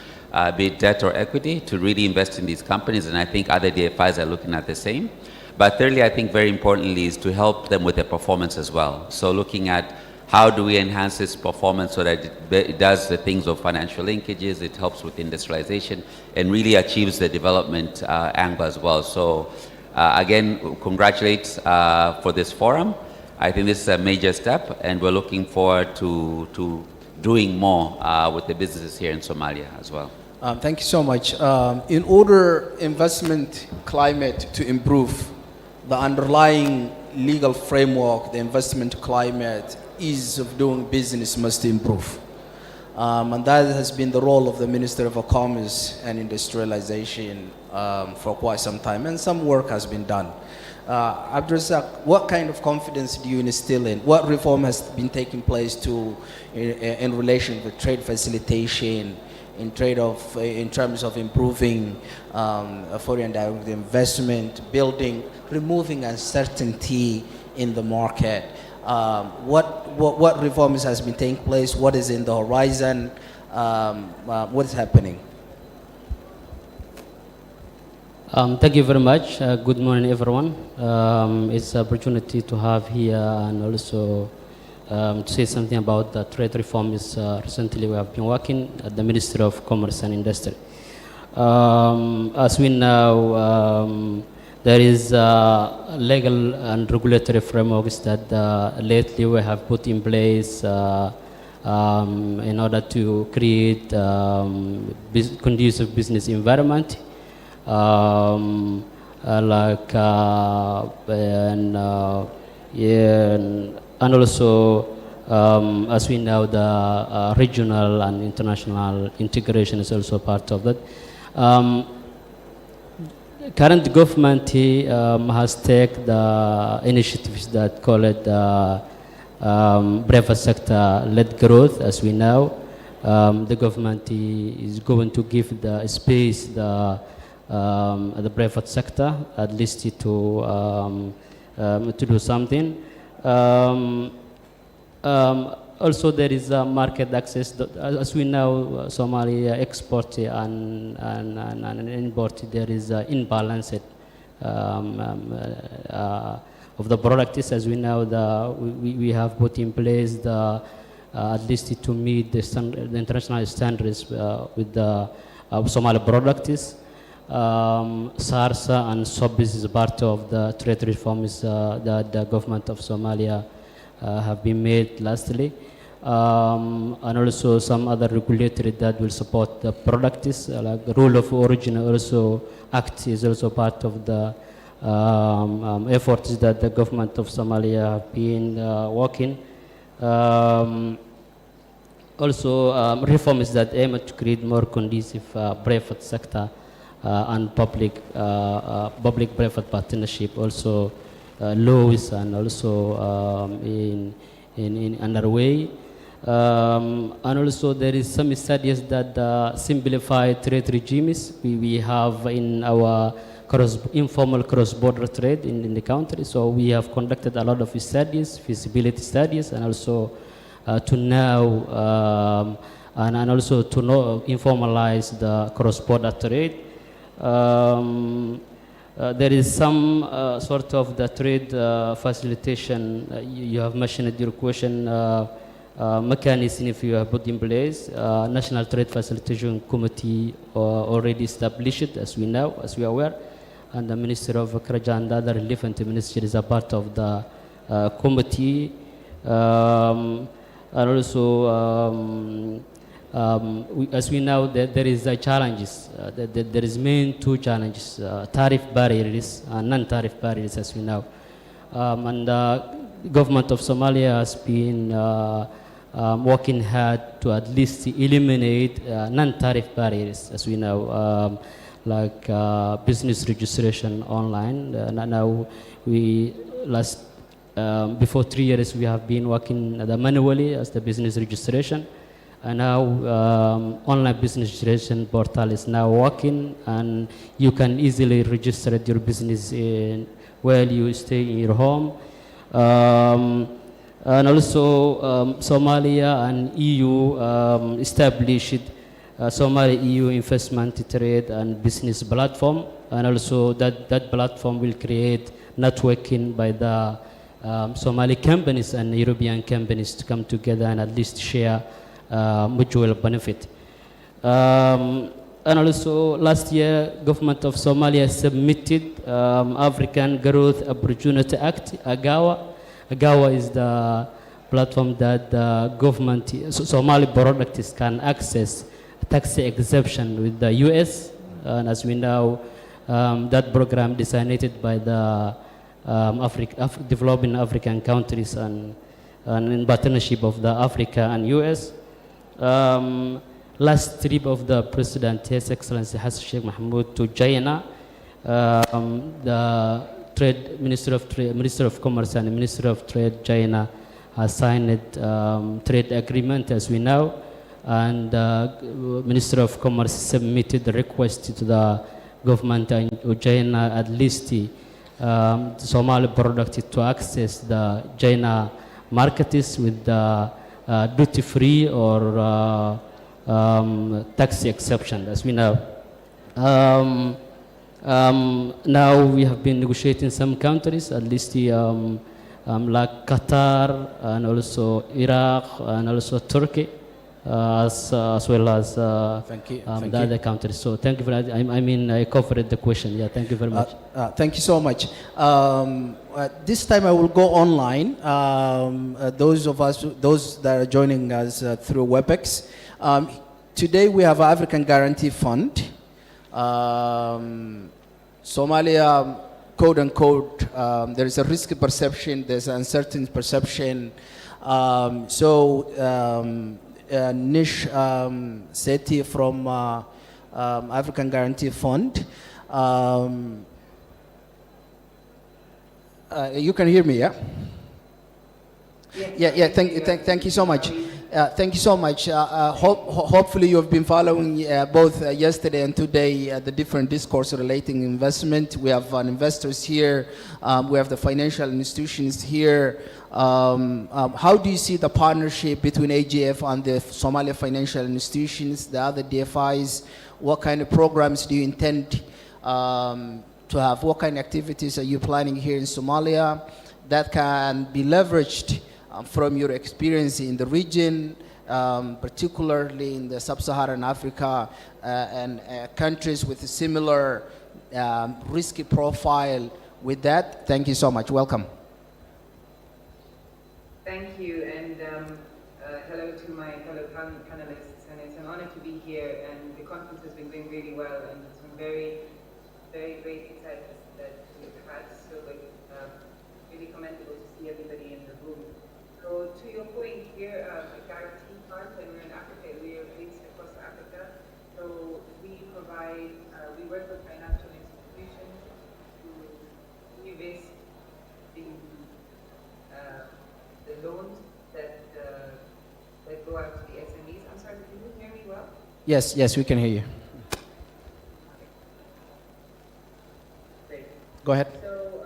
be it debt or equity, to really invest in these companies, and I think other DFIs are looking at the same. But thirdly, I think very importantly is to help them with their performance as well. So looking at how do we enhance this performance so that it does the things of financial linkages, it helps with industrialization, and really achieves the development angle as well. So again, congratulations for this forum. I think this is a major step, and we're looking forward to doing more with the businesses here in Somalia as well. Thank you so much. In order investment climate to improve, the underlying legal framework, the investment climate, ease of doing business must improve. And that has been the role of the Minister of Commerce and Industrialization for quite some time, and some work has been done. Abdulrazak, what kind of confidence do you instill in? What reform has been taking place in relation with trade facilitation, in terms of improving foreign direct investment, removing uncertainty in the market? What reforms has been taking place? What is in the horizon? What is happening? Thank you very much. Good morning, everyone. It's an opportunity to have here and also to say something about the trade reforms. Recently, we have been working at the Ministry of Commerce and Industry. As we know, there is legal and regulatory frameworks that lately we have put in place in order to create conducive business environment. And also, as we know, the regional and international integration is also part of that. Current government has taken the initiatives that call it private sector-led growth. As we know, the government is going to give the space the private sector at least to do something. Also, there is market access. As we know, Somalia export and import, there is imbalance of the products. As we know, we have put in place at least to meet the international standards with the Somali products. SARSA and SOBIS is part of the trade reforms that the government of Somalia have been made lastly. And also some other regulatory that will support the products, like the rule of origin also act is also part of the efforts that the government of Somalia have been working. Also reforms that aim to create more conducive private sector and public-private partnership, also laws and also in underway. And also there is some studies that simplify trade regimes we have in our informal cross-border trade in the country. So we have conducted a lot of studies, feasibility studies, and also to now and also to informalize the cross-border trade. There is some sort of the trade facilitation. You have mentioned your question. Mechanism if you have put in place. National Trade Facilitation Committee already established, as we know, as we are aware, and the Minister of Kraja and other relevant ministries are part of the committee. And also, as we know, there is challenges. There is main two challenges: tariff barriers and non-tariff barriers, as we know. And the government of Somalia has been working hard to at least eliminate non-tariff barriers, as we know, like business registration online. Now we before 3 years we have been working manually as the business registration, and now online business registration portal is now working, and you can easily register your business while you stay in your home. And also Somalia and EU established Somalia-EU investment trade and business platform, and also that platform will create networking by the Somali companies and European companies to come together and at least share mutual benefit. And also last year, government of Somalia submitted African Growth Opportunity Act, AGAWA. AGAWA is the platform that the government, Somali products can access tax exemption with the US. And as we know, that program designated by the developing African countries and in partnership of the Africa and US. Last trip of the President, His Excellency Hassan Sheikh Mahmoud, to China, the Minister of Commerce and the Minister of Trade China has signed trade agreement, as we know, and Minister of Commerce submitted the request to the government of China at least Somali products to access the China markets with the duty-free or tax exception, as we know. Now we have been negotiating some countries, at least like Qatar and also Iraq and also Turkey, as well as the other countries. So thank you very much. I mean, I covered the question. Yeah, thank you very much. Thank you so much. This time I will go online. Those that are joining us through WebEx. Today we have African Guarantee Fund. Somalia, quote unquote, there is a risky perception, there's an uncertain perception. Nish Seti from African Guarantee Fund. You can hear me, yeah? Yeah. Thank you so much. Thank you so much. Hopefully you have been following both yesterday and today the different discourse relating investment. We have investors here. We have the financial institutions here. How do you see the partnership between AGF and the Somalia financial institutions, the other DFIs? What kind of programs do you intend to have? What kind of activities are you planning here in Somalia that can be leveraged from your experience in the region particularly in the sub-Saharan Africa and countries with a similar risky profile. With that, thank you so much. Welcome. Thank you, and hello to my fellow panelists, and it's an honor to be here, and the conference has been going really well, and some very, very great insights that we've had, so it's really commendable to see everybody in the room. So to your point, we're a guarantee fund, and we're in Africa, we are based across Africa, so we provide, we work with financial institutions to de-risk the loans that go out to the SMEs. I'm sorry, can you hear me well? Yes, yes, we can hear you. Great. Go ahead. So,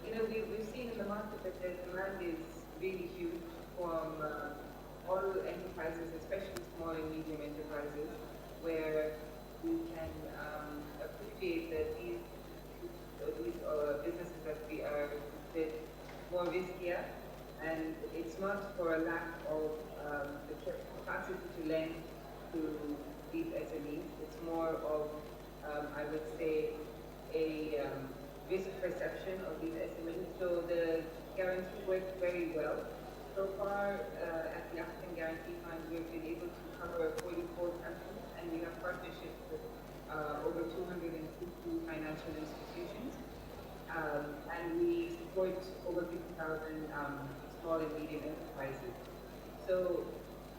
you know, we've seen in the market that the demand is really huge from all enterprises, especially small and medium enterprises, where we can appreciate that these businesses that we are a bit more riskier, and it's not for a lack of the capacity to lend to these SMEs. It's more of, I would say, a risk perception of these SMEs. So the guarantee works very well. So far, at the African Guarantee Fund, we've been able to cover 44 countries, and we have partnerships with over 250 financial institutions. And we support over 50,000 small and medium enterprises. So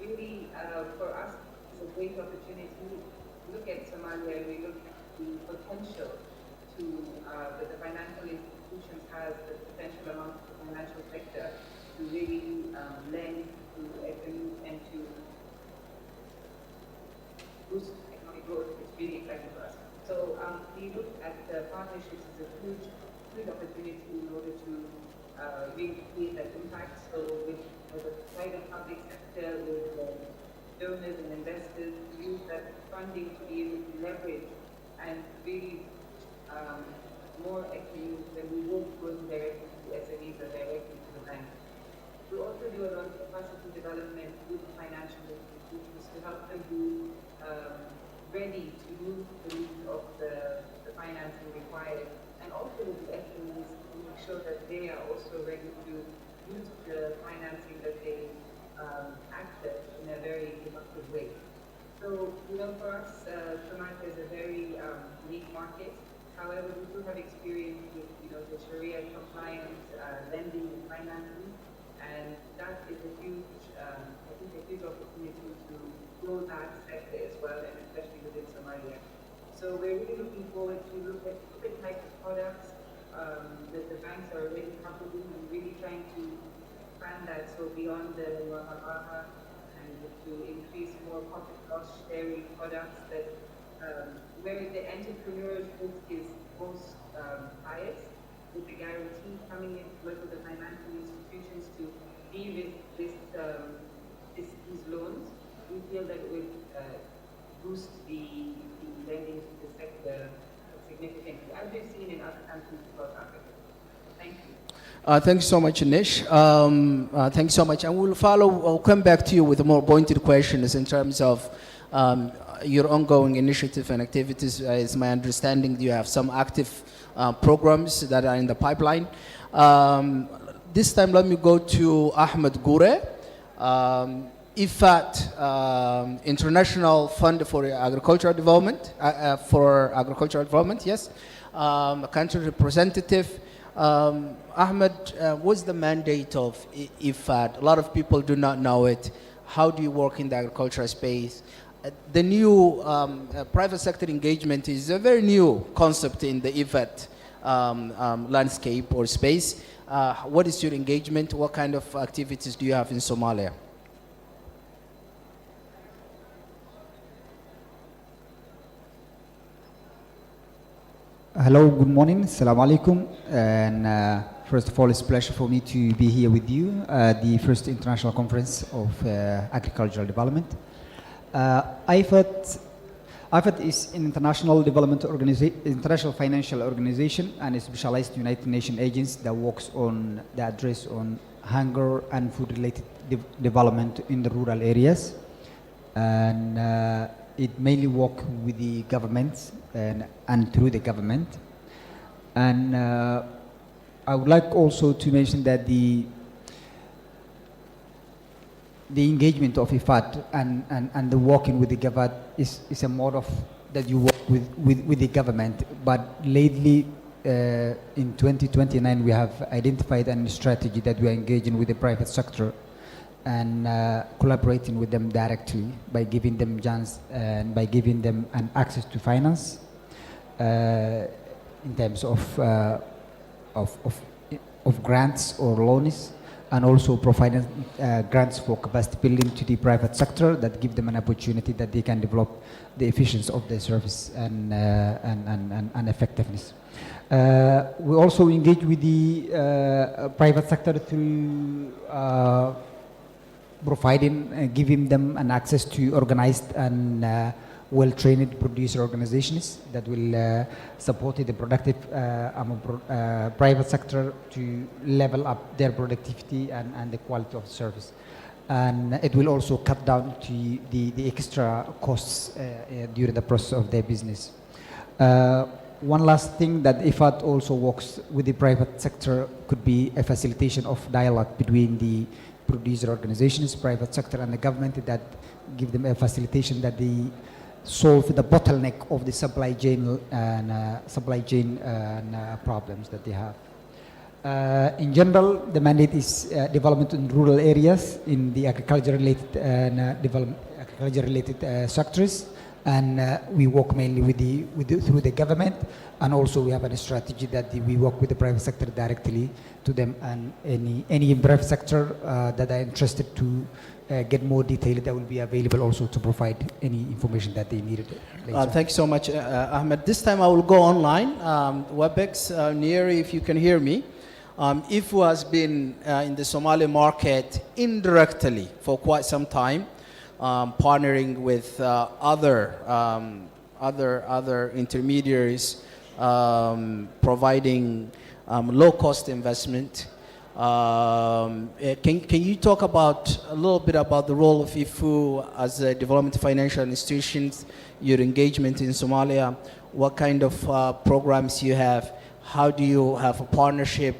really, for us, it's a great opportunity to look at Somalia, and we look at the potential to, that the financial institutions has, the potential amongst the financial sector to really lend to SMEs and to boost economic growth. It's really exciting for us. So we look at the partnerships as a huge opportunity in order to really create that impact. So with the private public sector, with donors and investors, to use that funding to be able to leverage and really more SMEs than we would go directly to SMEs or directly to the bank. We also do a lot of capacity development with financial institutions to help them be ready to meet the needs of the financing required, and also with the SMEs to make sure that they are also ready to use the financing that they access in a very productive way. So, you know, for us, Somalia is a very unique market. However, we do have experience with, you know, the Sharia compliance, lending and financing, and that is a huge, I think, a huge opportunity to grow that sector as well, and especially within Somalia. So we're really looking forward to look at different types of products that the banks are already comfortable and really trying to expand that, so beyond the Wahabaha, and to increase more profit loss sharing products that where the entrepreneur's risk is most highest, with the guarantee coming in to work with the financial institutions to de-risk these loans. We feel that it would boost the lending to the sector significantly, as we've seen in other countries across Africa. Thank you. Thank you so much, Nish. Thank you so much. And we'll come back to you with more pointed questions in terms of your ongoing initiative and activities. It's my understanding you have some active programs that are in the pipeline. This time, let me go to Ahmed Goure. IFAD, International Fund for Agricultural Development, yes, country representative. Ahmed, what's the mandate of IFAD? A lot of people do not know it. How do you work in the agricultural space? The new private sector engagement is a very new concept in the IFAD landscape or space. What is your engagement? What kind of activities do you have in Somalia? Hello, good morning. Assalamu alaikum. And first of all, it's a pleasure for me to be here with you at the first international conference of agricultural development. IFAD is an international development organization, international financial organization, and a specialized United Nations agency that works on the address on hunger and food-related development in the rural areas, and it mainly work with the government and through the government. And I would like also to mention that the engagement of IFAD and the working with the government is a mode of that you work with the government. But lately, in 2029, we have identified a strategy that we are engaging with the private sector and collaborating with them directly by giving them chance and by giving them an access to finance in terms of grants or loans, and also providing grants for capacity building to the private sector that give them an opportunity that they can develop the efficiency of their service and effectiveness. We also engage with the private sector through providing, giving them an access to organized and well-trained producer organizations that will support the productive private sector to level up their productivity and the quality of service. And it will also cut down to the extra costs during the process of their business. One last thing that IFAD also works with the private sector could be a facilitation of dialogue between the producer organizations, private sector, and the government that give them a facilitation that they solve the bottleneck of the supply chain problems that they have. In general, the mandate is development in rural areas in the agriculture-related sectors, and we work mainly through the government, and also we have a strategy that we work with the private sector directly to them, and any private sector that are interested to get more detail, that will be available also to provide any information that they needed later. Thank you so much, Ahmed. This time I will go online. WebEx, Nieri, if you can hear me. IFU has been in the Somali market indirectly for quite some time, partnering with other intermediaries, providing low-cost investment. Can you talk a little bit about the role of IFU as a development financial institutions, your engagement in Somalia, what kind of programs you have, how do you have a partnership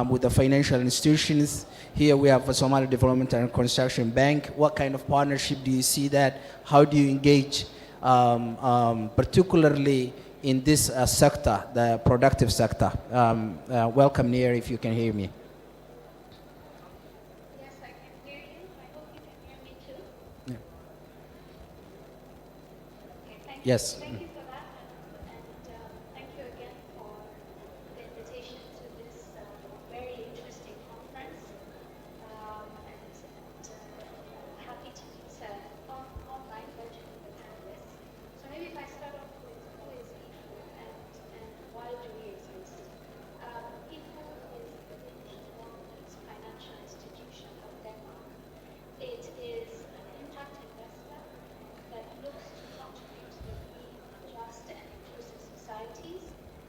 with the financial institutions? Here we have a Somali Development and Construction Bank. What kind of partnership do you see that? How do you engage, particularly in this sector, the productive sector? Welcome, Nier, if you can hear me. Yes, I can hear you. I hope you can hear me too. Yeah. Okay, thank Yes. you. Thank you for that, and thank you again for the invitation to this very interesting conference. Happy to meet online virtually the panelists. So maybe if I start off with who is IFU and why do we exist? IFU is the Danish development financial institution of Denmark. It is an impact investor that looks to contribute to the green, just, and inclusive societies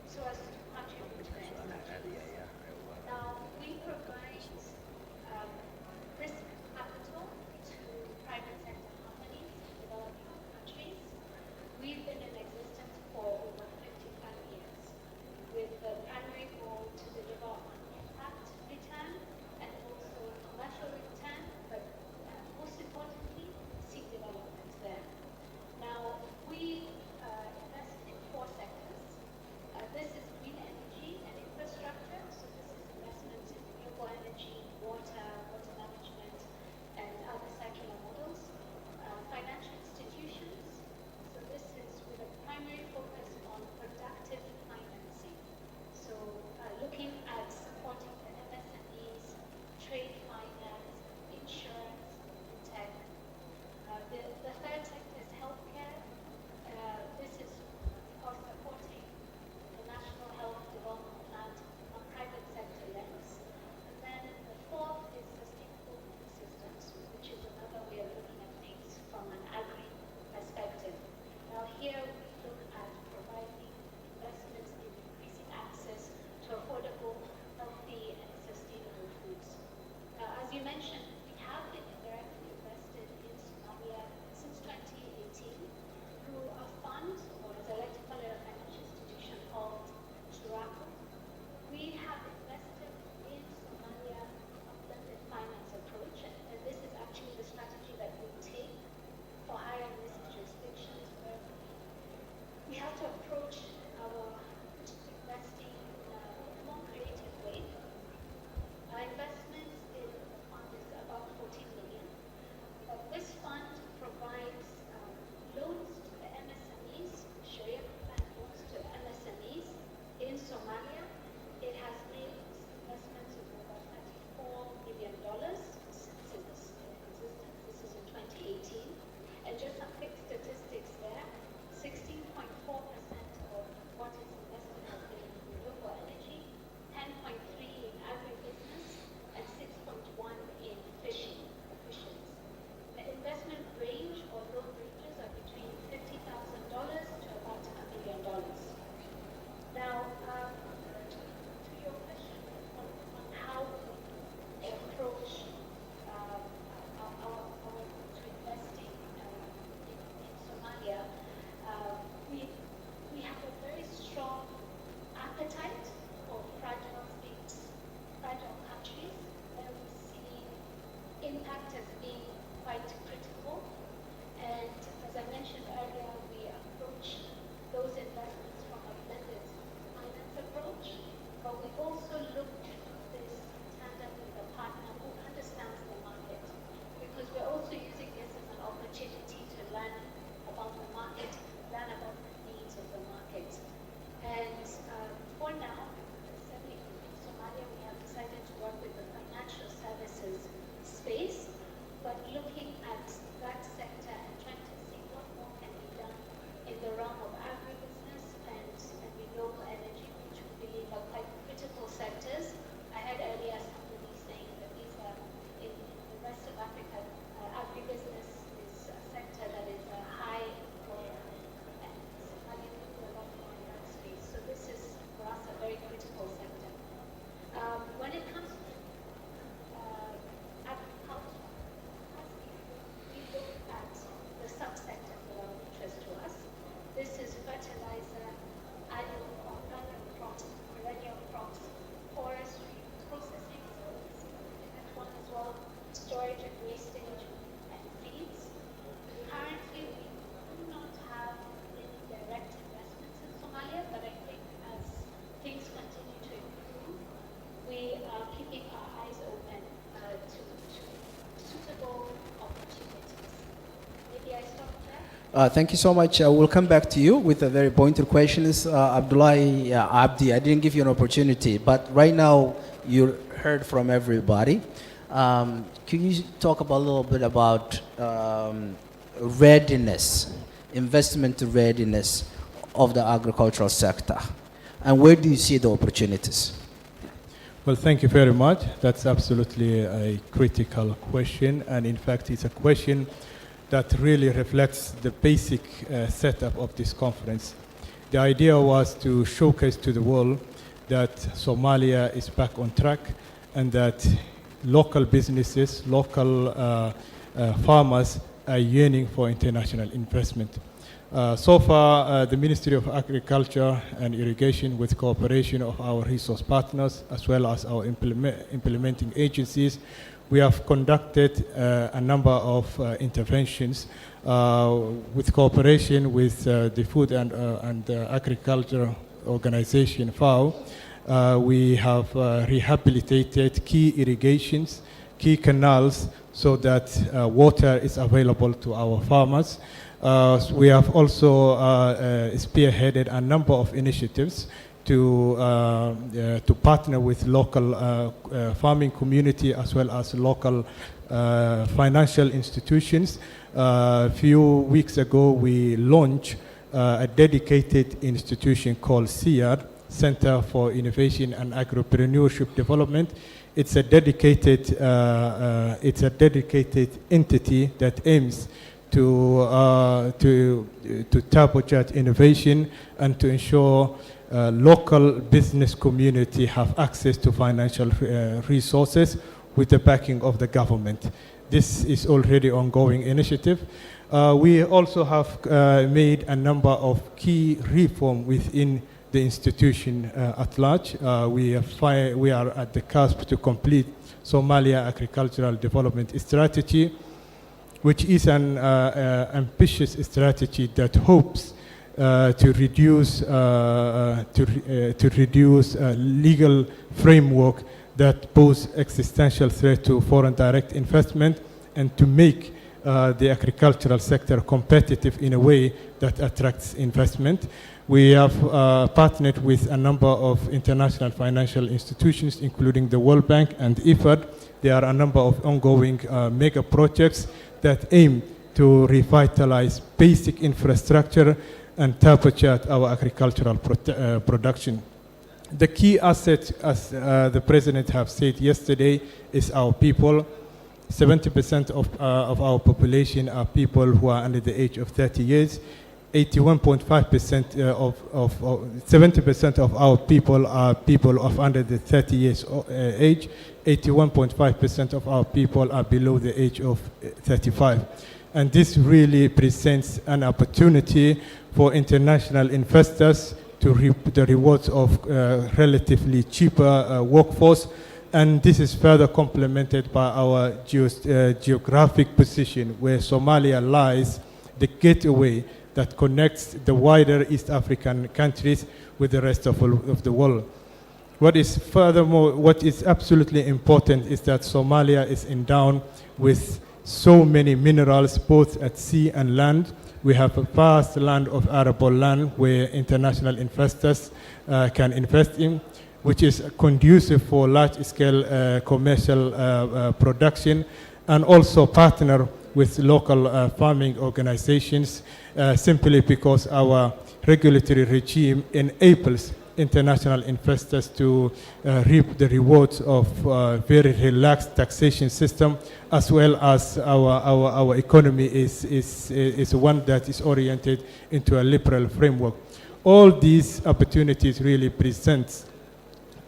so as to contribute to the SDGs. Now, we provide risk capital to private sector companies in developing countries. We've been in existence for over 55 years with the primary goal to deliver on impact return and also commercial return, but most importantly, seek development there. Now, we invest in 4 sectors. This is green energy, Thank you so much. We'll come back to you with a very pointed question. Abdullahi Abdi, I didn't give you an opportunity, but right now you heard from everybody. Can you talk about a little bit about readiness, investment readiness of the agricultural sector, and where do you see the opportunities? Well, thank you very much. That's absolutely a critical question, and in fact, it's a question that really reflects the basic setup of this conference. The idea was to showcase to the world that Somalia is back on track and that local businesses, local farmers are yearning for international investment. So far, the Ministry of Agriculture and Irrigation, with cooperation of our resource partners as well as our implementing agencies, we have conducted a number of interventions with cooperation with the Food and Agriculture Organization, FAO. We have rehabilitated key irrigations, key canals, so that water is available to our farmers. We have also spearheaded a number of initiatives to partner with local farming community as well as local financial institutions. A few weeks ago, we launched a dedicated institution called CIAD, Center for Innovation and Agripreneurship Development. It's a dedicated entity that aims to turbocharge innovation and to ensure local business community have access to financial resources with the backing of the government. This is already ongoing initiative. We also have made a number of key reform within the institution at large. We are at the cusp to complete Somalia Agricultural Development Strategy, which is an ambitious strategy that hopes to reduce legal framework that pose existential threat to foreign direct investment and to make the agricultural sector competitive in a way that attracts investment. We have partnered with a number of international financial institutions, including the World Bank and IFAD. There are a number of ongoing mega projects that aim to revitalize basic infrastructure and turbocharge our agricultural production. The key asset, as the President have said yesterday, is our people. 70% of our population are people who are under the age of 30 years. 81.5% 70% of our people are people of under the 30 years age. 81.5% of our people are below the age of 35. And this really presents an opportunity for international investors to reap the rewards of relatively cheaper workforce. And this is further complemented by our geographic position, where Somalia lies the gateway that connects the wider East African countries with the rest of the world. What is absolutely important is that Somalia is endowed with so many minerals, both at sea and land. We have a vast land of arable land where international investors can invest in, which is conducive for large-scale commercial production, and also partner with local farming organizations simply because our regulatory regime enables international investors to reap the rewards of very relaxed taxation system, as well as our economy is one that is oriented into a liberal framework. All these opportunities really present,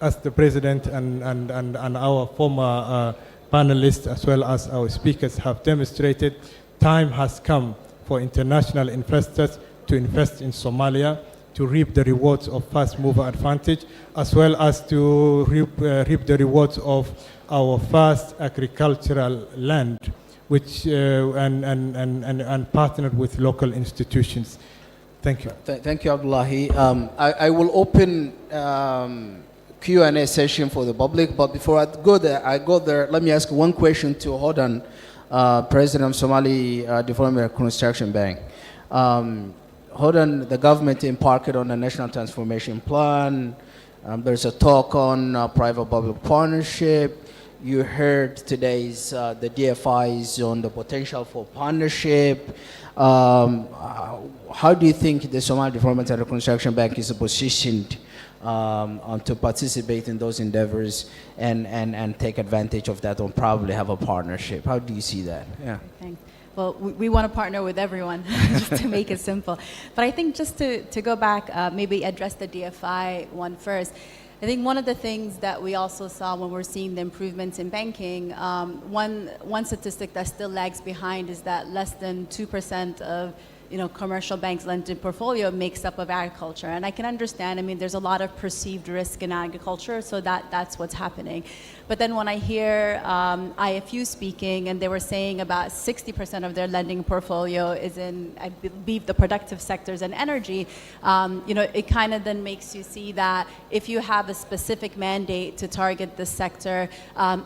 as the President and our former panelists as well as our speakers have demonstrated, time has come for international investors to invest in Somalia, to reap the rewards of fast mover advantage, as well as to reap the rewards of our vast agricultural land, which and partnered with local institutions. Thank you. Thank you, Abdullahi. I will open Q&A session for the public, but before I go there, let me ask one question to Hodan, President of Somali Development and Construction Bank. Hold on, the government embarked on a national transformation plan. There's a talk on private-public partnership. You heard today's the DFIs on the potential for partnership. How do you think the Somali Development and Reconstruction Bank is positioned to participate in those endeavors and take advantage of that, or probably have a partnership? How do you see that? Yeah. Thanks. Well, we want to partner with everyone, just to make it simple. But I think just to go back, maybe address the DFI one first. I think one of the things that we also saw when we're seeing the improvements in banking, one statistic that still lags behind is that less than 2% of commercial banks' lending portfolio makes up of agriculture. And I can understand, I mean, there's a lot of perceived risk in agriculture, so that's what's happening. But then when I hear IFU speaking, and they were saying about 60% of their lending portfolio is in, I believe, the productive sectors and energy, it kind of then makes you see that if you have a specific mandate to target this sector,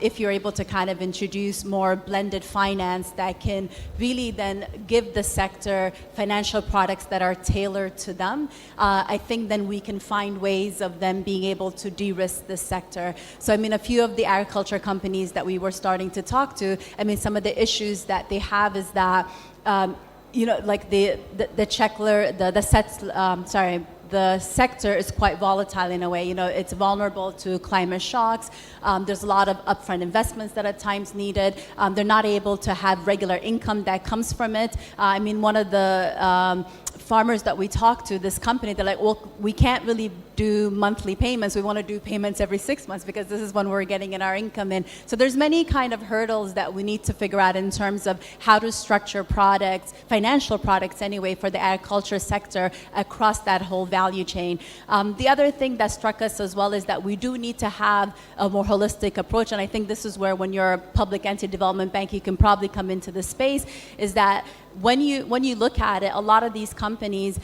if you're able to kind of introduce more blended finance that can really then give the sector financial products that are tailored to them, I think then we can find ways of them being able to de-risk this sector. So I mean, a few of the agriculture companies that we were starting to talk to, I mean, some of the issues that they have is that, like the sector is quite volatile in a way. It's vulnerable to climate shocks. There's a lot of upfront investments that at times needed. They're not able to have regular income that comes from it. I mean, one of the farmers that we talked to, this company, they're like, well, we can't really do monthly payments. We want to do payments every 6 months because this is when we're getting in our income in. So there's many kind of hurdles that we need to figure out in terms of how to structure products, financial products anyway, for the agriculture sector across that whole value chain. The other thing that struck us as well is that we do need to have a more holistic approach, and I think this is where, when you're a public entity development bank, you can probably come into the space, is that when you look at it, a lot of these companies,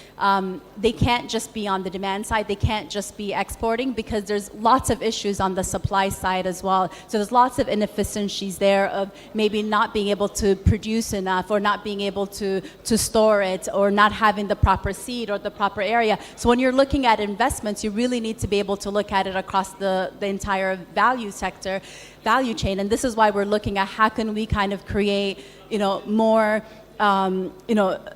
they can't just be on the demand side, they can't just be exporting, because there's lots of issues on the supply side as well. So there's lots of inefficiencies there of maybe not being able to produce enough, or not being able to store it, or not having the proper seed or the proper area. So when you're looking at investments, you really need to be able to look at it across the entire value chain. And this is why we're looking at how can we kind of create,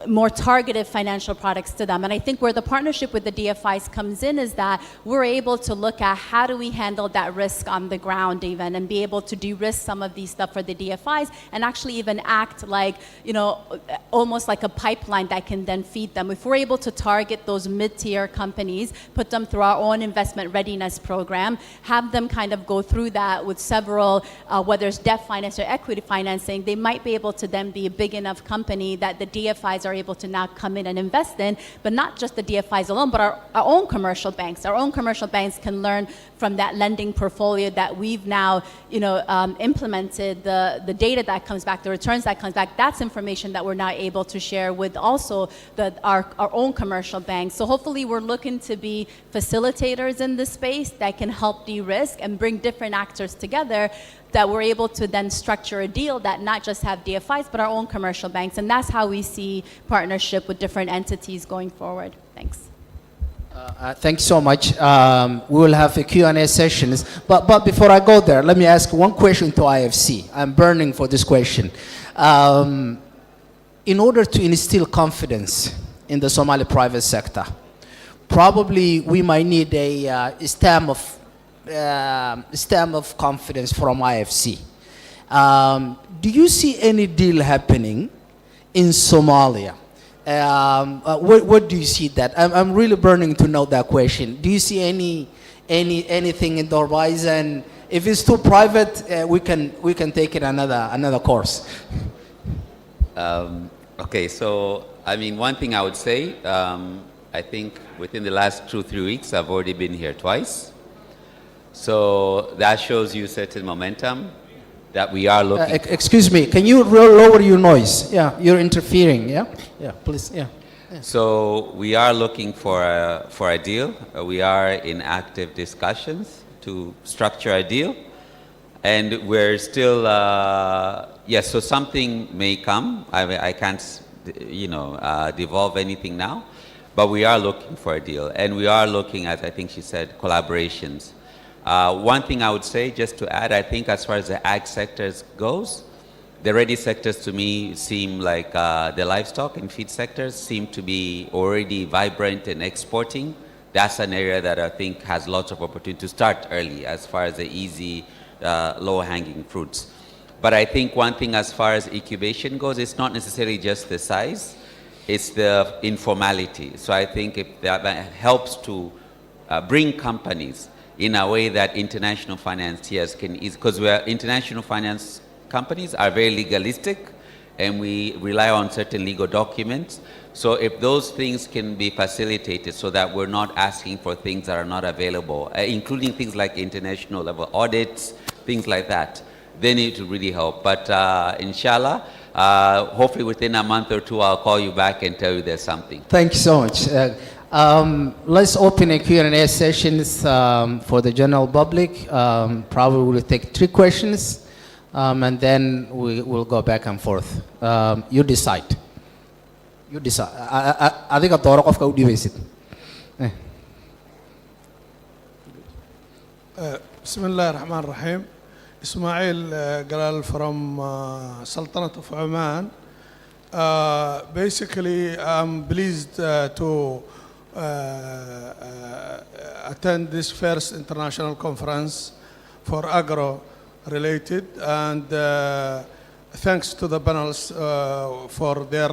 more targeted financial products to them. And I think where the partnership with the DFIs comes in is that we're able to look at how do we handle that risk on the ground even, and be able to de-risk some of these stuff for the DFIs, and actually even act like, almost like a pipeline that can then feed them. If we're able to target those mid-tier companies, put them through our own investment readiness program, have them kind of go through that with several, whether it's debt finance or equity financing, they might be able to then be a big enough company that the DFIs are able to now come in and invest in, but not just the DFIs alone, but our own commercial banks. Our own commercial banks can learn from that lending portfolio that we've now, implemented, the data that comes back, the returns that comes back. That's information that we're now able to share with also our own commercial banks. So hopefully we're looking to be facilitators in this space that can help de-risk and bring different actors together, that we're able to then structure a deal that not just have DFIs, but our own commercial banks. And that's how we see partnership with different entities going forward. Thanks. Thanks so much. We will have a Q&A sessions. But before I go there, let me ask one question to IFC. I'm burning for this question. In order to instill confidence in the Somali private sector, probably we might need a stamp of confidence from IFC. Do you see any deal happening in Somalia? What do you see that? I'm really burning to know that question. Do you see anything in the horizon? If it's too private, we can take it another course. Okay, so I mean, one thing I would say, I think within the last 2-3 weeks, I've already been here twice. So that shows you certain momentum that we are looking. Excuse me, can you lower your noise? Yeah, you're interfering. Yeah, please. Yeah. So we are looking for a deal. We are in active discussions to structure a deal, and we're still yes. So something may come. I can't devolve anything now, but we are looking for a deal, and we are looking at, I think she said, collaborations. One thing I would say, just to add, I think as far as the ag sectors goes, the ready sectors to me seem like the livestock and feed sectors seem to be already vibrant and exporting. That's an area that I think has lots of opportunity to start early as far as the easy, low-hanging fruits. But I think one thing as far as incubation goes, it's not necessarily just the size, it's the informality. So I think if that helps to bring companies in a way that international financiers can ease, because international finance companies are very legalistic and we rely on certain legal documents. So if those things can be facilitated so that we're not asking for things that are not available, including things like international level audits, things like that, then it will really help. But inshallah, hopefully within a month or two, I'll call you back and tell you there's something. Thank you so much. Let's open a Q&A sessions for the general public. Probably we'll take 3 questions. And then we will go back and forth. You decide. You decide. I think a door of how do you visit. Bismillah ar-Rahman ar-Rahim. Ismail Galal from Sultanate of Oman. Basically, I'm pleased to attend this first international conference for agro related, and thanks to the panels for their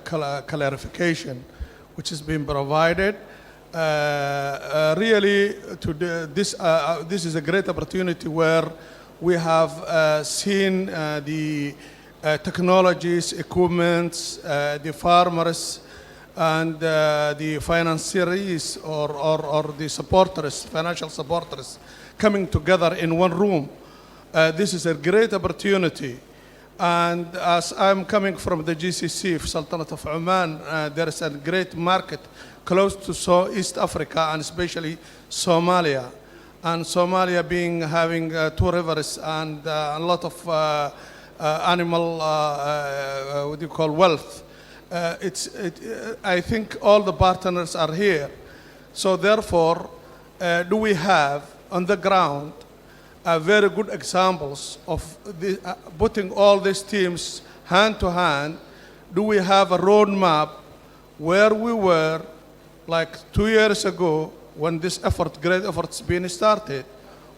clarification which has been provided. Really, this is a great opportunity where we have seen the technologies, equipments, the farmers, and the financiers or the supporters, financial supporters, coming together in one room. This is a great opportunity, and as I'm coming from the GCC, Sultanate of Oman, there is a great market close to East Africa and especially Somalia. And Somalia having 2 rivers and a lot of animal, what do you call, wealth. I think all the partners are here. So therefore, do we have on the ground very good examples of putting all these teams hand to hand? Do we have a roadmap where we were like 2 years ago when this great effort's been started,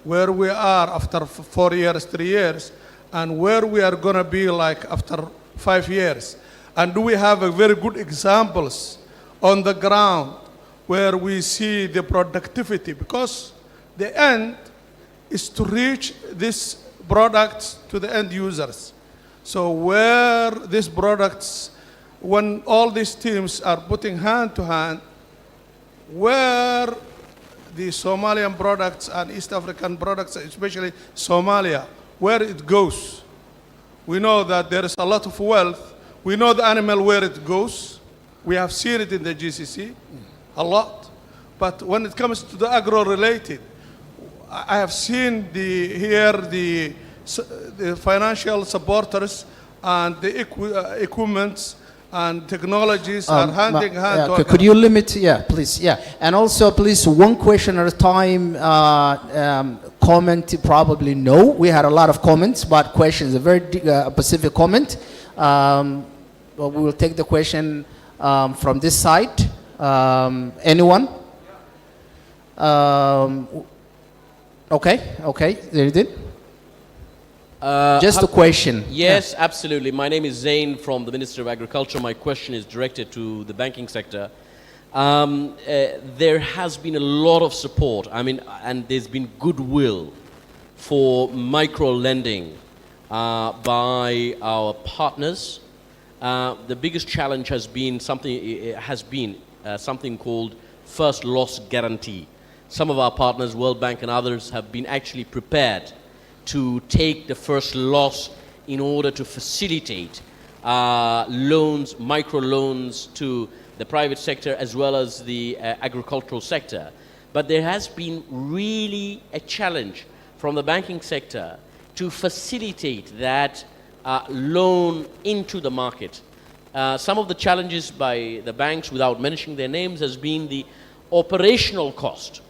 where we are after 4 years, 3 years, and where we are going to be like after 5 years? And do we have a very good examples on the ground where we see the productivity? Because the end is to reach these products to the end users. So where these products, when all these teams are putting hand to hand, where the Somalian products and East African products, especially Somalia, where it goes. We know that there is a lot of wealth. We know the animal where it goes. We have seen it in the GCC, a lot. But when it comes to the agro-related, I have seen the financial supporters and the equipments and technologies are hand in hand. Could you limit? Yeah, please. Yeah, and also please 1 question at a time. Comment probably no. We had a lot of comments, but questions a very specific comment. But we will take the question from this side. Anyone? Okay, there you did. Just a question. Yes, absolutely. My name is Zain from the Ministry of Agriculture. My question is directed to the banking sector. There has been a lot of support, and there's been goodwill for micro-lending by our partners. The biggest challenge has been something called first loss guarantee. Some of our partners, World Bank and others, have been actually prepared to take the first loss in order to facilitate loans, micro loans to the private sector as well as the agricultural sector. But there has been really a challenge from the banking sector to facilitate that loan into the market. some of the challenges by the banks, without mentioning their names, has been the operational cost.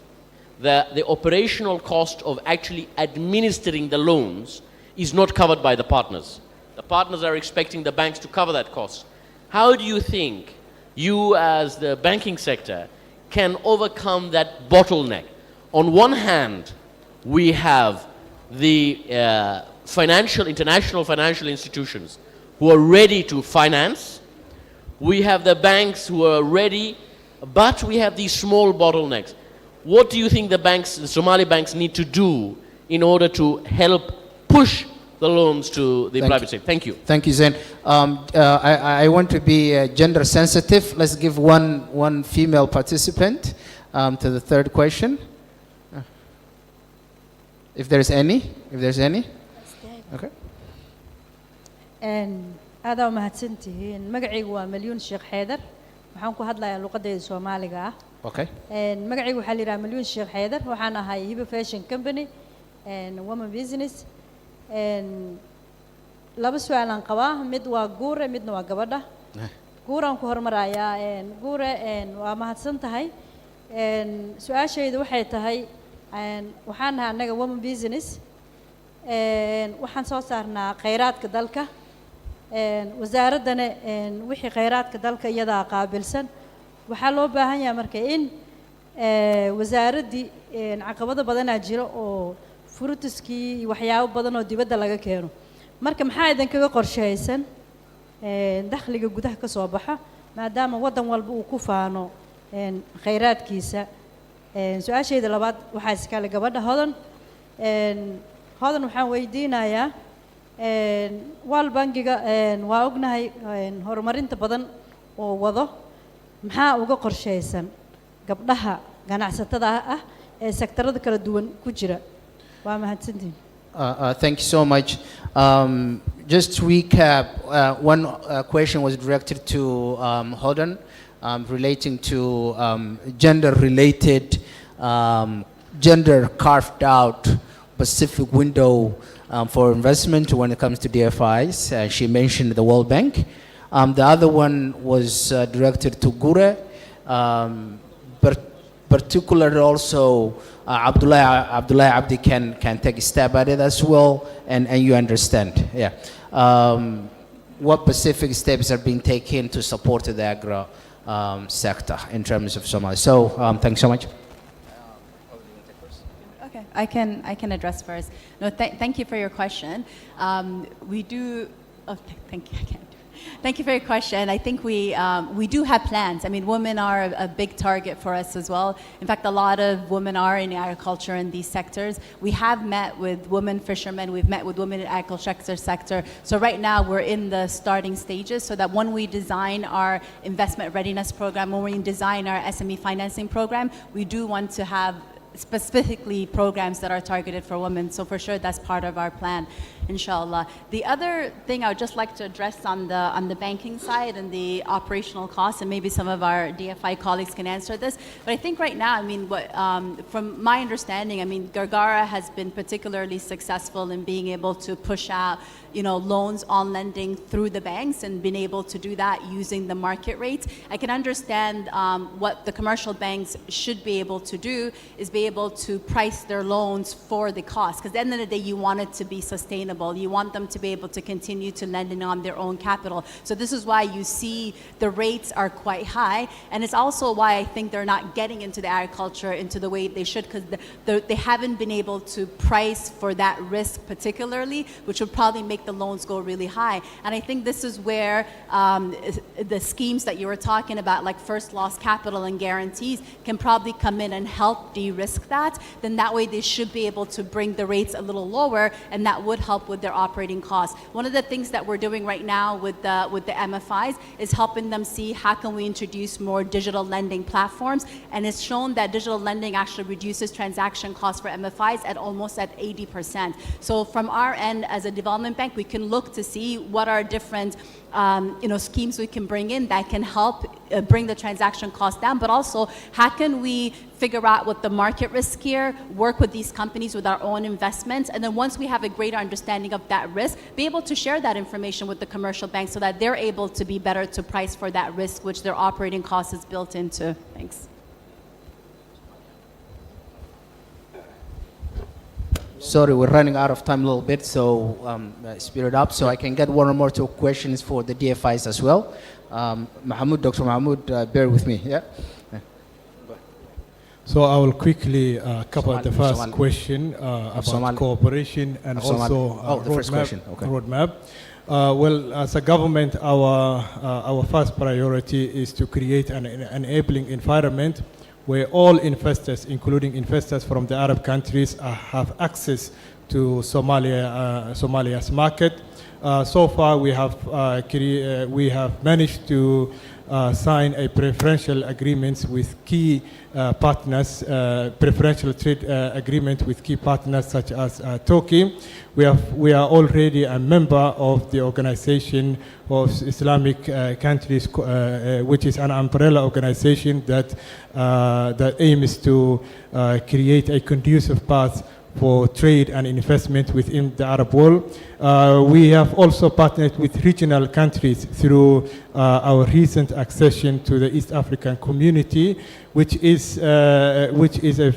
The operational cost of actually administering the loans is not covered by the partners. The partners are expecting the banks to cover that cost. How do you think you, as the banking sector, can overcome that bottleneck? On one hand, we have the international financial institutions who are ready to finance. We have the banks who are ready, but we have these small bottlenecks. What do you think the Somali banks need to do in order to help push the loans to the private sector? Thank you. Thank you, Zain. I want to be gender sensitive. Let's give one female participant to the third question. If there's any. Okay. aad mahadsantihiin magacaygu waa Malyuun Sheekh Xeedar waxaan ku hadlayaa luqadda Soomaaliga ah okay magacaygu waxa la yiraahdaa Malyuun Sheekh Xeedar waxaan ahay Hiba Fashion Company woman business laba su'aal aan qabaa mid waa guure midna waa gabadha guuraan ku hormarayaa guure waa mahadsan tahay su'aashaydu waxay tahay waxaan nahay anaga woman business waxaan soo saarnaa kheyraadka dalka wasaaradana wixii kheyraadka dalka iyada qaabilsan waxaa loo baahan yahay marka in wasaaradii caqabado badan jiro oo fruitiskii waxyaabo badan oo dibadda laga keeno marka maxaa idin kaga qorshaysan dakhliga gudaha ka soo baxa maadaama wadan walba uu ku faano kheyraadkiisa su'aashayda labaad waxaa iskale gabadha hodan waxaan weydiinayaa wal bangiga waa ognahay horumarinta badan oo wado maxaa uga qorshaysan gabdhaha ganacsatada ah ee sektorada kala duwan ku jira waa mahadsantiin Thank you so much. Just to recap, one question was directed to Hodan relating to gender-related, gender carved out specific window for investment when it comes to DFIs. She mentioned the World Bank. The other one was directed to Gure, particularly also Abdullah Abdi can take a stab at it as well, and you understand. Yeah. What specific steps are being taken to support the agro sector in terms of Somalia? So thanks so much. Okay, I can address first. No, thank you for your question. We do. Oh, thank you. I can't. Thank you for your question. I think we do have plans. I mean, women are a big target for us as well. In fact, a lot of women are in agriculture in these sectors. We have met with women fishermen. We've met with women in agriculture sector. So right now we're in the starting stages so that when we design our investment readiness program, when we design our SME financing program, we do want to have specifically programs that are targeted for women. So for sure, that's part of our plan, inshallah. The other thing I would just like to address on the banking side and the operational costs, and maybe some of our DFI colleagues can answer this. But I think right now, I mean, from my understanding, I mean, Gargara has been particularly successful in being able to push out, loans on lending through the banks and been able to do that using the market rates. I can understand what the commercial banks should be able to do is be able to price their loans for the cost, because at the end of the day, you want it to be sustainable. You want them to be able to continue to lend in on their own capital. So this is why you see the rates are quite high, and it's also why I think they're not getting into the agriculture into the way they should, because they haven't been able to price for that risk particularly, which would probably make the loans go really high. And I think this is where the schemes that you were talking about, like first loss capital and guarantees, can probably come in and help de-risk that. Then that way they should be able to bring the rates a little lower, and that would help with their operating costs. One of the things that we're doing right now with the MFIs is helping them see how can we introduce more digital lending platforms, and it's shown that digital lending actually reduces transaction costs for MFIs at almost at 80%. So from our end as a development bank, we can look to see what are different schemes we can bring in that can help bring the transaction cost down, but also how can we figure out what the market risk here, work with these companies with our own investments, and then once we have a greater understanding of that risk, be able to share that information with the commercial banks so that they're able to be better to price for that risk, which their operating cost is built into. Thanks. Sorry, we're running out of time a little bit, so speed it up so I can get one or more two questions for the DFIs as well. Mahmoud, Dr. Mahmoud, bear with me. Yeah. So I will quickly cover the first Somali. question about Somali. cooperation and also the first question. Okay. roadmap. Well, as a government, our first priority is to create an enabling environment where all investors, including investors from the Arab countries, have access to Somalia's market. So far, we have managed to sign a preferential agreements with key partners, preferential trade agreement with key partners such as Turkey. We are already a member of the Organization of Islamic Countries, which is an umbrella organization that aims to create a conducive path for trade and investment within the Arab world. We have also partnered with regional countries through our recent accession to the East African Community, which is a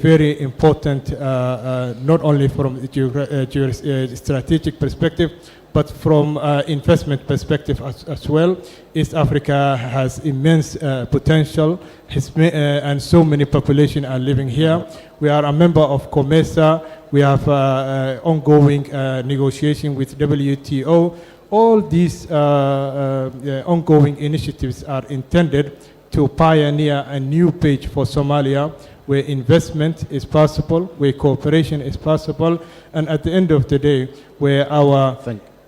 very important, not only from a strategic perspective, but from investment perspective as well. East Africa has immense potential, and so many population are living here. We are a member of COMESA. We have ongoing negotiation with WTO. All these ongoing initiatives are intended to pioneer a new page for Somalia, where investment is possible, where cooperation is possible, and at the end of the day, where our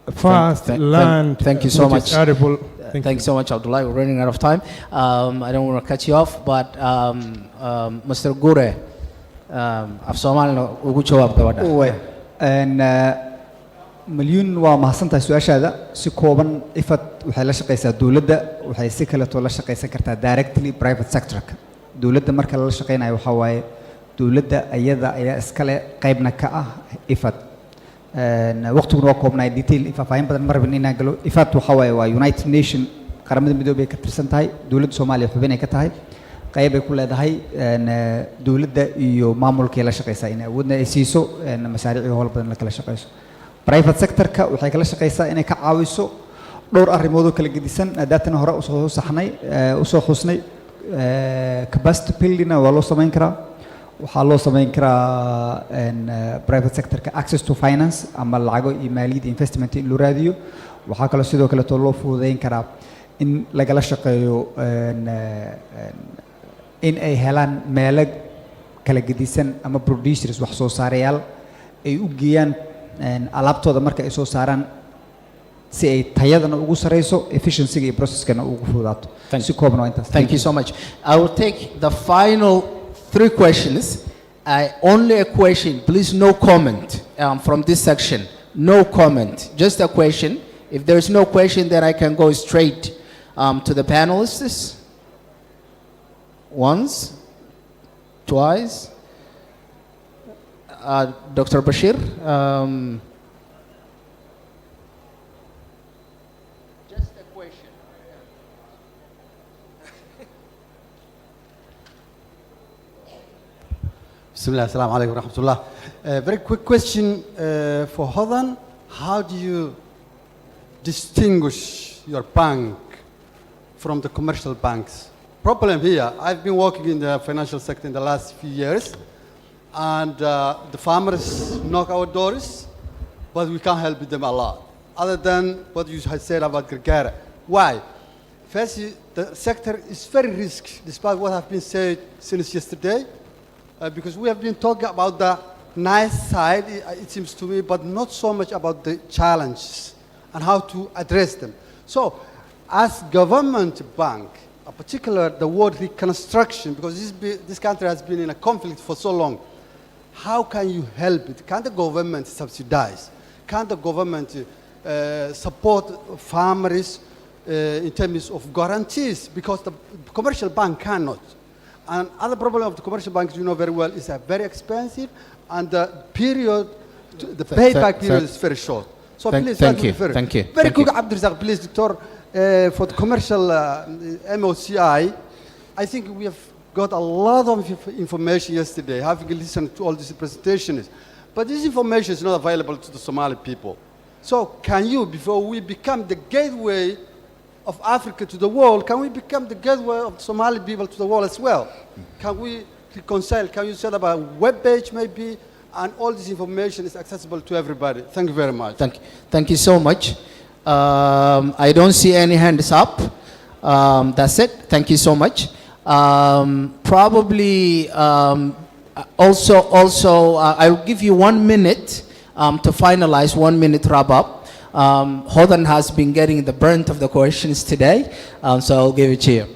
vast land, thank you so which much. is arable. Thank you so much, Abdullah. We're running out of time. I don't want to cut you off, but Mr. Gure, af Soomaalina ugu jawaab gabadha. مليون ومحسنتها سؤاشادا si kooban ifad waxay la shaqeysaa dawladda waxay si kale too la shaqeysan kartaa directly private sector dawladda marka la shaqeynayo waxa waaye dawladda ayada ayaa iskale qaybna ka ah ifad waqtiguna waa koobnaa detail ifaafayn badan marban inaan galo ifad waxa waaye waa United Nation qaramada midoobay ka tirsan tahay dawladda Soomaaliya xubin ay ka tahay qayb ay ku leedahay dawladda iyo maamulka la shaqeysaa in awoodna ay siiso mashaariic howl badan la kala shaqeyso private sector-ka waxay kala shaqeysaa inay ka caawiso dhowr arrimood oo kala gedisan daatan hore u soo saxnay u soo xusnay capacity building waa loo sameyn karaa waxaa loo sameyn karaa private sector-ka access to finance ama lacago iyo maaliyad investment in loo raadiyo waxaa kaloo sidoo kale too loo fududeyn karaa in lagala shaqeeyo in ay helaan meelo kala gedisan ama producers wax soo saareyaal ay u geeyaan alaabtooda marka ay soo saaraan si ay tayadana ugu sareyso efficiency iyo processkana ugu fududaato si kooban waa intaas. Thank you so much. I will take the final 3 questions. Only a question, please no comment from this section. No comment, just a question. If there is no question, then I can go straight to the panelists. Once, twice. Dr. Bashir. Just a question. Bismillah, assalamu alaikum wa rahmatullah. Very quick question for Hodan. How do you distinguish your bank from the commercial banks? Problem here, I've been working in the financial sector in the last few years, and the farmers knock our doors, but we can't help them a lot, other than what you had said about Gargara. Why? First, the sector is very risky, despite what has been said since yesterday, because we have been talking about the nice side, it seems to me, but not so much about the challenges and how to address them. So, as government bank, in particular the word reconstruction, because this country has been in a conflict for so long, how can you help it? Can the government subsidize? Can the government support farmers in terms of guarantees? Because the commercial bank cannot. And other problem of the commercial banks, you know very well, is very expensive, and the period, the payback period is very short. So please, thank you. Thank you. Very Thank quick, you. Abdulrazak, please, Doctor, for the commercial MOCI, I think we have got a lot of information yesterday, having listened to all these presentations. But this information is not available to the Somali people. So can you, before we become the gateway of Africa to the world, can we become the gateway of the Somali people to the world as well? Can we reconcile? Can you set up a web page maybe? And all this information is accessible to everybody. Thank you very much. Thank you so much. I don't see any hands up. That's it. Thank you so much. Probably also I'll give you 1 minute to finalize, 1 minute wrap up. Hodan has been getting the brunt of the questions today, so I'll give it to you.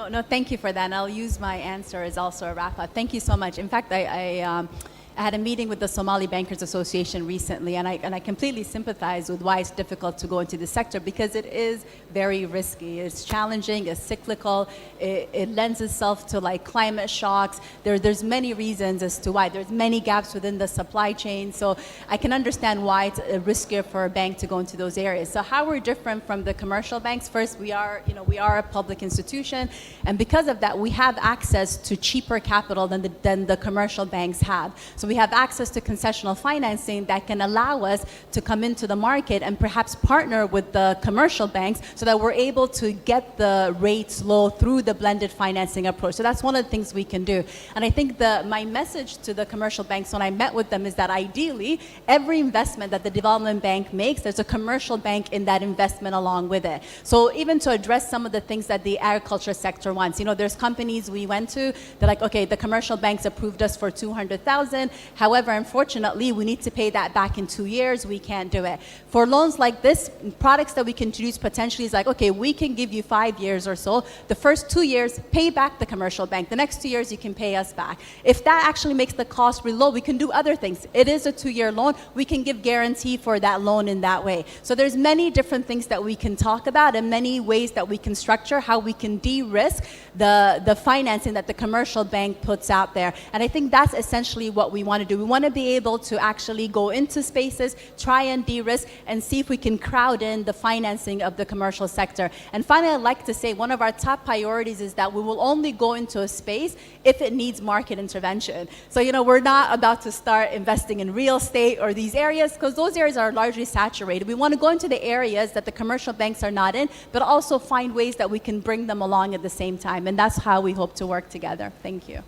No, thank you for that. And I'll use my answer as also a wrap-up. Thank you so much. In fact, I had a meeting with the Somali Bankers Association recently, and I completely sympathize with why it's difficult to go into the sector, because it is very risky. It's challenging, it's cyclical, it lends itself to like climate shocks. There's many reasons as to why. There's many gaps within the supply chain, so I can understand why it's riskier for a bank to go into those areas. So how we're different from the commercial banks? First, we are a public institution, and because of that, we have access to cheaper capital than the commercial banks have. So we have access to concessional financing that can allow us to come into the market and perhaps partner with the commercial banks so that we're able to get the rates low through the blended financing approach. So that's one of the things we can do. And I think my message to the commercial banks when I met with them is that ideally, every investment that the development bank makes, there's a commercial bank in that investment along with it. So even to address some of the things that the agriculture sector wants, there's companies we went to, they're like, okay, the commercial banks approved us for 200,000. However, unfortunately, we need to pay that back in 2 years. We can't do it. For loans like this, products that we can introduce potentially is like, okay, we can give you 5 years or so. The first 2 years, pay back the commercial bank. The next 2 years, you can pay us back. If that actually makes the cost really low, we can do other things. It is a 2-year loan. We can give guarantee for that loan in that way. So there's many different things that we can talk about and many ways that we can structure how we can de-risk the financing that the commercial bank puts out there. And I think that's essentially what we want to do. We want to be able to actually go into spaces, try and de-risk, and see if we can crowd in the financing of the commercial sector. And finally, I'd like to say one of our top priorities is that we will only go into a space if it needs market intervention. So, we're not about to start investing in real estate or these areas, because those areas are largely saturated. We want to go into the areas that the commercial banks are not in, but also find ways that we can bring them along at the same time. And that's how we hope to work together. Thank you.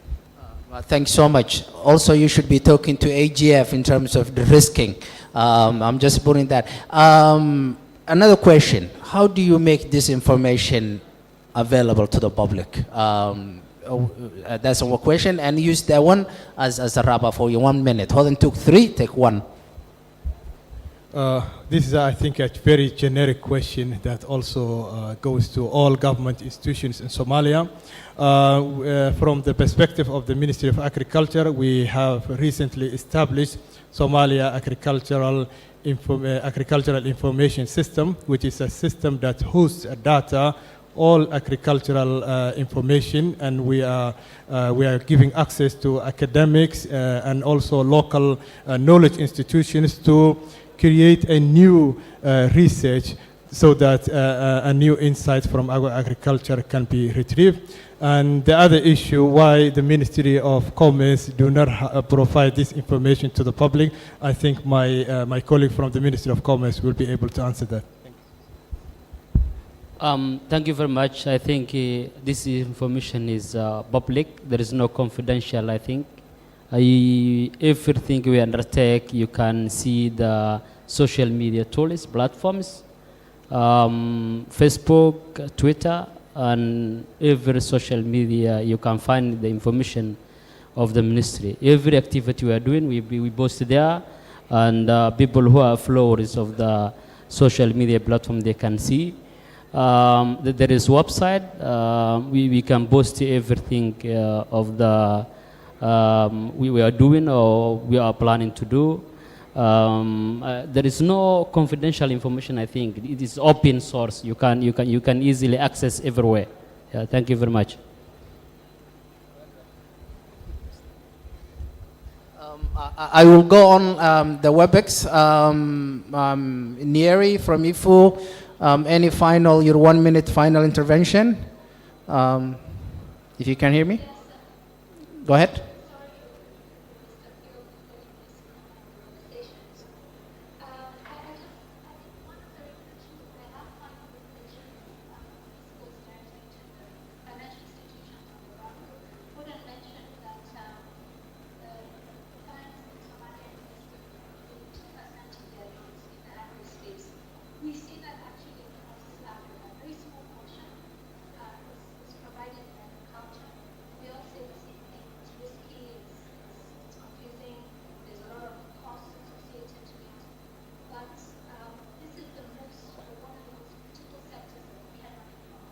Thanks so much. Also, you should be talking to AGF in terms of the risking. I'm just putting that. Another question. How do you make this information available to the public? That's one question. And use that one as a wrap-up for you. 1 minute. Hold on, took 3, take 1. This is, I think, a very generic question that also goes to all government institutions in Somalia. From the perspective of the Ministry of Agriculture, we have recently established Somalia Agricultural Information System, which is a system that hosts data, all agricultural information, and we are giving access to academics and also local knowledge institutions to create a new research so that a new insight from our agriculture can be retrieved. And the other issue, why the Ministry of Commerce do not provide this information to the public, I think my colleague from the Ministry of Commerce will be able to answer that. Thank you very much. I think this information is public. There is no confidential, I think. Everything we undertake, you can see the social media tools, platforms, Facebook, Twitter, and every social media, you can find the information of the ministry. Every activity we are doing, we post there, and people who are followers of the social media platform, they can see. There is website, we can post everything of the we are doing or we are planning to do. There is no confidential information. I think it is open source. You can easily access everywhere. Yeah, thank you very much. I will go on the WebEx. Nieri from IFU, any final, your 1 minute final intervention? If you can hear me? Go ahead. We see that actually across Africa, a very small portion is provided in agriculture. We all say the same thing. It's risky, it's confusing, there's a lot of costs associated to it. But this is the most, or one of the most critical sectors that we cannot ignore.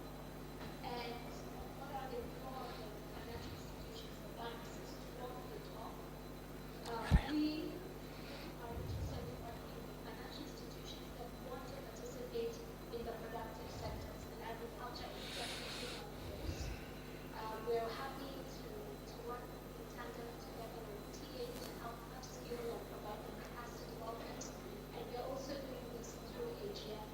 And what are the role of the financial institutions, the banks, is to walk the talk. We are interested in working with financial institutions that want to participate in the productive sectors, and agriculture is definitely one of those. We're happy to work in tandem together with TA to help upskill and provide them capacity development, and we're also doing this through AGM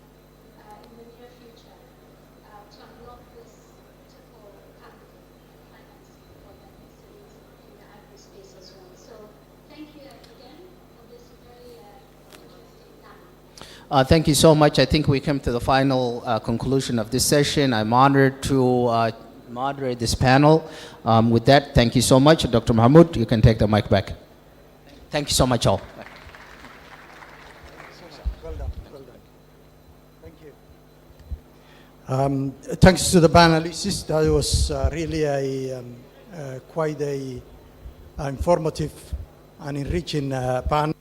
in the near future to unlock this critical capital financing for the SMEs in the agri space as well. So thank you again for this very interesting time. Thank you so much. I think we come to the final conclusion of this session. I'm honored to moderate this panel. With that, thank you so much. Dr. Mahmoud, you can take the mic back. Thank you so much, all. Well done. Thank you. Thanks to the panelists. That was really a quite a informative and enriching panel.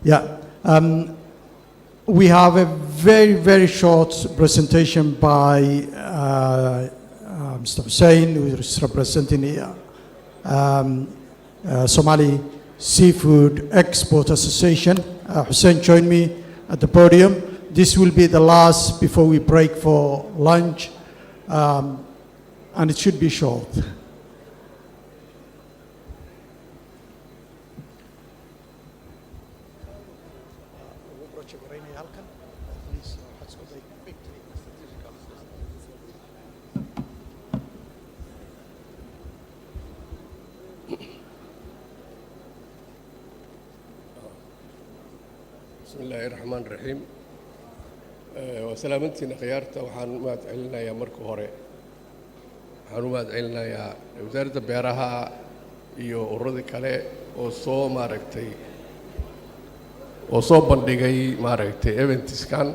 Yeah. We have a very, very short presentation by Mr. Hussein, who is representing the Somali Seafood Export Association. Hussein, join me at the podium. This will be the last before we break for lunch, and it should be short. بسم الله الرحمن الرحيم وسلامتنا خيارته وحان ما تعلنا يا مركو هوري waxaan u mahadcelinayaa wasaaradda beeraha iyo ururada kale oo soo maaragtay oo soo bandhigay maaragtay eventskan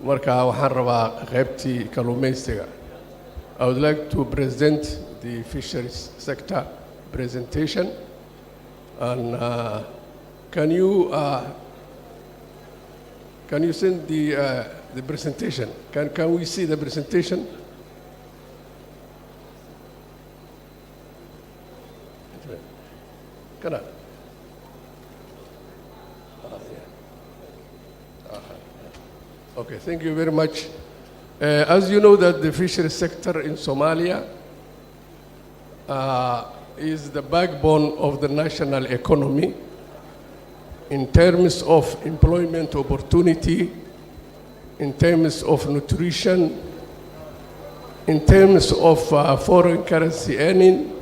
marka waxaan rabaa qaybtii kalluumaysiga. I would like to present the fisheries sector presentation, and can you send the presentation? Can we see the presentation? Can I? Okay, thank you very much. As you know, that the fisheries sector in Somalia is the backbone of the national economy in terms of employment opportunity, in terms of nutrition, in terms of foreign currency earning,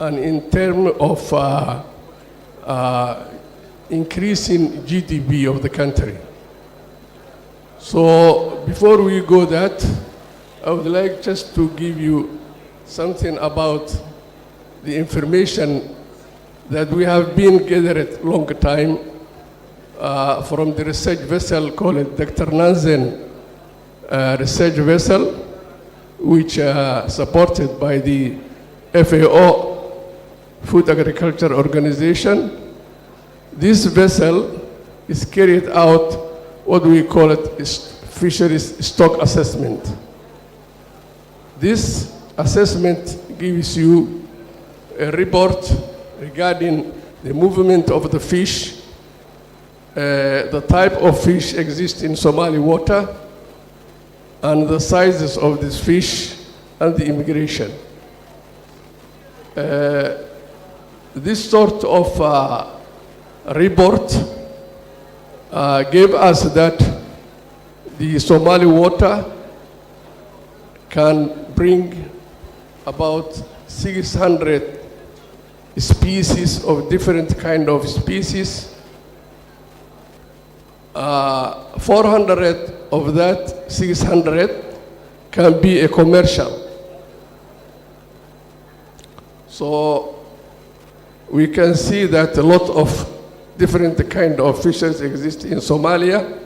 and in terms of increasing GDP of the country. So before we go that, I would like just to give you something about the information that we have been gathered long time from the research vessel called Dr. Nansen research vessel, which supported by the FAO, Food Agriculture Organization. This vessel is carried out what we call it is fisheries stock assessment. This assessment gives you a report regarding the movement of the fish, the type of fish exists in Somali water, and the sizes of this fish and the immigration. This sort of report gave us that the Somali water can bring about 600 species of different kind of species. 400 of that 600 can be a commercial. So we can see that a lot of different kind of fishes exist in Somalia.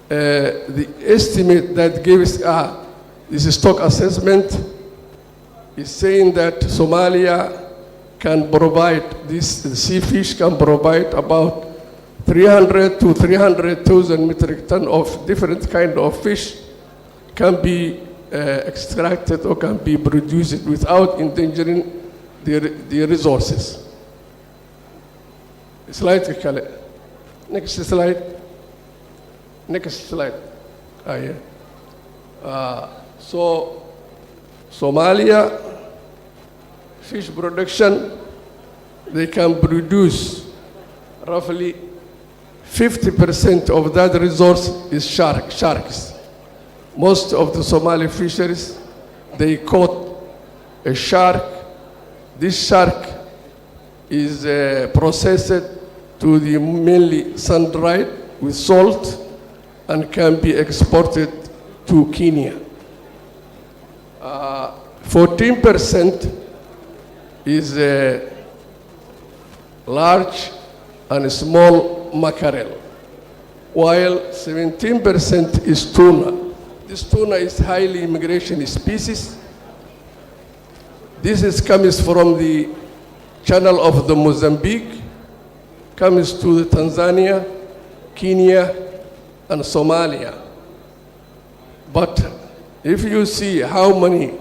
The estimate that gives this stock assessment is saying that Somalia can provide, this sea fish can provide about 300 to 300,000 metric ton of different kind of fish can be extracted or can be produced without endangering the resources. Slide kale. Next slide. Next slide. Yeah. So Somalia fish production, they can produce roughly 50% of that resource is sharks. Most of the Somali fisheries, they caught a shark. This shark is processed to the mainly sun-dried with salt and can be exported to Kenya. 14% is large and small mackerel, while 17% is tuna. This tuna is highly immigration species. This comes from the channel of the Mozambique, comes to the Tanzania, Kenya, and Somalia. But if you see how many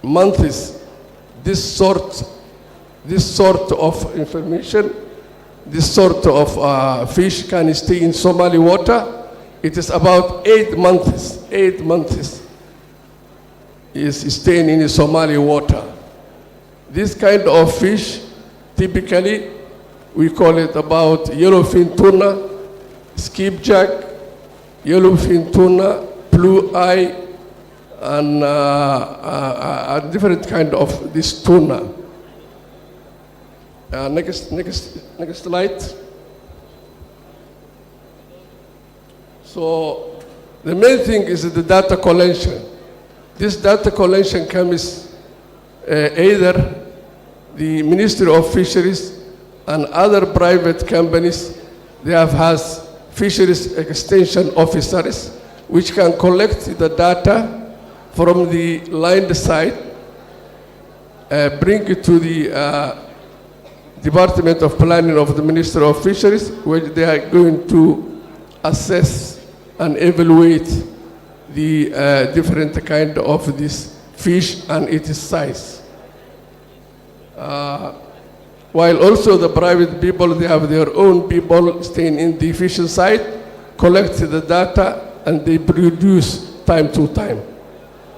months this sort of information, this sort of fish can stay in Somali water, it is about 8 months. 8 months is staying in the Somali water. This kind of fish, typically, we call it about yellowfin tuna, skipjack, yellowfin tuna, blue eye, and a different kind of this tuna. Next slide. So the main thing is the data collection. This data collection comes either the Ministry of Fisheries and other private companies. They have has fisheries extension officers which can collect the data from the land side, bring it to the Department of Planning of the Ministry of Fisheries, where they are going to assess and evaluate the different kind of this fish and its size. While also the private people, they have their own people staying in the fishing site, collect the data, and they produce time to time.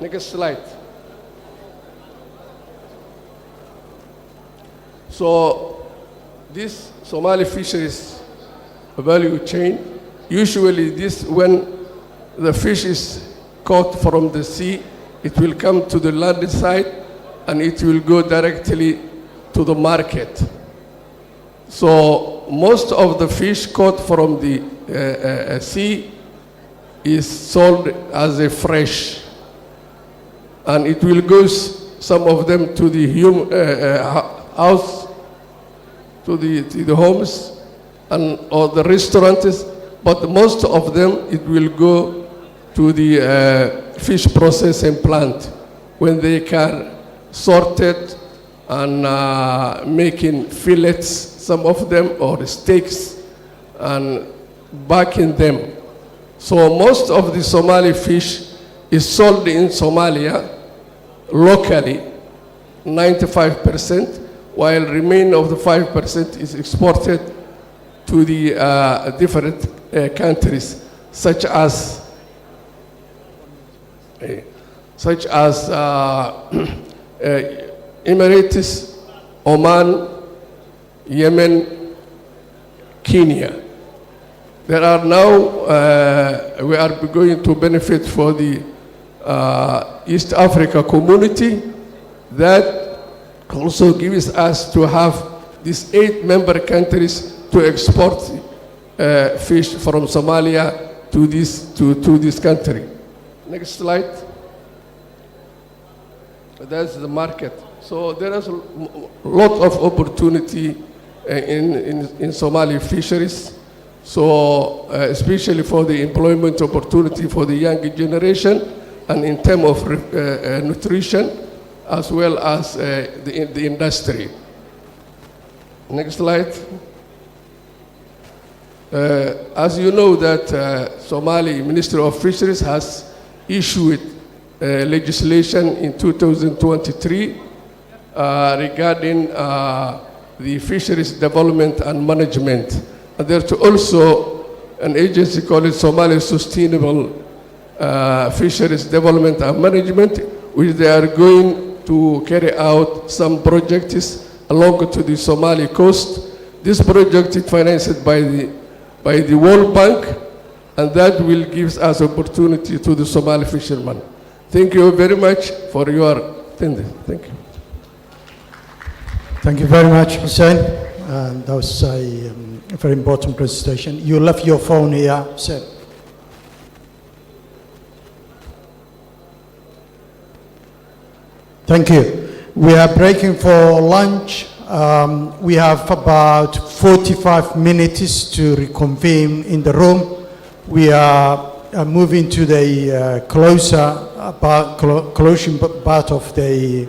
Next slide. So this Somali fisheries value chain, usually this when the fish is caught from the sea, it will come to the land side and it will go directly to the market. So most of the fish caught from the sea is sold as a fresh, and it will go some of them to the house, to the homes and or the restaurants, but most of them it will go to the fish processing plant when they can sort it and making fillets, some of them, or steaks, and baking them. So most of the Somali fish is sold in Somalia locally, 95%, while remaining of the 5% is exported to the different countries, such as Emirates, Oman, Yemen, Kenya. There are now, we are going to benefit for the East Africa community that also gives us to have these 8 member countries to export fish from Somalia to this country. Next slide. That's the market. So there is a lot of opportunity in Somali fisheries. So especially for the employment opportunity for the younger generation, and in terms of nutrition, as well as the industry. Next slide. As you know that Somali Ministry of Fisheries has issued legislation in 2023 regarding the fisheries development and management. And there's also an agency called Somali Sustainable Fisheries Development and Management, which they are going to carry out some projects along to the Somali coast. This project is financed by the World Bank, and that will give us opportunity to the Somali fishermen. Thank you very much for your attendance. Thank you. Thank you very much, Hussein. That was a very important presentation. You left your phone here, Hussein. Thank you. We are breaking for lunch. We have about 45 minutes to reconvene in the room. We are moving to the closing part of the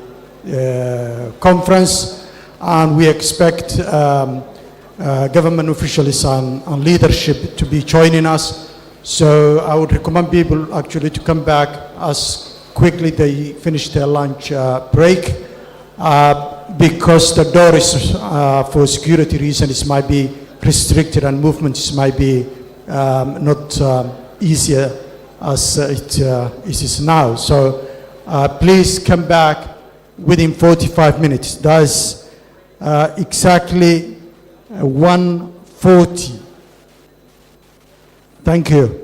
conference, and we expect government officials and leadership to be joining us. So I would recommend people actually to come back as quickly they finish their lunch break, because the door is for security reasons might be restricted and movements might be not easier as it is now. So please come back within 45 minutes. That's exactly 1:40. Thank you.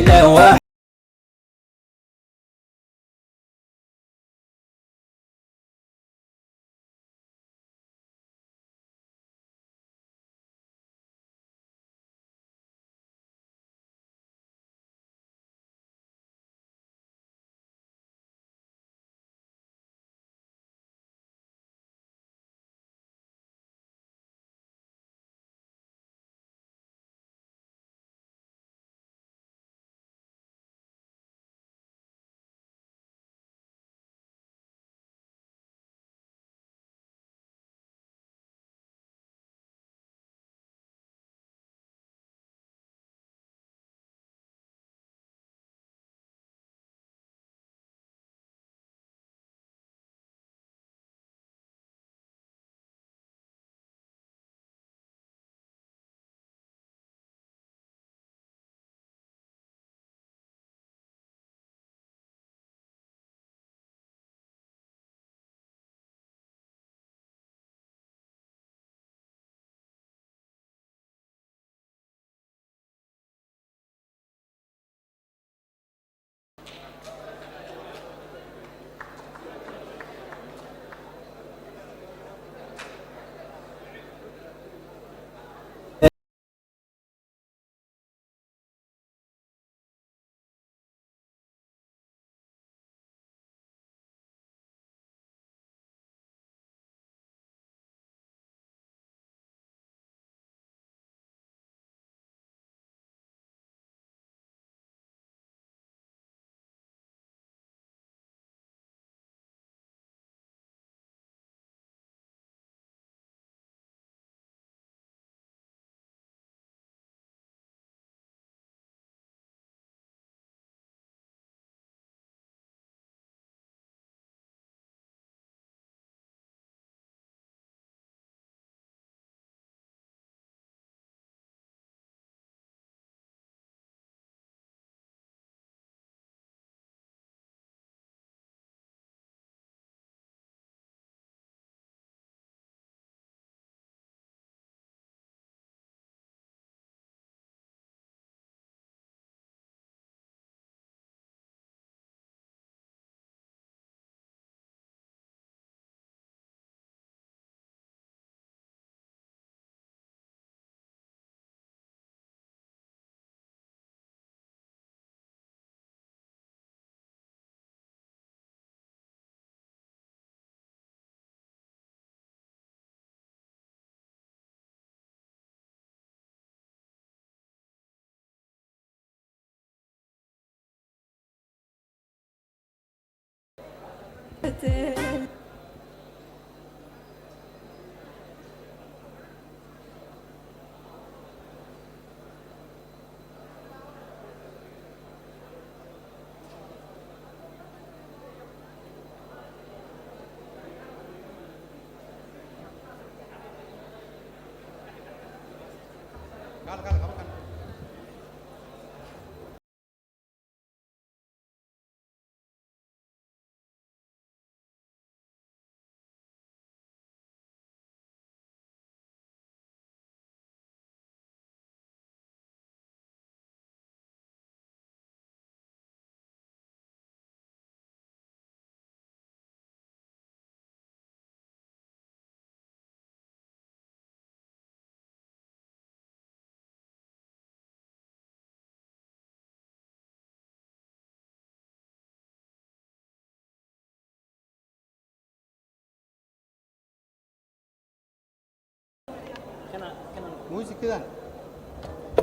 waa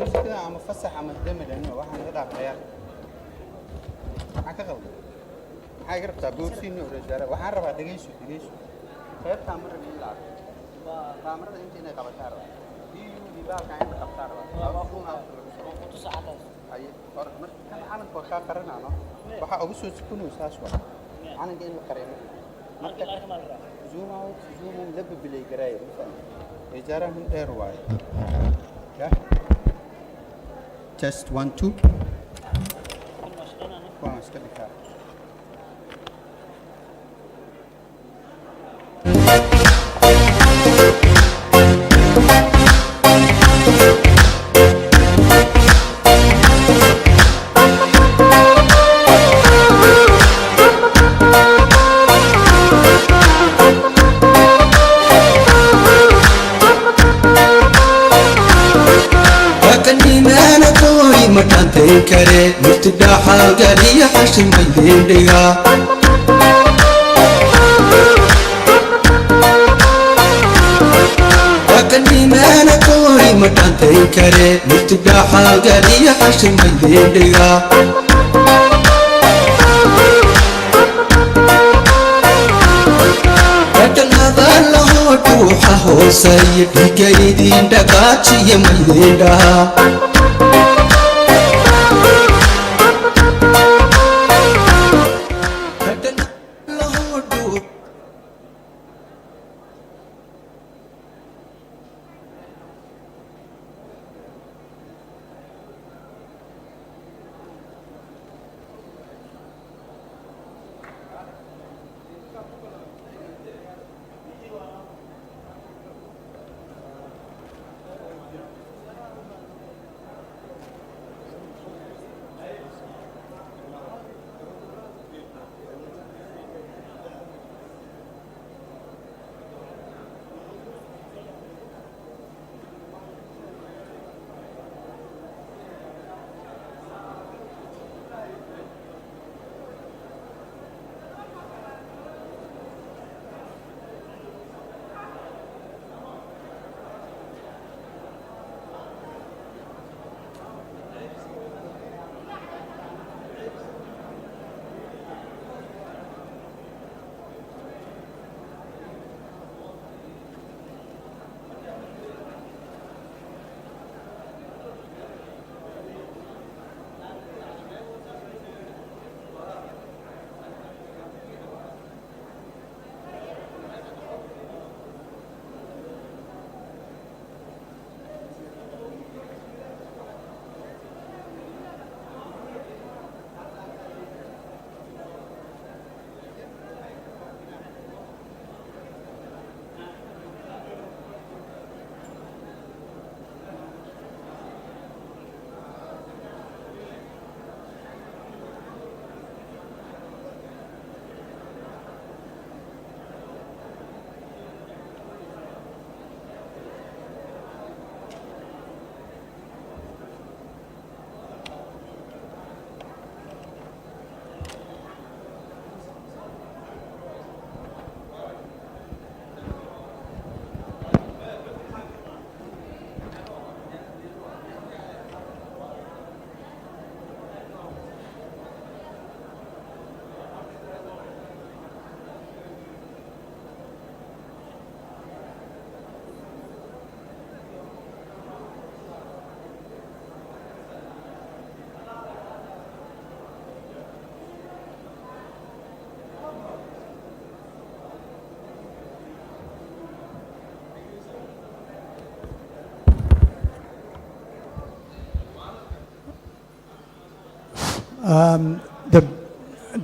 موسيقى عم فسح عم الدم لأنه واحد يلعب عيال حكى غلط حاجة ربطة بورسين ورجالة واحد ربع دقيشو خير تامر بيلعب تامر ده أنت هنا قبل شهر دي بقى كائن قبل شهر أو أخونا أي فرق مش كان عامل فوقا قرنا أنا بحق أبو سوس كنوس هاشوا أنا جاي نقرأ زوم أوت زوم لب بلي قراية إجارة من غير واي test 1 2 كويس كده kare murtidhaxa galiya xashimaydindhiga wakanimana koi matantay kare murtidhaxa galiya xashimaydindhiga ruuxa hooseeya dhiiga idin dhaqaajiya maydindhaha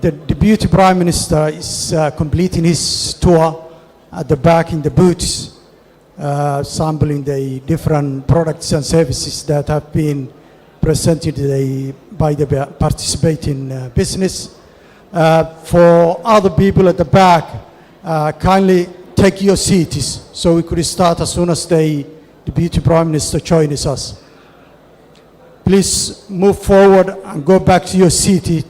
The Deputy Prime Minister is completing his tour at the back in the booths, sampling the different products and services that have been presented by the participating business. For other people at the back, kindly take your seats so we could start as soon as the Deputy Prime Minister joins us. Please move forward and go back to your seat.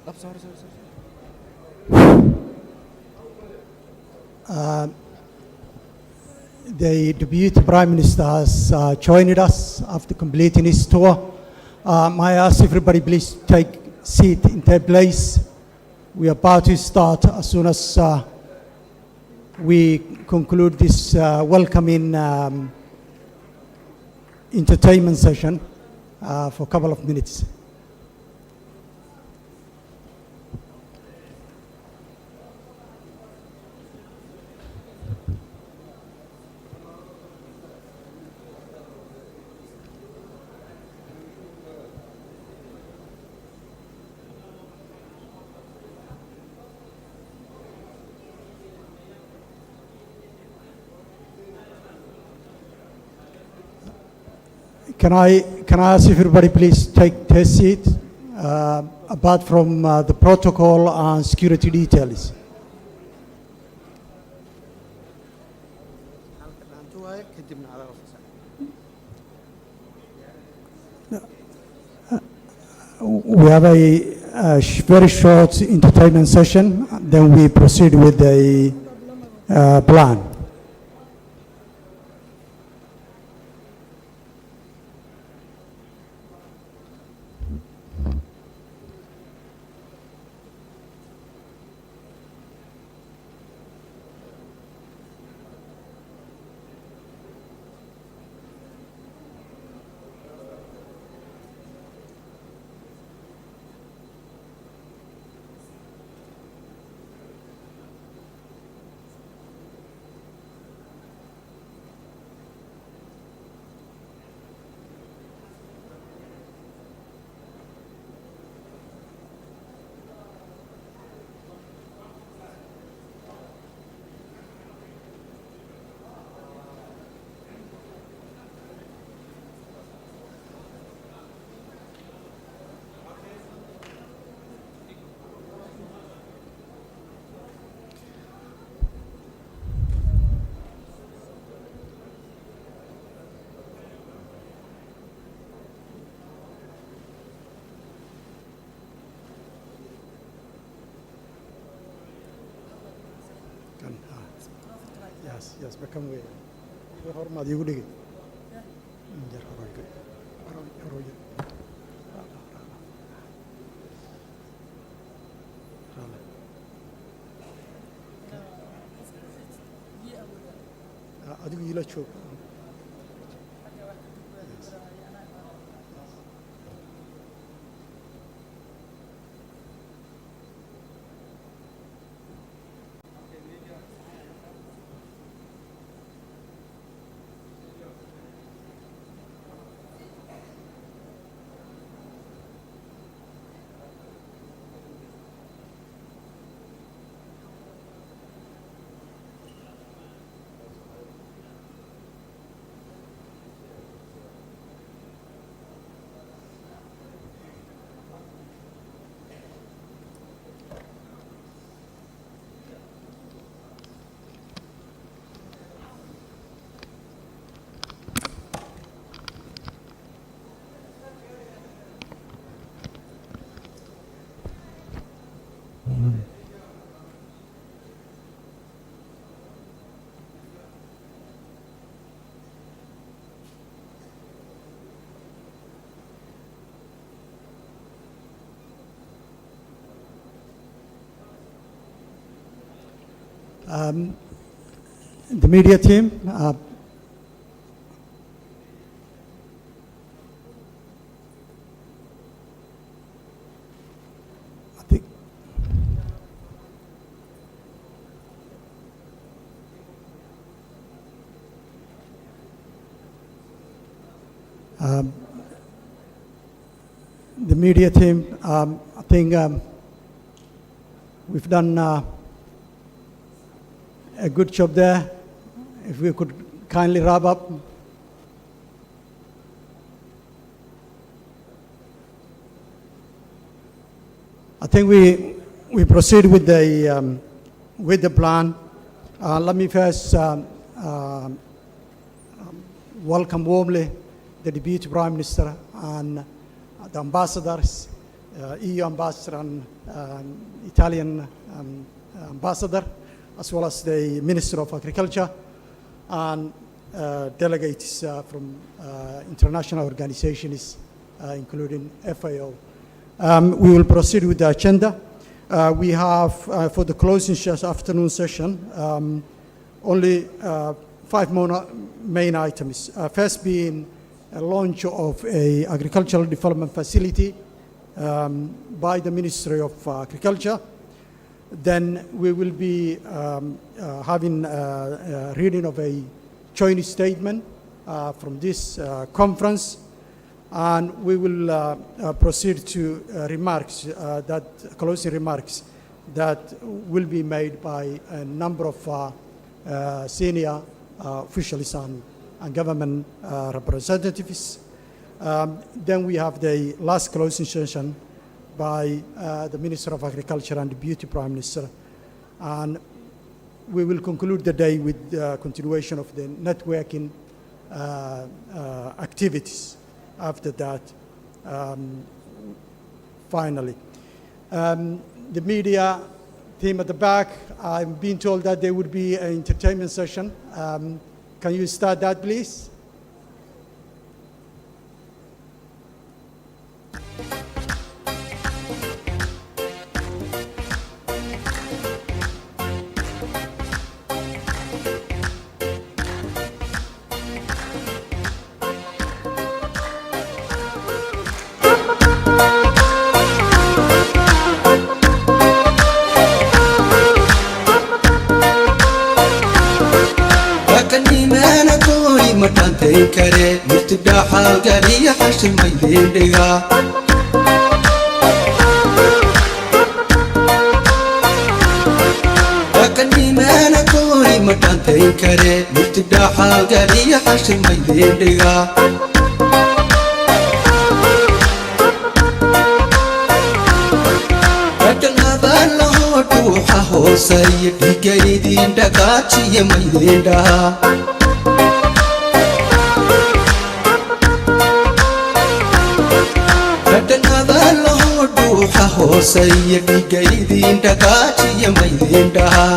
The Deputy Prime Minister has joined us after completing his tour. May I ask everybody please take seat in their place. We are about to start as soon as we conclude this welcoming entertainment session for a couple of minutes. Can I ask everybody please take their seat, apart from the protocol and security details. We have a very short entertainment session, then we proceed with the plan. Yes, become way. Hormad igu dhigi. Adigu ila joog. The media team, I think the media team, I think we've done a good job there. If we could kindly wrap up. I think we proceed with the plan. Let me first welcome warmly the Deputy Prime Minister and the ambassadors, EU ambassador and Italian ambassador, as well as the Minister of Agriculture, and delegates from international organizations, including FAO. We will proceed with the agenda. We have, for the closing afternoon session, only 5 main items. First being a launch of a agricultural development facility by the Ministry of Agriculture. Then we will be having a reading of a joint statement from this conference, and we will proceed to closing remarks that will be made by a number of senior officials and government representatives. Then we have the last closing session by the Minister of Agriculture and the Deputy Prime Minister. And we will conclude the day with the continuation of the networking activities after that, finally. The media team at the back, I'm being told that there would be an entertainment session. Can you start that, please? kare murtidaaxa gaariya xashil maydindhiga akanimaana koori madhantayn kare murtidaaxa gaariya xashil maydindhiga adhanabaan lahoo dhuuxa hoosaya dhigaydin dhagaajiya maydindhaha hoosaya dhigaydin dhagaajiya maydindhaha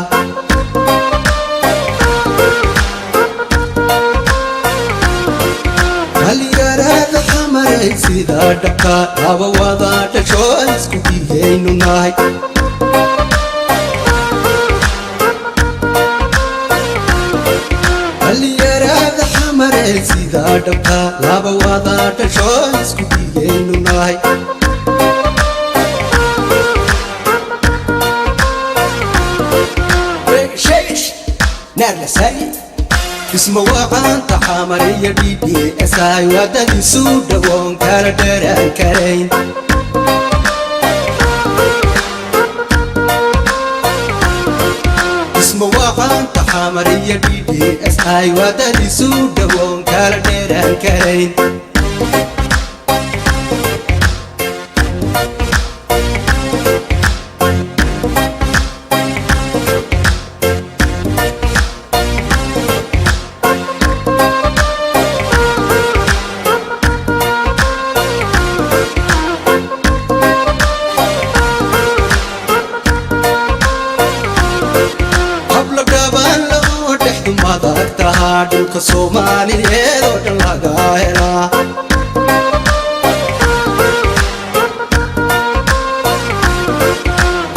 dhalinyarada xamaray sidaa dhabka laba wada dhasho isku dhigaynu nahay dhalinyarada xamaray sidaa dhabka laba wada dhasho isku dhigaynu nahay اسمه وعن تحامرية بيبي اساي ودني سودة وانكار دران كارين اسمه وعن تحامرية بيبي اساي ودني سودة وانكار دران كارين dhulka Soomaaliyeed oo dhan laga helaa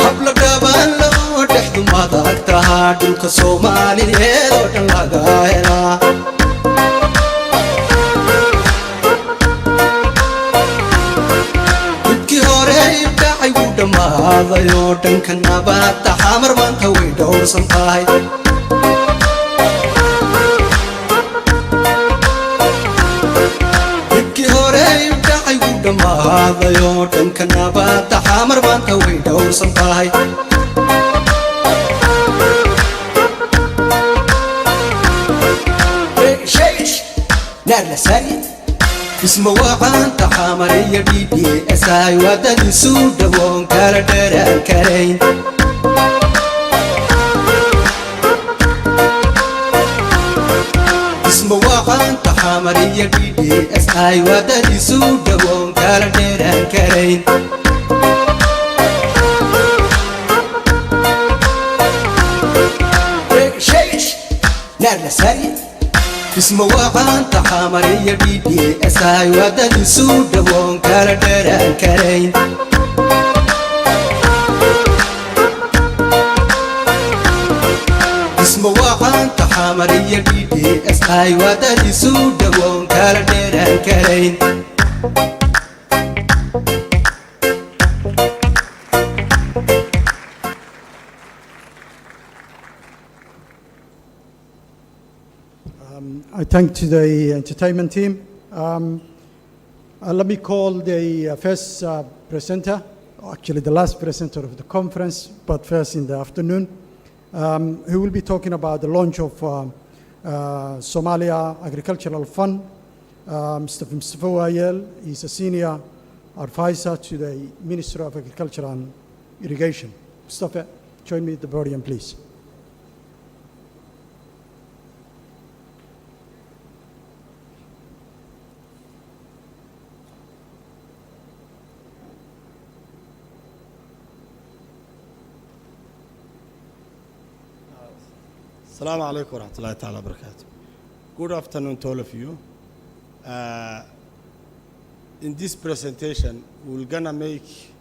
habla gabaan loo dhexdu madag tahaa dhulka Soomaaliyeed oo dhan laga helaa dhulkii hore dhacay wuu dhammaaday oo dhanka nabadda xamar maanta way dhowrsan tahay dhammaaday dhanka nabadda xamar maanta way dhowrsan tahay isma wacanta xamariya dhiidhi esaay wadadii suudha woon kala dheraan karayn isma wacanta xamariya dhiidhi esaay wadadii suudha woon kala dheraan karayn نرسري اسمه وعان تحامرية BDS هاي ودد سود وون كالا دران كارين اسمه وعان تحامرية BDS هاي ودد سود وون كالا دران كارين I thank to the entertainment team. Let me call the first presenter, actually the last presenter of the conference, but first in the afternoon, who will be talking about the launch of Somalia Agricultural Fund. Mr. Mustafa Wayel is a senior advisor to the Minister of Agriculture and Irrigation. Mustafa, join me at the podium, please. Assalamu alaikum warahmatullahi ta'ala barakatuh. Good afternoon to all of you. In this presentation, we're gonna make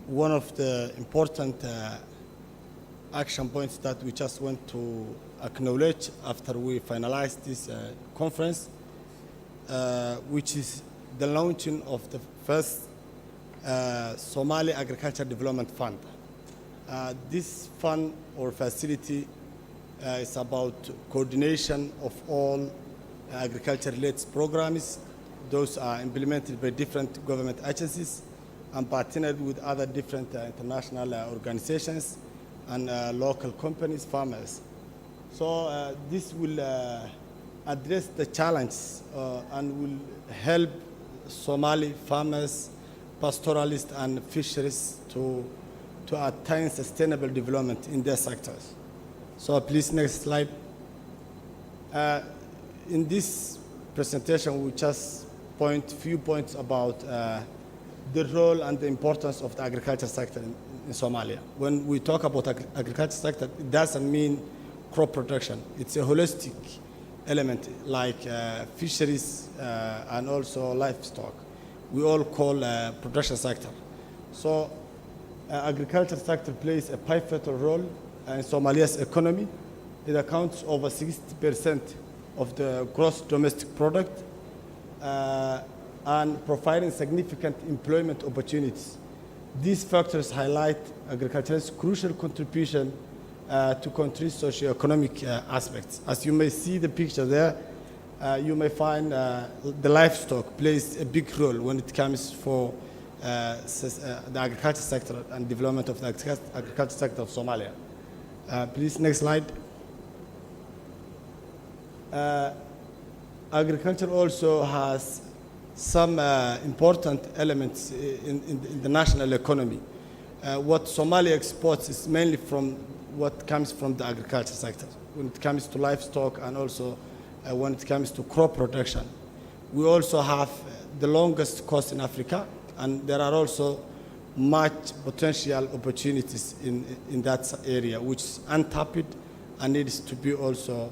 one of the important action points that we just want to acknowledge after we finalize this conference, which is the launching of the first Somali Agriculture Development Fund. This fund or facility is about coordination of all agriculture-related programs. Those are implemented by different government agencies and partnered with other different international organizations and local companies, farmers. So this will address the challenge and will help Somali farmers, pastoralists, and fisheries to attain sustainable development in their sectors. So please, next slide. In this presentation, we just point few points about the role and the importance of the agriculture sector in Somalia. When we talk about agriculture sector, it doesn't mean crop production. It's a holistic element like fisheries and also livestock. We all call production sector. So agriculture sector plays a pivotal role in Somalia's economy. It accounts over 60% of the gross domestic product and providing significant employment opportunities. These factors highlight agriculture's crucial contribution to country's socio-economic aspects. As you may see the picture there, you may find the livestock plays a big role when it comes for the agriculture sector and development of the agriculture sector of Somalia. Please, next slide. Agriculture also has some important elements in the national economy. What Somalia exports is mainly from what comes from the agriculture sector. When it comes to livestock and also when it comes to crop production. We also have the longest coast in Africa, and there are also much potential opportunities in that area, which is untapped and needs to be also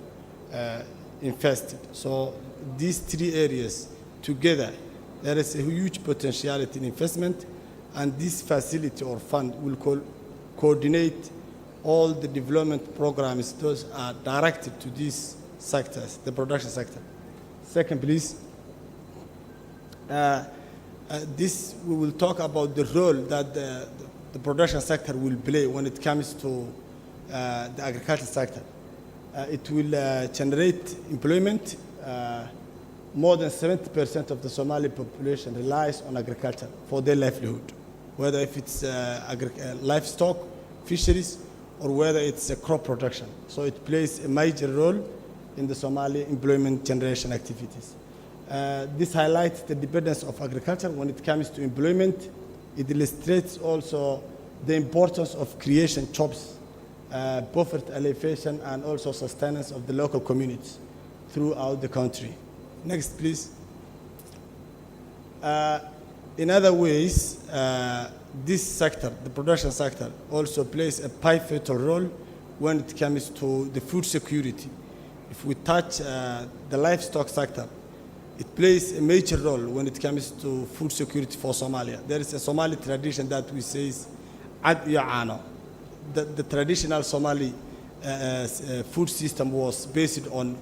invested. So these three areas together, there is a huge potentiality in investment, and this facility or fund will coordinate all the development programs. Those are directed to these sectors, the production sector. Second, please. This, we will talk about the role that the production sector will play when it comes to the agriculture sector. It will generate employment. More than 70% of the Somali population relies on agriculture for their livelihood, whether if it's livestock, fisheries, or whether it's a crop production. So it plays a major role in the Somali employment generation activities. This highlights the dependence of agriculture when it comes to employment. It illustrates also the importance of creation jobs, poverty alleviation, and also sustenance of the local communities throughout the country. Next, please. In other ways, this sector, the production sector, also plays a pivotal role when it comes to the food security. if we touch the livestock sector, it plays a major role when it comes to food security for Somalia. There is a Somali tradition that we say is ad ya'ano. The traditional Somali food system was based on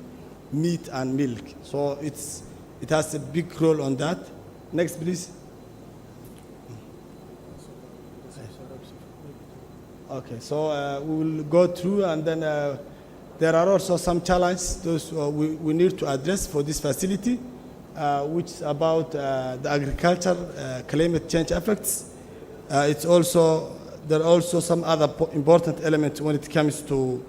meat and milk. So it has a big role on that. Next, please. Okay, so we will go through, and then there are also some challenges those we need to address for this facility, which is about the agriculture, climate change effects. There are also some other important elements when it comes to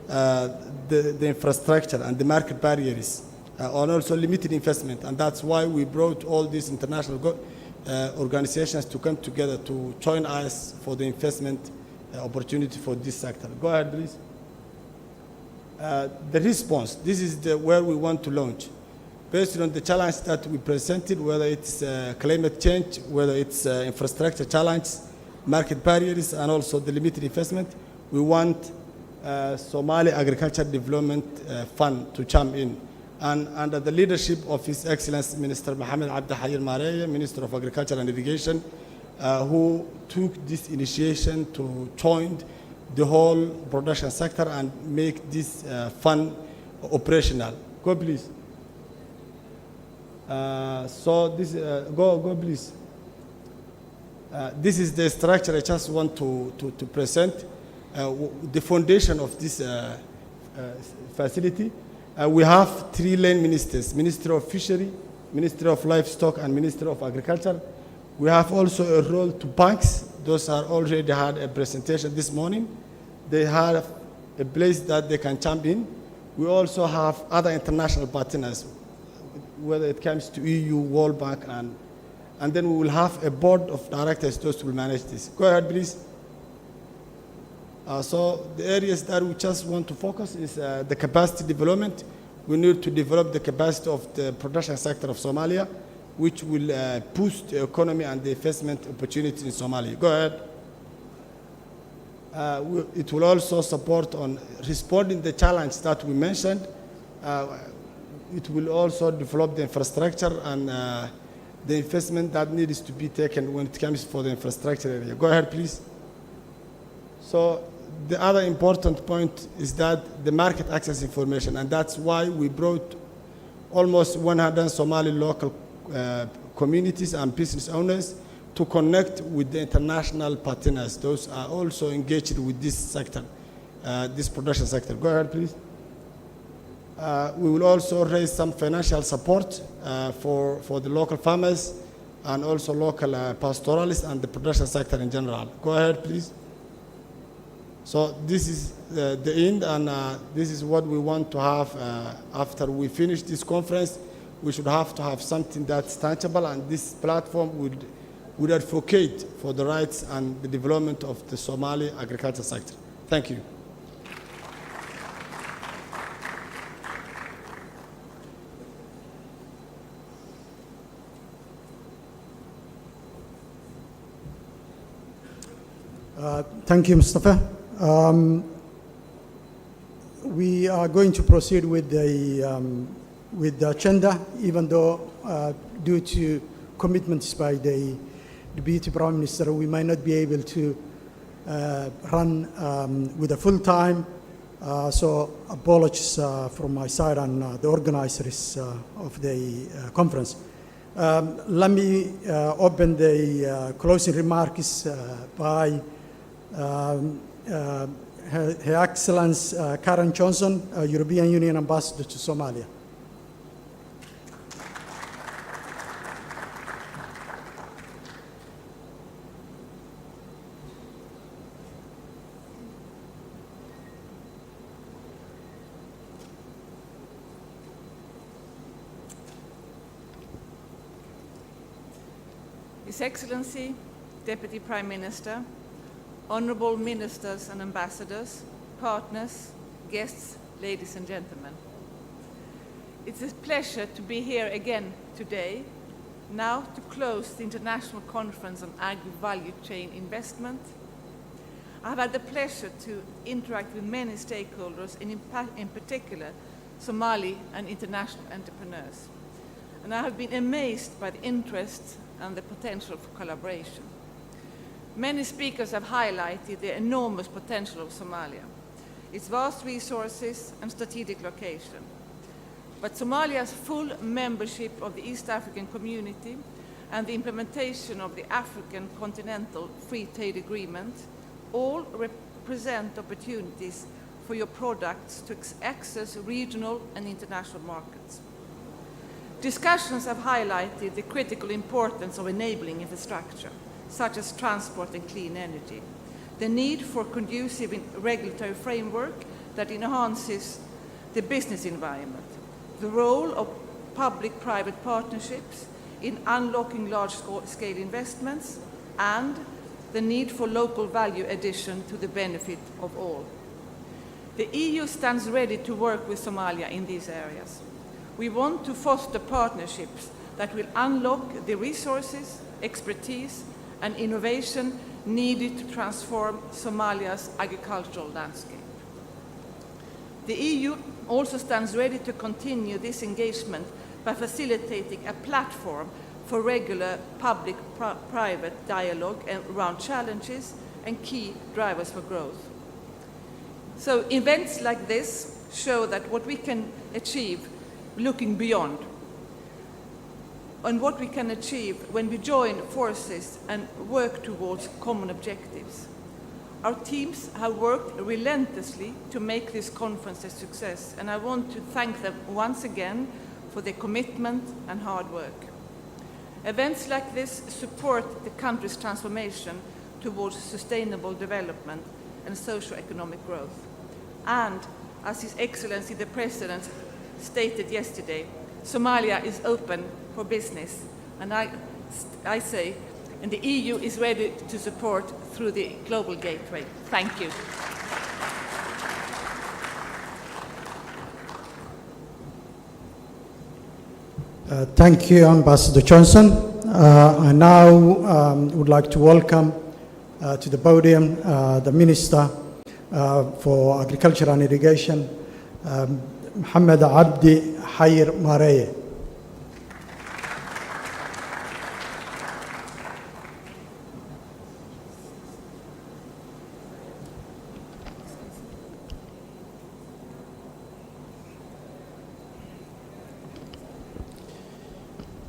the infrastructure and the market barriers, and also limited investment. And that's why we brought all these international organizations to come together to join us for the investment opportunity for this sector. Go ahead, please. The response, this is where we want to launch. Based on the challenge that we presented, whether it's climate change, whether it's infrastructure challenge, market barriers, and also the limited investment, we want Somali Agriculture Development Fund to chime in. And under the leadership of His Excellency Minister Mohamed Abdi Hayir Mareye, Minister of Agriculture and Irrigation, who took this initiation to join the whole production sector and make this fund operational. Go, please. So this, go, please. This is the structure I just want to present. The foundation of this facility. We have 3 land ministers: Minister of Fishery, Minister of Livestock, and Minister of Agriculture. We have also a role to banks. Those are already had a presentation this morning. They have a place that they can jump in. We also have other international partners, whether it comes to EU, World Bank, and then we will have a board of directors those will manage this. Go ahead, please. So the areas that we just want to focus is the capacity development. We need to develop the capacity of the production sector of Somalia, which will boost the economy and the investment opportunities in Somalia. Go ahead. It will also support on responding the challenge that we mentioned. It will also develop the infrastructure and the investment that needs to be taken when it comes for the infrastructure area. Go ahead, please. So the other important point is that the market access information, and that's why we brought almost 100 Somali local communities and business owners to connect with the international partners. Those are also engaged with this sector, this production sector. Go ahead, please. We will also raise some financial support for the local farmers and also local pastoralists and the production sector in general. Go ahead, please. So this is the end, and this is what we want to have after we finish this conference. We should have to have something that's tangible, and this platform would advocate for the rights and the development of the Somali agriculture sector. Thank you. Thank you, Mustafa. We are going to proceed with the agenda, even though due to commitments by the Deputy Prime Minister, we might not be able to run with a full time. So apologies from my side and the organizers of the conference. Let me open the closing remarks by Her Excellency Karen Johnson, European Union Ambassador to Somalia. His Excellency, Deputy Prime Minister, honorable ministers and ambassadors, partners, guests, ladies and gentlemen. It's a pleasure to be here again today, now to close the International Conference on Agri-Value Chain Investment. I've had the pleasure to interact with many stakeholders, and in particular Somali and international entrepreneurs. And I have been amazed by the interest and the potential for collaboration. Many speakers have highlighted the enormous potential of Somalia, its vast resources and strategic location. But Somalia's full membership of the East African Community and the implementation of the African Continental Free Trade Agreement all represent opportunities for your products to access regional and international markets. Discussions have highlighted the critical importance of enabling infrastructure, such as transport and clean energy, the need for conducive regulatory framework that enhances the business environment, the role of public-private partnerships in unlocking large-scale investments, and the need for local value addition to the benefit of all. The EU stands ready to work with Somalia in these areas. We want to foster partnerships that will unlock the resources, expertise, and innovation needed to transform Somalia's agricultural landscape. The EU also stands ready to continue this engagement by facilitating a platform for regular public-private dialogue around challenges and key drivers for growth. So events like this show that what we can achieve looking beyond, and what we can achieve when we join forces and work towards common objectives. Our teams have worked relentlessly to make this conference a success, and I want to thank them once again for their commitment and hard work. Events like this support the country's transformation towards sustainable development and socio-economic growth. And, as His Excellency the President stated yesterday, Somalia is open for business, and I say, and the EU is ready to support through the Global Gateway. Thank you. Thank you, Ambassador Johnson. I now would like to welcome to the podium the Minister for Agriculture and Irrigation, Mohamed Abdi Hayr Mareye.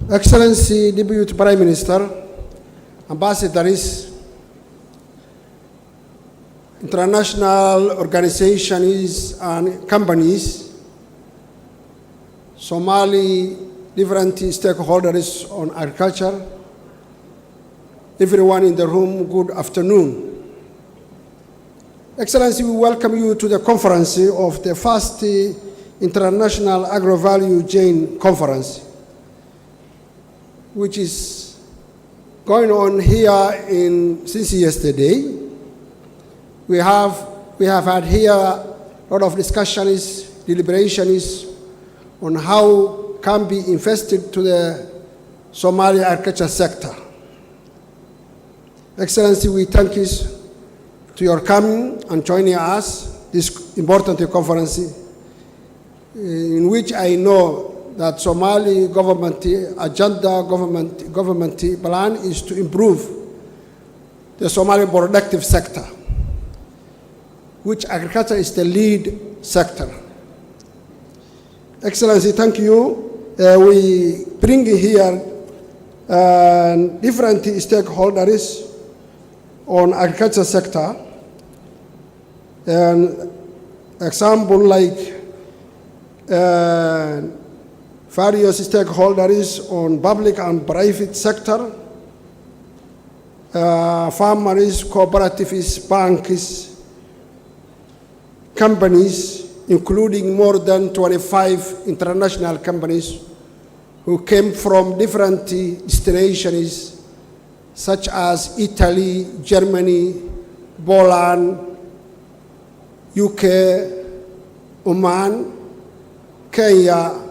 Excellency Deputy Prime Minister, ambassadors, international organizations and companies, Somali different stakeholders on agriculture, everyone in the room, good afternoon. Excellency, we welcome you to the conference of the first International Agro-Value Chain Conference, which is going on here since yesterday. We have had here a lot of discussions, deliberations on how can be invested to the Somali agriculture sector. Excellency, we thank you to your coming and joining us this important conference, in which I know that Somali government agenda, government plan is to improve the Somali productive sector, which agriculture is the lead sector. Excellency, thank you. We bring here different stakeholders on agriculture sector. An example like various stakeholders on public and private sector, farmers, cooperatives, banks, companies, including more than 25 international companies who came from different destinations such as Italy, Germany, Poland, UK, Oman, Kenya,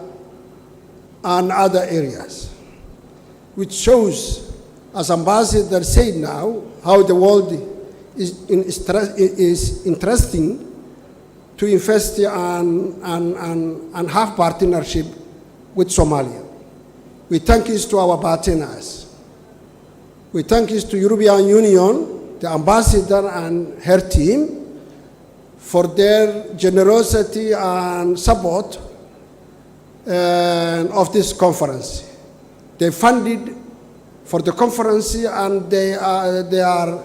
and other areas, which shows, as Ambassador said now, how the world is interesting to invest and have partnership with Somalia. We thank you to our partners. We thank you to European Union, the ambassador and her team, for their generosity and support of this conference. They funded for the conference, and they are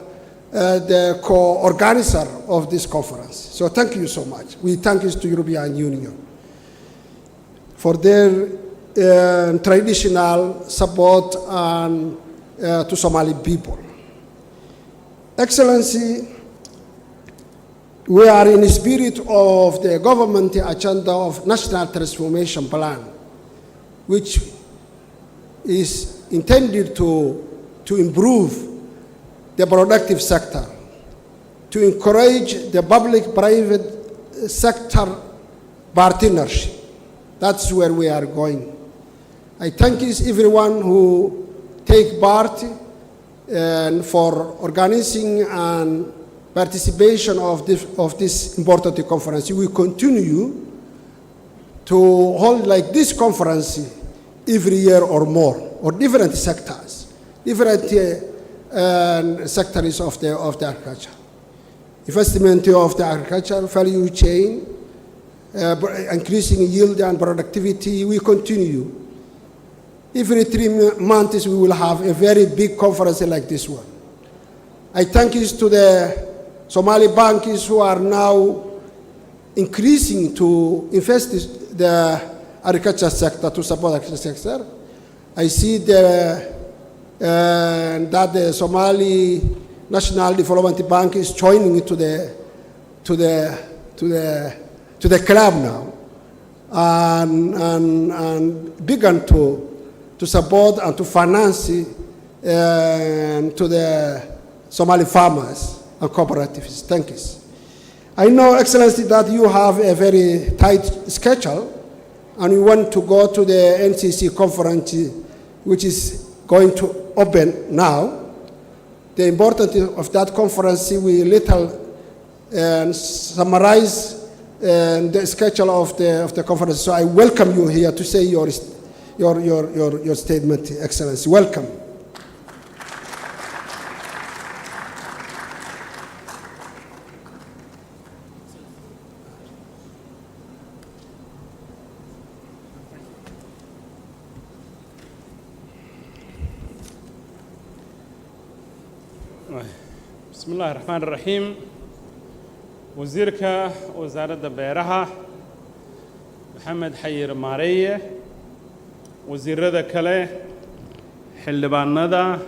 the co-organizer of this conference. So thank you so much. We thank you to European Union for their traditional support and to Somali people. Excellency, we are in the spirit of the government agenda of National Transformation Plan, which is intended to improve the productive sector, to encourage the public-private sector partnership. That's where we are going. I thank everyone who take part for organizing and participation of this important conference. We continue to hold like this conference every year or more, or different sectors, different sectors of the agriculture. Investment of the agriculture value chain, increasing yield and productivity, we continue. Every 3 months we will have a very big conference like this one. I thank you to the Somali banks who are now increasing to invest the agriculture sector, to support the agriculture sector. I see that the Somali National Development Bank is joining to the club now, and began to support and to finance to the Somali farmers and cooperatives. Thank you. I know, Excellency, that you have a very tight schedule, and you want to go to the NCC conference, which is going to open now. The importance of that conference, we little summarize the schedule of the conference. So I welcome you here to say your statement, Excellency. Welcome. بسم الله الرحمن الرحيم. وزيرك وزارة بيرها محمد حير مارية، وزير ذا كله حلبان ندا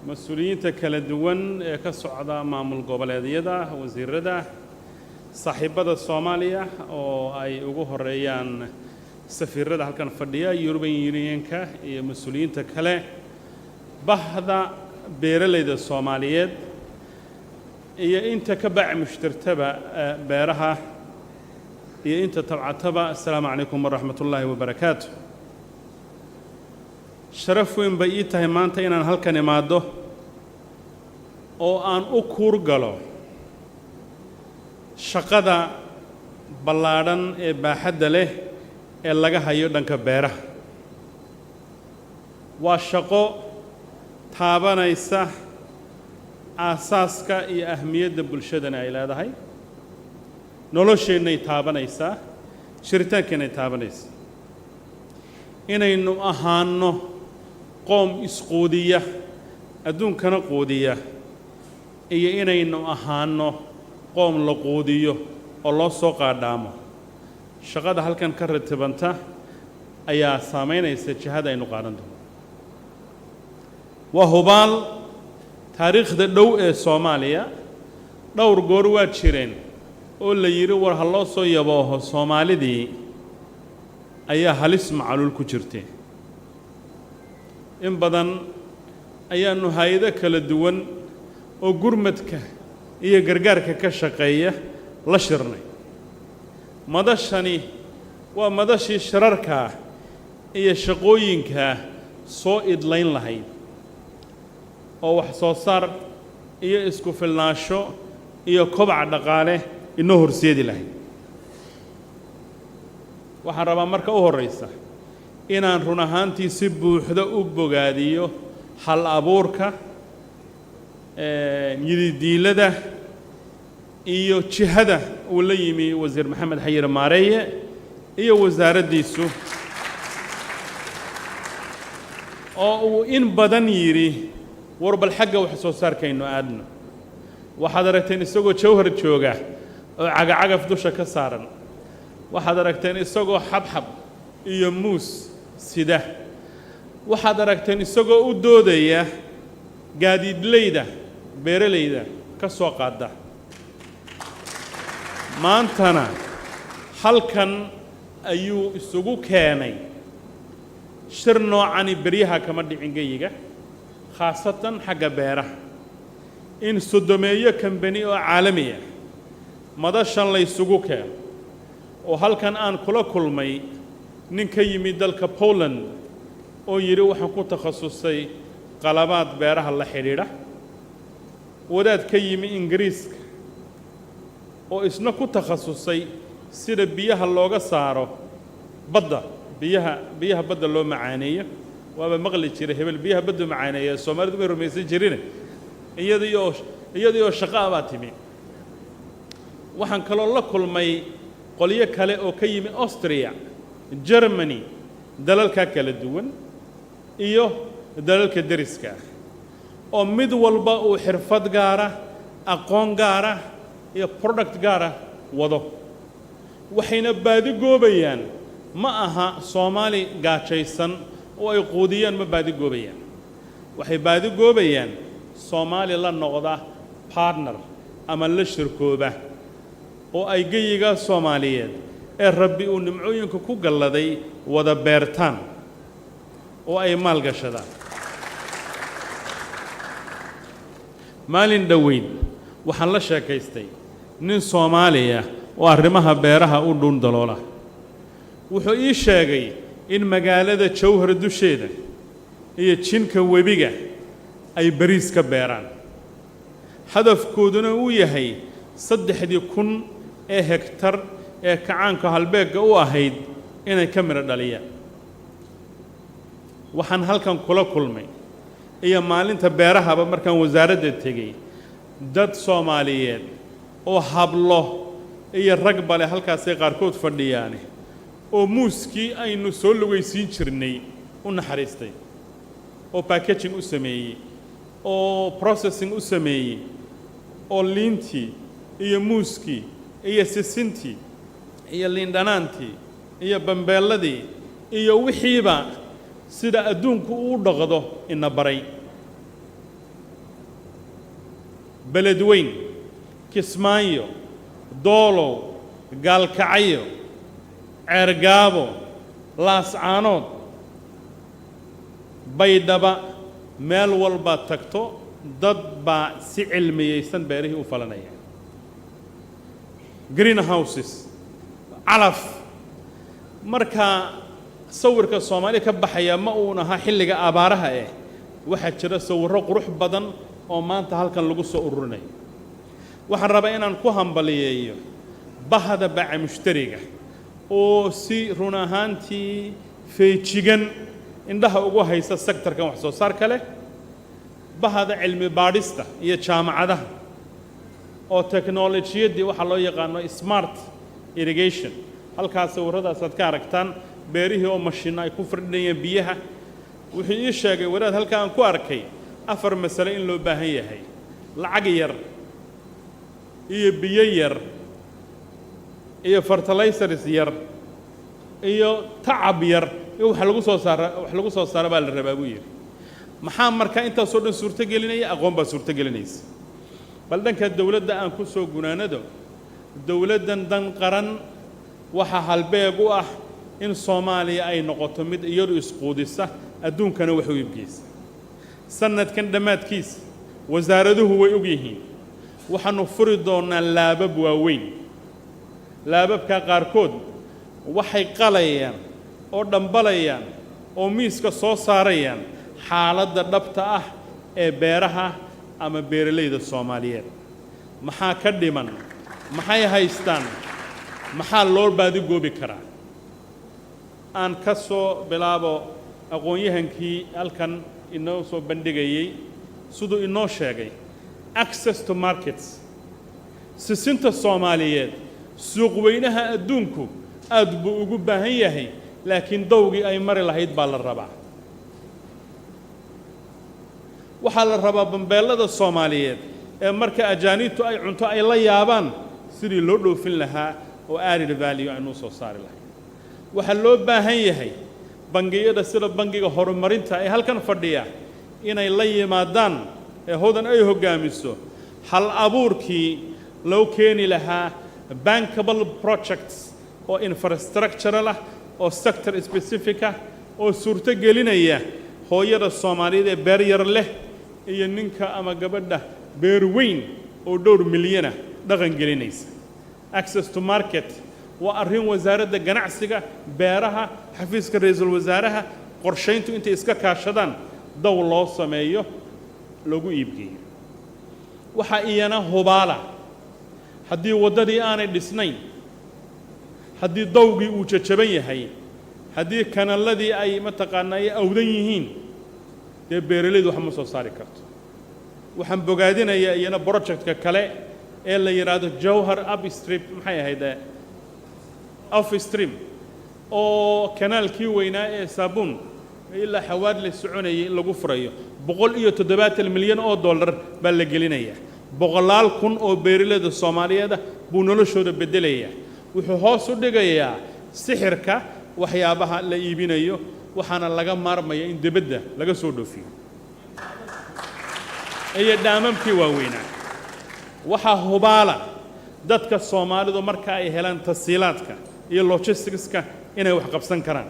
مسؤولين تكل دوان كسعداء معمول قبل هذا وزير ذا صاحبة الصومالية أو أي أجوه الريان سفير ذا هالكن فردية يوروبيين ينكا مسؤولين تكله بهذا beeralayda Soomaaliyeed iyo inta ka baac mushtartaba beeraha iyo inta tabcataba. Assalaamu calaykum waraxmatullaahi wabarakaatuh. Sharaf weyn bay ii tahay maanta inaan halkan imaado oo aan u kuur galo shaqada ballaadhan ee baaxadda leh ee laga hayo dhanka beeraha. Waa shaqo taabanaysa aasaaska iyo ahmiyadda bulshadana ay leedahay, nolosheenay taabanaysaa, jiritaankeenay taabanaysaa. Inaynu ahaano qoom isquudiya, adduunkana quudiya, iyo inaynu ahaano qoom la quudiyo oo loo soo qaadhaamo. Shaqada halkan ka ratibanta ayaa saamaynaysa jihada aynu qaadan doono. وهبال تاريخ دو الصومالية دور جوروات شيرين أول يري ورهالله صيبوه الصومالي دي أيها هلس معلول كجرتي إن بدن أيها إنه هيدا كل الدول أو جرمتك هي جرجارك كشقية لشرني مدشني ومدشي شررك هي شقوينك صائد لين لهيد oo wax soo saar iyo isku filnaansho iyo kobac dhaqaale inoo horseedi lahayd waxaan rabaa marka u horreysa inaan run ahaantii si buuxda u bogaadiyo hal abuurka yididiilada iyo jihada uu la yimi wasiir maxamed xayir maareeye iyo wasaaraddiisu oo uu in badan yidhi war bal xagga wax soo saarkaynu aadno waxaad aragteen isagoo jawhar jooga oo cagacagaf dusha ka saaran waxaad aragteen isagoo xabxab iyo muus sida waxaad aragteen isagoo u doodaya gaadiidleyda beeralayda ka soo qaada maantana halkan ayuu isugu keenay shir noocani beryaha kama dhicin geyiga khaasatan xagga beeraha in sodomeeyo kambani oo caalami ah madashan la isugu keeno oo halkan aan kula kulmay nin ka yimid dalka Poland oo yiri waxaan ku takhasusay qalabaad beeraha la xidhiidha wadaad ka yimi Ingiriiska oo isna ku takhasusay sida biyaha looga saaro badda biyaha badda loo macaaneeyo waaba maqli jiray hebel biyaha badda macaaneeyo Soomaalidu way rumaysan jireen iyadoo shaqo baa timi waxaan kaloo la kulmay qoliyo kale oo ka yimi Austria Germany dalalka kala duwan iyo dalalka dariska oo mid walba uu xirfad gaara aqoon gaara iyo product gaara wado waxayna baadi goobayaan ma aha Soomaali gaajaysan oo ay quudiyaan ma baadi goobayaan waxay baadi goobayaan Soomaali la noqda partner ama la shirkooba oo ay geyiga Soomaaliyeed ee rabbi uu nimcooyinka ku galladay wada beertaan oo ay maalgashadaan maalin dhaweyd waxaan la sheekaystay nin Soomaaliya oo arrimaha beeraha u dhun daloola wuxuu ii sheegay in magaalada Jowhar dusheeda iyo jinka webiga ay bariis ka beeraan hadafkooduna uu yahay 3,000 ee hektar ee kacaanka halbeega u ahayd inay ka miro dhaliyaan waxaan halkan kula kulmay iyo maalinta beerahaba markaan wasaaradda tegay dad Soomaaliyeed oo hablo iyo rag bale halkaas ay qaarkood fadhiyaan oo muuskii aynu soo lugaysiin jirnay u naxariistay oo packaging u sameeyay oo processing u sameeyay oo liintii iyo muuskii iyo sisintii iyo liindhanaantii iyo bambeeladii iyo wixiiba sida adduunku u dhaqdo ina baray beledweyn Kismaayo Doolow Gaalkacyo Ceergaabo Laascaanood Baydhaba meel walba tagto dad baa si cilmiyeysan beerihii u falanaya greenhouses calaf marka sawirka Soomaali ka baxaya ma uu aha xilliga abaaraha waxa jira sawirro qurux badan oo maanta halkan lagu soo ururinayo waxaan rabaa inaan ku hambaliyeeyo bahda baaca mushtariga oo si run ahaantii feejigan indhaha ugu haysa sektorkan wax soo saar kale bahda cilmi baadhista iyo jaamacadaha oo teknoolajiyadii waxa loo yaqaan smart irrigation halkaas sawiradaas aad ka aragtaan beerihii oo mashiin ay ku firdhinayaan biyaha wuxuu ii sheegay wadaad halka aan ku arkay 4 mas'ale in loo baahan yahay lacag yar iyo biyo yar iyo fertilizers yar iyo tacab yar wax lagu soo saaro baa la rabaa buu yiri maxaa marka inta soo dhan suurta gelinaya aqoon baa suurta gelinaysa bal dhanka dawladda aan ku soo gunaanado dawladdan dan qaran waxa halbeeg u ah in Soomaaliya ay noqoto mid iyadu isquudisa adduunkana wax u iibgeysa sanadkan dhamaadkiis wasaaraduhu way og yihiin waxaanu furi doonaa laabab waaweyn laababka qaarkood waxay qalayaan oo dhambalayaan oo miiska soo saarayaan xaaladda dhabta ah ee beeraha ama beeralayda Soomaaliyeed maxaa ka dhiman maxay haystaan maxaa loo baadi goobi karaa aan ka soo bilaabo aqoon-yahankii halkan inoo soo bandhigayay siduu inoo sheegay access to markets sisinta Soomaaliyeed suuq weynaha adduunku aad buu ugu baahan yahay laakiin dawgii ay mari lahayd baa la rabaa waxaa la rabaa bambeelada Soomaaliyeed ee marka ajaaniintu ay cunto ay la yaabaan sidii loo dhoofin lahaa oo added value aynu soo saari lahayn waxaa loo baahan yahay bangiyada sida bangiga horumarinta ee halkan fadhiya inay la yimaadaan ee hodan ay hogaamiso hal abuurkii loo keeni lahaa bankable projects oo infrastructural ah oo sector specific ah oo suurto gelinaya hooyada Soomaaliyeed ee beer yar leh iyo ninka ama gabadha beer weyn oo dhowr milyan ah dhaqan gelinaysa access to market waa arrin wasaaradda ganacsiga beeraha xafiiska ra'iisul wasaaraha qorsheyntu intay iska kaashadaan daw loo sameeyo lagu iibgeeyo waxa iyana hubaala haddii waddadii aanay dhisnayn haddii dawgii uu jajaban yahay haddii kanaladii ay mataqaanaa ay awdan yihiin dee beeralaydu wax ma soo saari karto waxaan bogaadinayaa iyana projectka kale ee la yiraahdo Jowhar upstream maxay ahayd upstream oo kanaalkii weynaa ee Saabuun ilaa xawaad la soconayay lagu furayo 170 milyan oo dollar baa la gelinayaa 100,000 oo beeralayda Soomaaliyeed buu noloshooda bedelaya wuxuu hoos u dhigayaa sixirka waxyaabaha la iibinayo waxaana laga maarmaya in dibadda laga soo dhoofiyo ay dhaamamkii waaweynaa waxa hubaala dadka Soomaalidu marka ay helaan tasiilaadka iyo logisticska inay wax qabsan karaan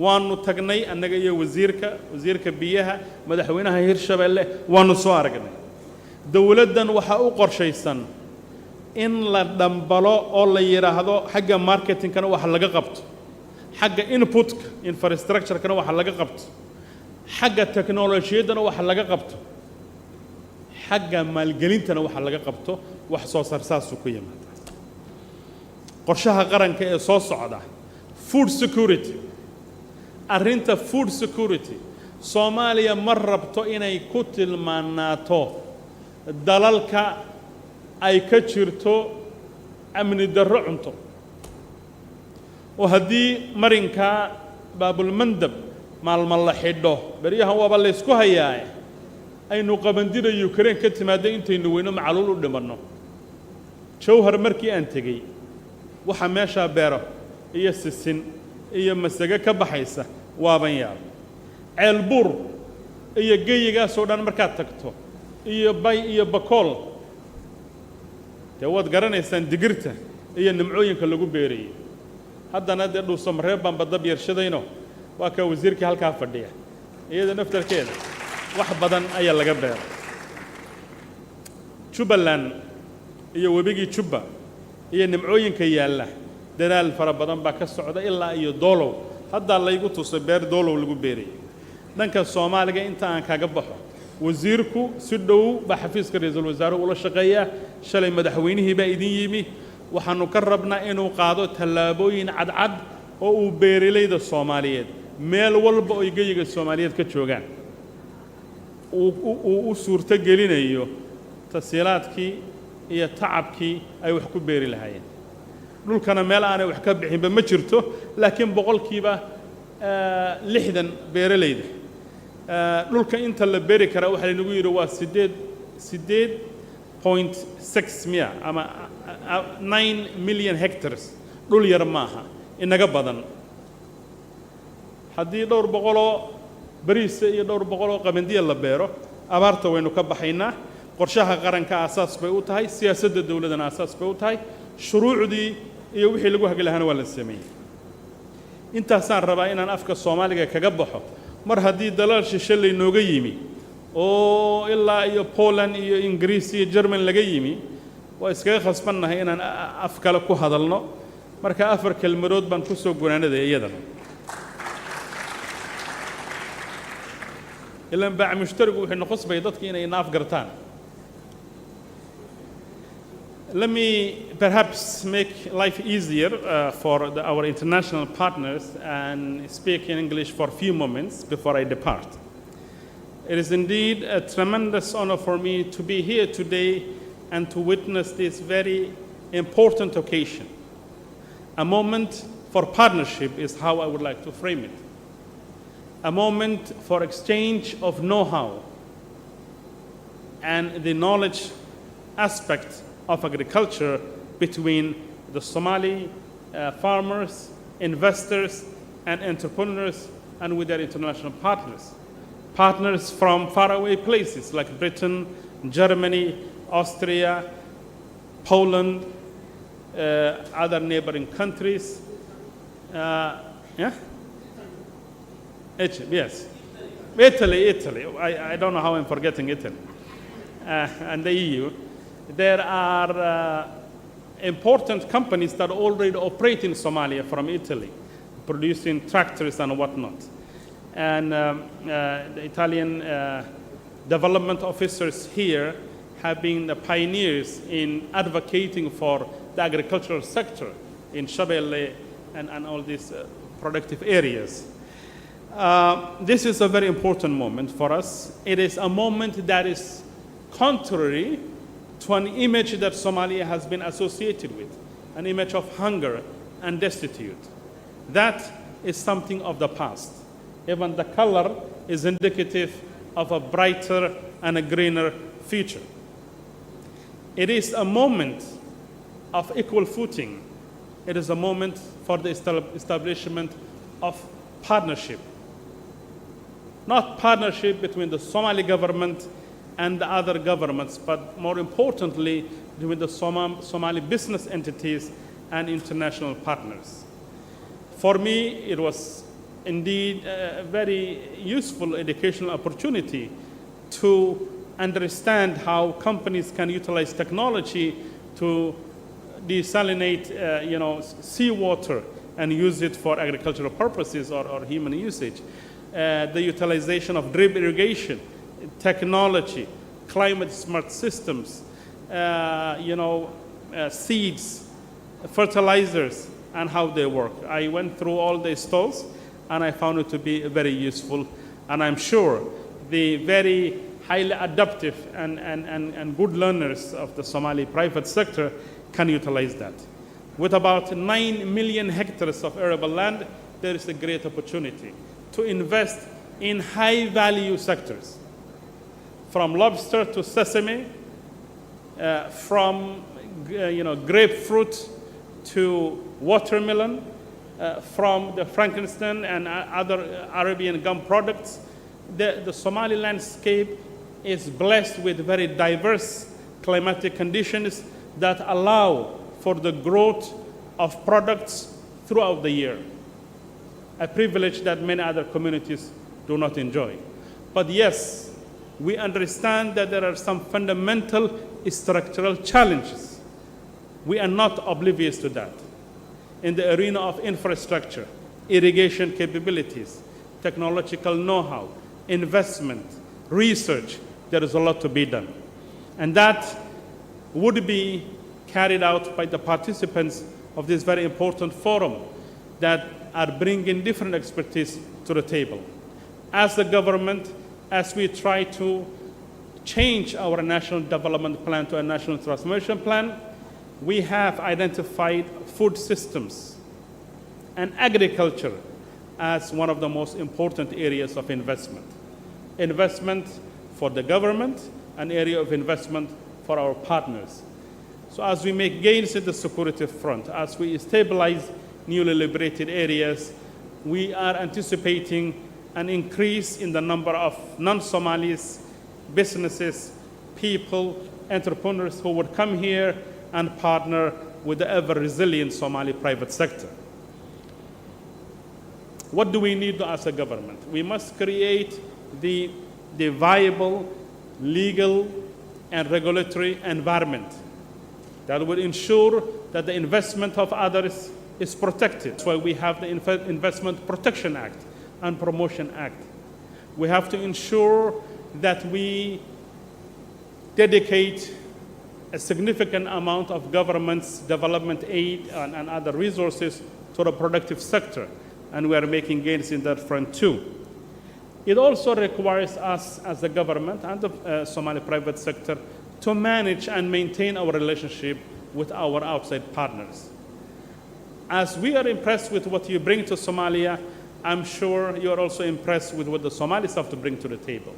waanu tagnay annaga iyo wasiirka biyaha madaxweynaha Hirshabeelle waanu soo aragnay dawladdan waxa u qorshaysan in la dhambalo oo la yiraahdo xagga marketingkana wax laga qabto xagga inputka infrastructure-kana wax laga qabto xagga teknolojiyadana wax laga qabto xagga maalgelintana wax laga qabto wax soo saarsaas ku yimaada qorshaha qaranka ee soo socda food security arrinta food security Soomaaliya ma rabto inay ku tilmaanaato dalalka ay ka jirto amni darro cunto oo haddii marinka baabul mandab maalmo la xidho bariyahan waaba la isku hayaa aynu qabandida Ukraine ka timaado intaynu weyno macluul u dhimanno Jowhar markii aan tagay waxa meesha beero iyo sisin iyo masaga ka baxaysa waaban yaab ceelbuur iyo geeyigaas oo dhan markaad tagto iyo bay iyo bakool waad garanaysaan digirta iyo nimcooyinka lagu beerayay haddana dee dhuusamareeb baan badab yarshadayno waa ka wasiirkii halkaa fadhiya iyada naftarkeeda wax badan ayaa laga beeray Jubbaland iyo webigii Jubba iyo nimcooyinka yaalla dadaal fara badan baa ka socda ilaa iyo doolow hadda laygu tusay beer doolow lagu beeray dhanka Soomaaliga inta aan kaga baxo wasiirku si dhow ba xafiiska ra'iisul wasaaruhu ula shaqeeyaa shalay madaxweynihii baa idin yimi waxaanu ka rabnaa inuu qaado tallaabooyin cadcad oo uu beeralayda Soomaaliyeed meel walba oo geeyiga Soomaaliyeed ka joogaan uu suurto gelinayo tasiilaadkii iyo tacabkii ay wax ku beeri lahaayeen dhulkana meel aanay wax ka bixinba ma jirto laakiin boqolkiiba 60 beeralayda dhulka inta la beeri kara waxa la nagu yiri waa 8.6 miya ama 9 million hectares dhul yar maaha inaga badan haddii dhowr boqoloo bariis iyo dhowr boqoloo qabandiya la beero abaarta waynu ka baxaynaa qorshaha qaranka asaas bay u tahay siyaasadda dawladana asaas bay u tahay shuruucdii iyo wixii lagu hagi lahaana waa la sameeyay intaasaan rabaa inaan afka Soomaaliga kaga baxo mar haddii dalal shishe laynooga yimi oo ilaa iyo Poland iyo Ingiriis iyo German laga yimi waa iskaga khasbannahay inaan af kale ku hadalno marka afar kelmadood baan ku soo gunaanaday iyadana ilaan baac mushtarigu wuxuu noqosbay dadkii inay naaf gartaan Let me perhaps make life easier for our international partners and speak in English for a few moments before I depart. It is indeed a tremendous honor for me to be here today and to witness this very important occasion. A moment for partnership is how I would like to frame it. A moment for exchange of know-how and the knowledge aspect of agriculture between the Somali farmers, investors, and entrepreneurs, and with their international partners. Partners from faraway places like Britain, Germany, Austria, Poland, other neighboring countries. Yeah? Yes. Italy. I don't know how I'm forgetting Italy. And the EU. There are important companies that already operate in Somalia from Italy, producing tractors and whatnot. And the Italian development officers here have been the pioneers in advocating for the agricultural sector in Shirweynaha and all these productive areas. This is a very important moment for us. It is a moment that is contrary to an image that Somalia has been associated with, an image of hunger and destitute. That is something of the past. Even the color is indicative of a brighter and a greener future. It is a moment of equal footing. It is a moment for the establishment of partnership. Not partnership between the Somali government and the other governments, but more importantly, with the Somali business entities and international partners. For me, it was indeed a very useful educational opportunity to understand how companies can utilize technology to desalinate seawater and use it for agricultural purposes or human usage. The utilization of drip irrigation, technology, climate smart systems, seeds, fertilizers, and how they work. I went through all the stalls and I found it to be very useful. And I'm sure the very highly adaptive and good learners of the Somali private sector can utilize that. With about 9 million hectares of arable land, there is a great opportunity to invest in high value sectors. From lobster to sesame, from grapefruit to watermelon, from the frankincense and other Arabian gum products. The Somali landscape is blessed with very diverse climatic conditions that allow for the growth of products throughout the year, a privilege that many other communities do not enjoy. But yes, we understand that there are some fundamental structural challenges. We are not oblivious to that. In the arena of infrastructure, irrigation capabilities, technological know-how, investment, research, there is a lot to be done. And that would be carried out by the participants of this very important forum that are bringing different expertise to the table. As the government, as we try to change our national development plan to a national transformation plan, we have identified food systems and agriculture as one of the most important areas of investment. Investment for the government, an area of investment for our partners. So as we make gains in the security front, as we stabilize newly liberated areas, we are anticipating an increase in the number of non-Somalis, businesses, people, entrepreneurs who would come here and partner with the ever-resilient Somali private sector. What do we need as a government? We must create the viable, legal, and regulatory environment that will ensure that the investment of others is protected. That's why we have the Investment Protection Act and Promotion Act. We have to ensure that we dedicate a significant amount of government's development aid and other resources to the productive sector, and we are making gains in that front too. It also requires us as the government and the Somali private sector to manage and maintain our relationship with our outside partners. As we are impressed with what you bring to Somalia, I'm sure you are also impressed with what the Somalis have to bring to the table.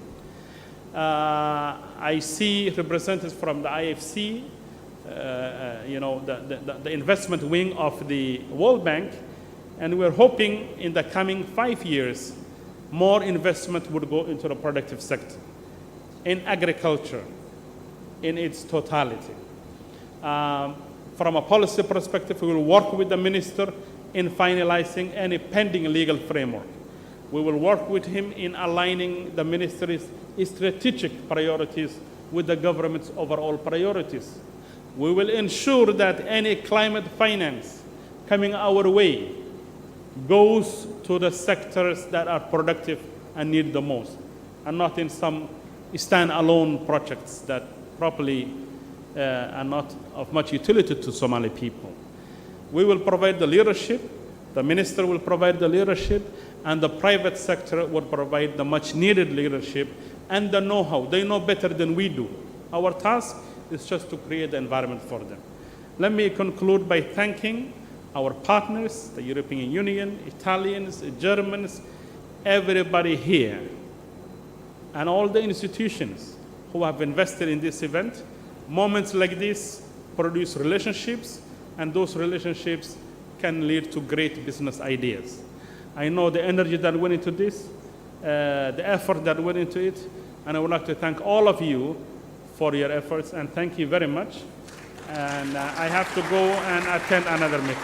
I see representatives from the IFC, the investment wing of the World Bank, and we're hoping in the coming 5 years, more investment would go into the productive sector, in agriculture, in its totality. From a policy perspective, we will work with the minister in finalizing any pending legal framework. We will work with him in aligning the ministry's strategic priorities with the government's overall priorities. We will ensure that any climate finance coming our way goes to the sectors that are productive and need the most, and not in some stand-alone projects that probably are not of much utility to Somali people. We will provide the leadership, the minister will provide the leadership, and the private sector will provide the much needed leadership and the know-how. They know better than we do. Our task is just to create the environment for them. Let me conclude by thanking our partners, the European Union, Italians, Germans, everybody here, and all the institutions who have invested in this event. Moments like this produce relationships, and those relationships can lead to great business ideas. I know the energy that went into this, the effort that went into it, and I would like to thank all of you for your efforts, and thank you very much. And I have to go and attend another meeting.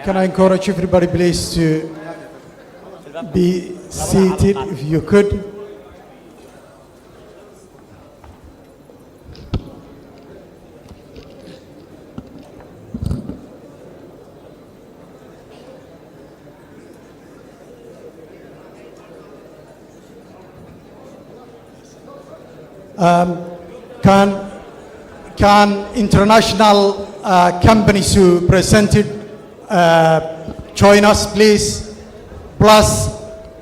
Can I encourage everybody, please, to be seated if you could? Can international companies who presented join us, please? Plus,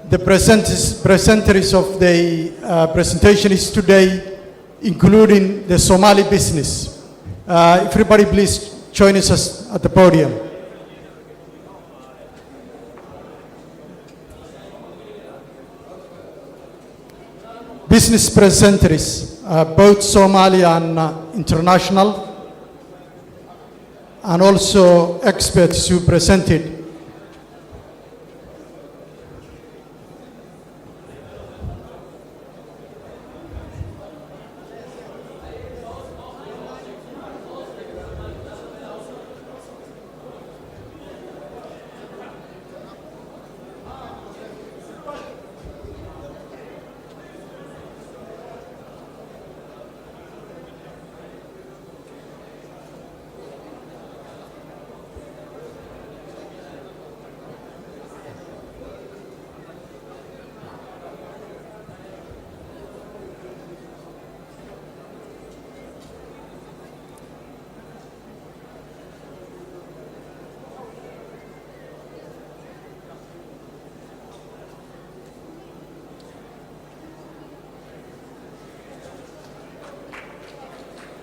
the presenters of the presentations today, including the Somali business. Everybody, please join us at the podium. Business presenters, both Somali and international, and also experts who presented.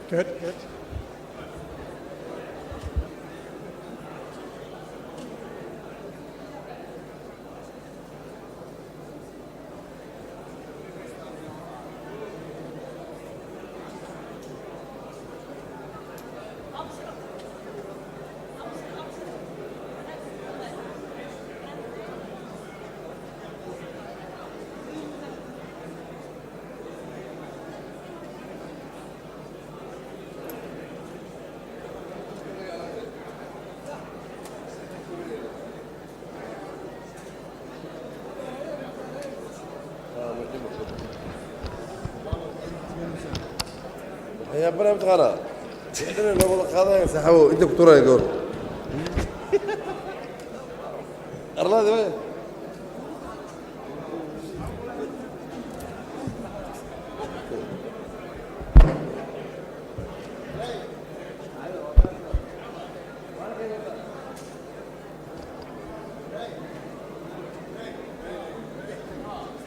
Good, good. يا بنا بتغرى إحنا لو قاضي سحبوا أنت كتورة يا جور الله ده